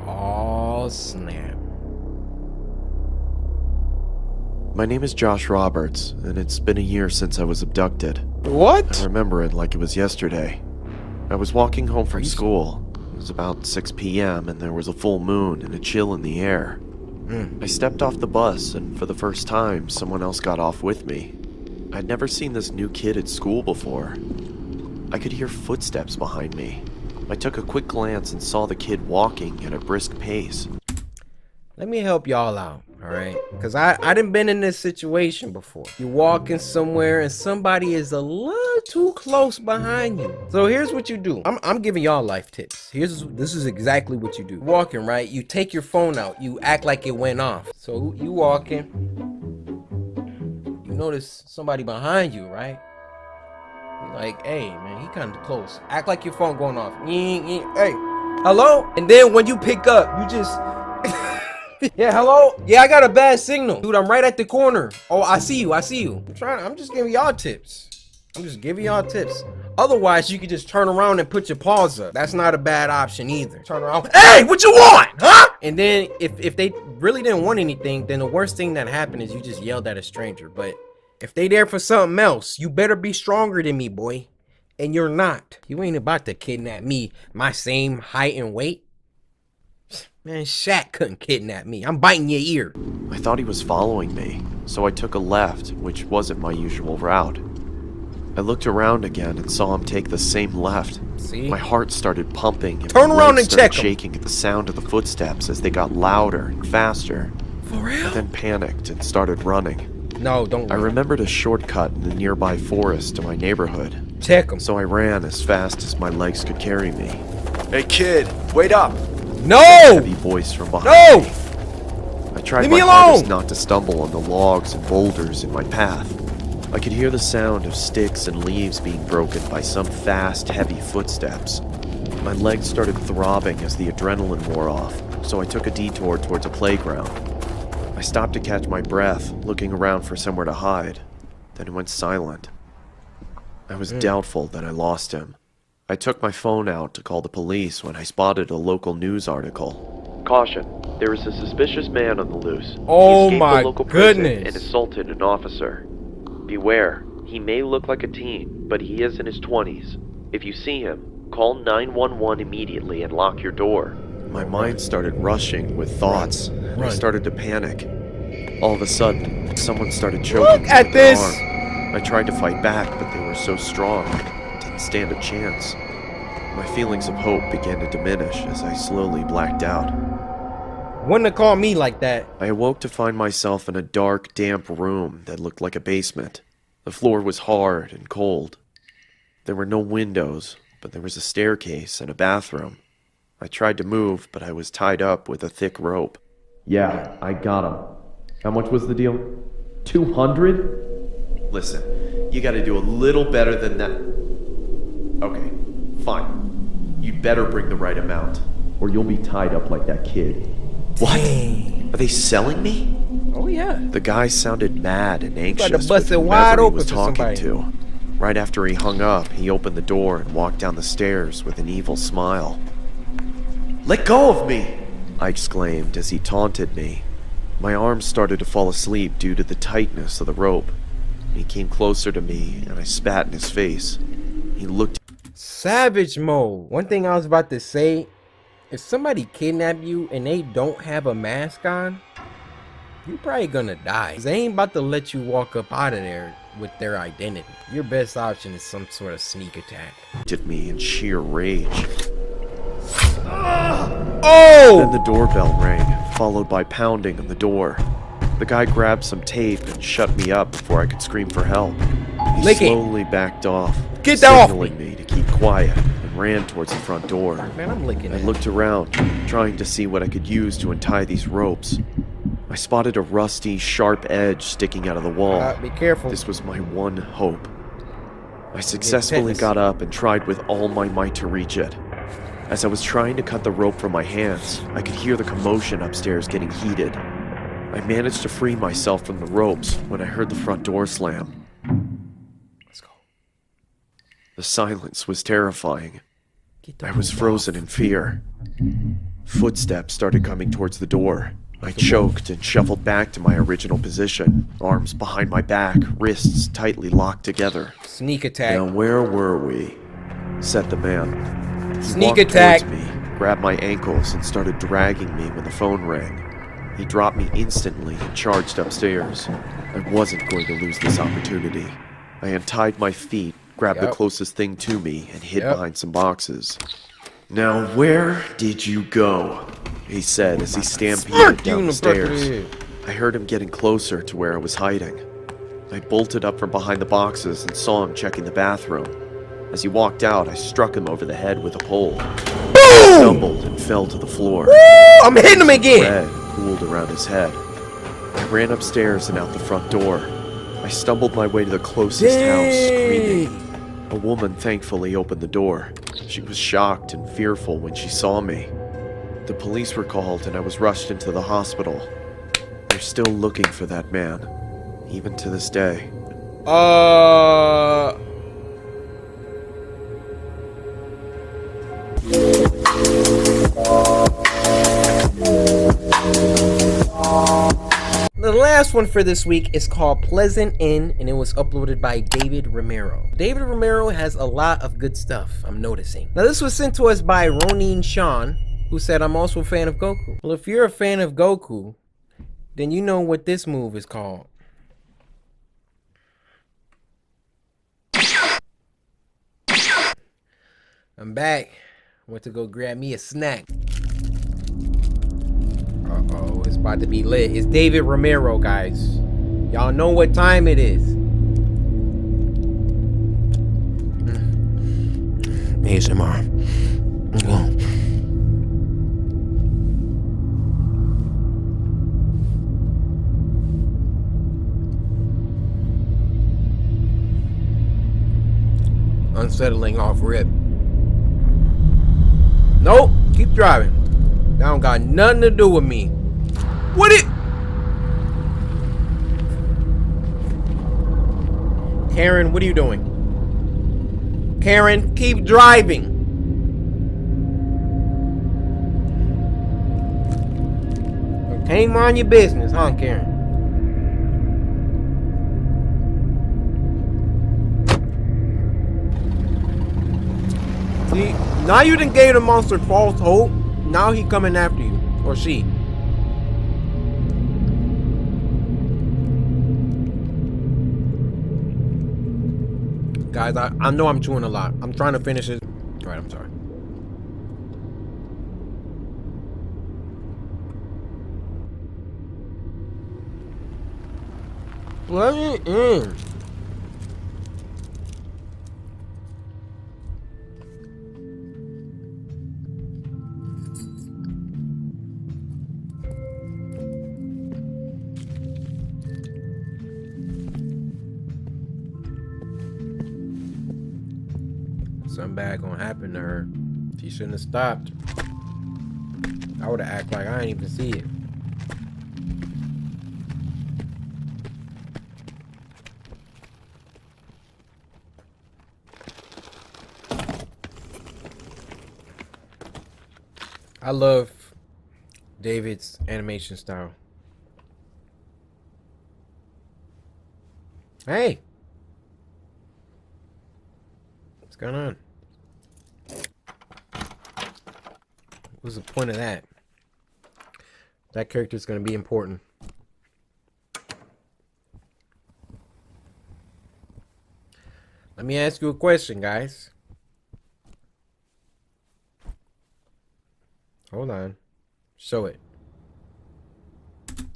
Oh snap. My name is Josh Roberts, and it's been a year since I was abducted. What? I remember it like it was yesterday. I was walking home from school. It was about 6 p.m. and there was a full moon and a chill in the air. I stepped off the bus, and for the first time, someone else got off with me. I'd never seen this new kid at school before. I could hear footsteps behind me. I took a quick glance and saw the kid walking at a brisk pace. Let me help y'all out, alright? Because I done been in this situation before. You walking somewhere and somebody is a little too close behind you. So here's what you do. I'm giving y'all life tips. This is exactly what you do. Walking, right? You take your phone out. You act like it went off. So you walking. You notice somebody behind you, right? You're like, hey, man, he kind of close. Act like your phone going off. Hey, hello? And then when you pick up, you just... Yeah, hello? Yeah, I got a bad signal. Dude, I'm right at the corner. Oh, I see you. I'm just giving y'all tips. Otherwise, you could just turn around and put your paws up. That's not a bad option either. Turn around. Hey, what you want? Huh? And then if they really didn't want anything, then the worst thing that happened is you just yelled at a stranger. But if they there for something else, you better be stronger than me, boy. And you're not. You ain't about to kidnap me my same height and weight. Man, Shaq couldn't kidnap me. I'm biting your ear. I thought he was following me, so I took a left, which wasn't my usual route. I looked around again and saw him take the same left. See? My heart started pumping and Turn my around legs and check started 'em. shaking at the sound of the footsteps as they got louder and faster. For real? I then panicked and started running. No, don't I run. remembered a shortcut in the nearby forest to my neighborhood. Check him. So I ran as fast as my legs could carry me. Hey kid, wait up! No! A heavy voice from behind me. I tried Leave my me hardest alone! not to stumble on the logs and boulders in my path. I could hear the sound of sticks and leaves being broken by some fast, heavy footsteps. My legs started throbbing as the adrenaline wore off, so I took a detour towards a playground. I stopped to catch my breath, looking around for somewhere to hide. Then it went silent. I was doubtful that I lost him. I took my phone out to call the police when I spotted a local news article. Caution, there is a suspicious man on the loose. Oh He escaped my the local prison goodness. and assaulted an officer. Beware, he may look like a teen, but he is in his 20s. If you see him, call 911 immediately and lock your door. My mind started rushing with thoughts, and I started to panic. All of a sudden, someone started choking me at with this. their arm. I tried to fight back, but they were so strong, I didn't stand a chance. My feelings of hope began to diminish as I slowly blacked out. Wouldn't have called me like that. I awoke to find myself in a dark, damp room that looked like a basement. The floor was hard and cold. There were no windows, but there was a staircase and a bathroom. I tried to move, but I was tied up with a thick rope. Yeah, I got him. How much was the deal? 200? Listen, you gotta do a little better than that. Okay, fine. You'd better bring the right amount, or you'll be tied up like that kid. What? Are they selling me? Oh yeah. The guy sounded mad and anxious Tried to bust with it wide whomever he open was for talking somebody. to. Right after he hung up, he opened the door and walked down the stairs with an evil smile. "Let go of me!" I exclaimed as he taunted me. My arms started to fall asleep due to the tightness of the rope. He came closer to me and I spat in his face. He looked. Savage mode. One thing I was about to say, if somebody kidnap you and they don't have a mask on, you're probably gonna die. They ain't about to let you walk up out of there with their identity. Your best option is some sort of sneak attack. At me in sheer rage. Oh! Then the doorbell rang, followed by pounding on the door. The guy grabbed some tape and shut me up before I could scream for help. He slowly backed off, signaling me to keep quiet, and ran towards the front door. Man, I'm licking it. I looked around, trying to see what I could use to untie these ropes. I spotted a rusty, sharp edge sticking out of the wall. Be careful. This was my one hope. I successfully got up and tried with all my might to reach it. As I was trying to cut the rope from my hands, I could hear the commotion upstairs getting heated. I managed to free myself from the ropes when I heard the front door slam. Let's go. The silence was terrifying. I was frozen in fear. Footsteps started coming towards the door. I choked and shuffled back to my original position, arms behind my back, wrists tightly locked together. Sneak attack. Now where were we? Said the man. He Sneak walked attack. towards me, grabbed my ankles, and started dragging me when the phone rang. He dropped me instantly and charged upstairs. I wasn't going to lose this opportunity. I untied my feet, grabbed the closest thing to me, and hid behind some boxes. "Now where did you go?" he said as he stampeded down the stairs. I heard him getting closer to where I was hiding. I bolted up from behind the boxes and saw him checking the bathroom. As he walked out, I struck him over the head with a pole. He stumbled and fell to the floor. I'm hitting him again! Red pooled around his head. I ran upstairs and out the front door. I stumbled my way to the closest house, screaming. A woman thankfully opened the door. She was shocked and fearful when she saw me. The police were called and I was rushed into the hospital. They're still looking for that man, even to this day. The last one for this week is called Pleasant Inn, and it was uploaded by David Romero. David Romero has a lot of good stuff, I'm noticing. Now this was sent to us by Ronin Sean, who said, "I'm also a fan of Goku." Well, if you're a fan of Goku, then you know what this move is called. I'm back. Went to go grab me a snack. Uh-oh, it's about to be lit. It's David Romero, guys. Y'all know what time it is. ASMR. Go. Unsettling off rip. Nope, keep driving. That don't got nothing to do with me. What it? Karen, what are you doing? Karen, keep driving. Okay, mind your business, huh, Karen? See, now you done gave the monster false hope. Now he coming after you, or she. Guys, I know I'm chewing a lot. I'm trying to finish it. All right, I'm sorry. Let me in. Something bad gonna happen to her. She shouldn't have stopped. I would have acted like I didn't even see it. I love David's animation style. Hey, what's going on? What's the point of that? That character's gonna be important. Let me ask you a question, guys. Hold on. Show it.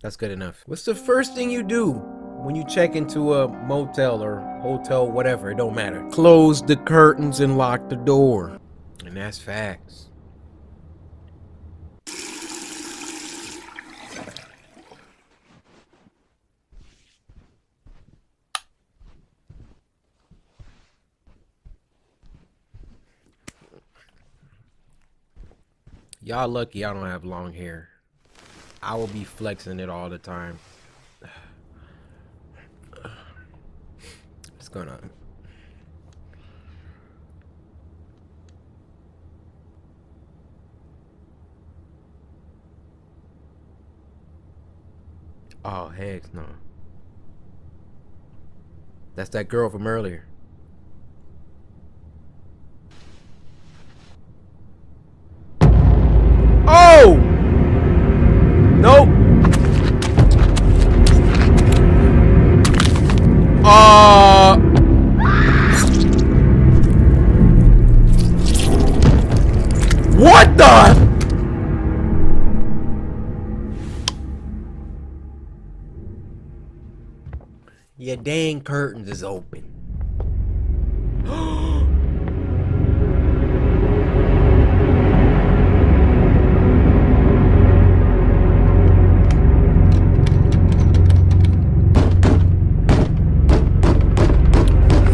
That's good enough. What's the first thing you do when you check into a motel or hotel, whatever? It don't matter. Close the curtains and lock the door. And that's facts. Y'all lucky I don't have long hair. I will be flexing it all the time. What's going on? Oh, heck no. That's that girl from earlier. Oh! Nope. What the? Your dang curtains is open.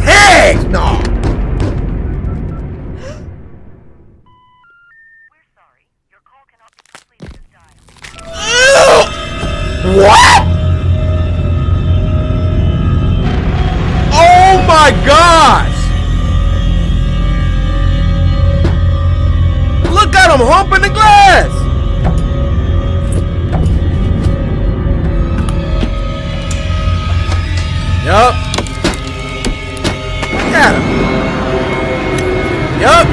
Heck no! What? Oh my gosh! Look at him humping the glass! Yup. Look at him. Yup.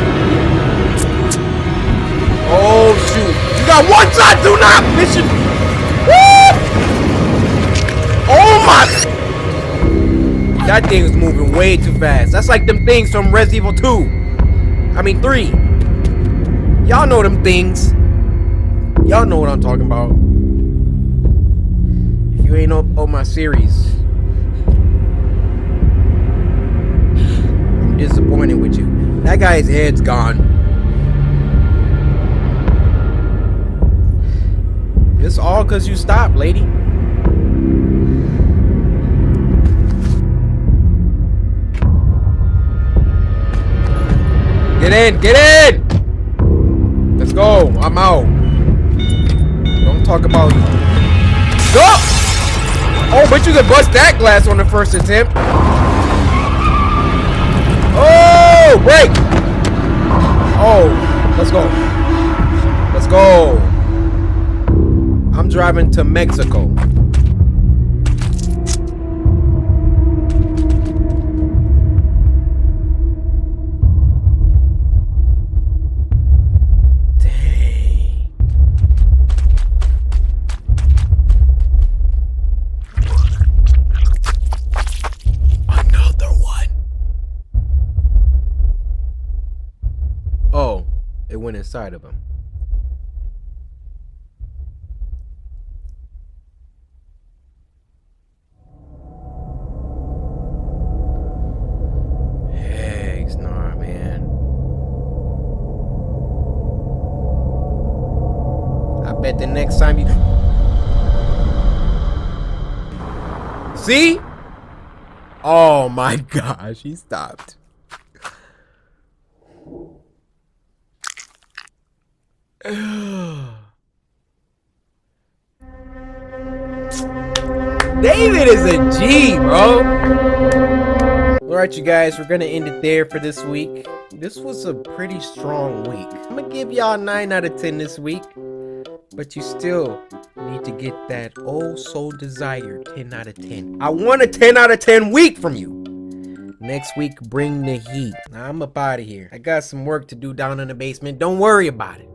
Oh shoot. You got one shot, do not miss it. Woo! Oh my! That thing was moving way too fast. That's like them things from Resident Evil 2. I mean 3. Y'all know them things. Y'all know what I'm talking about. If you ain't on my series, I'm disappointed with you. That guy's head's gone. It's all because you stopped, lady. Get in, get in! Let's go, I'm out. Don't talk about... Go! Oh, but you could bust that glass on the first attempt. Oh, break! Oh, let's go. Let's go. I'm driving to Mexico. Oh, it went inside of him. Heck, nah, man. I bet the next time you... See? Oh my gosh, he stopped. David is a G, bro. Alright, you guys, we're gonna end it there for this week. this was a pretty strong week. I'm gonna give y'all 9 out of 10 this week. But you still need to get that oh so desired 10 out of 10. I want a 10 out of 10 week from you. Next week, bring the heat. Now, I'm up out of here. I got some work to do down in the basement. Don't worry about it.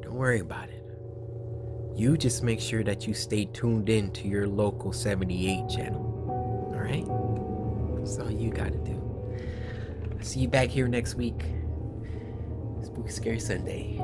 Don't worry about it. You just make sure that you stay tuned in to your local 78 channel. All right? That's all you got to do. I'll see you back here next week. Spooky Scary Sunday.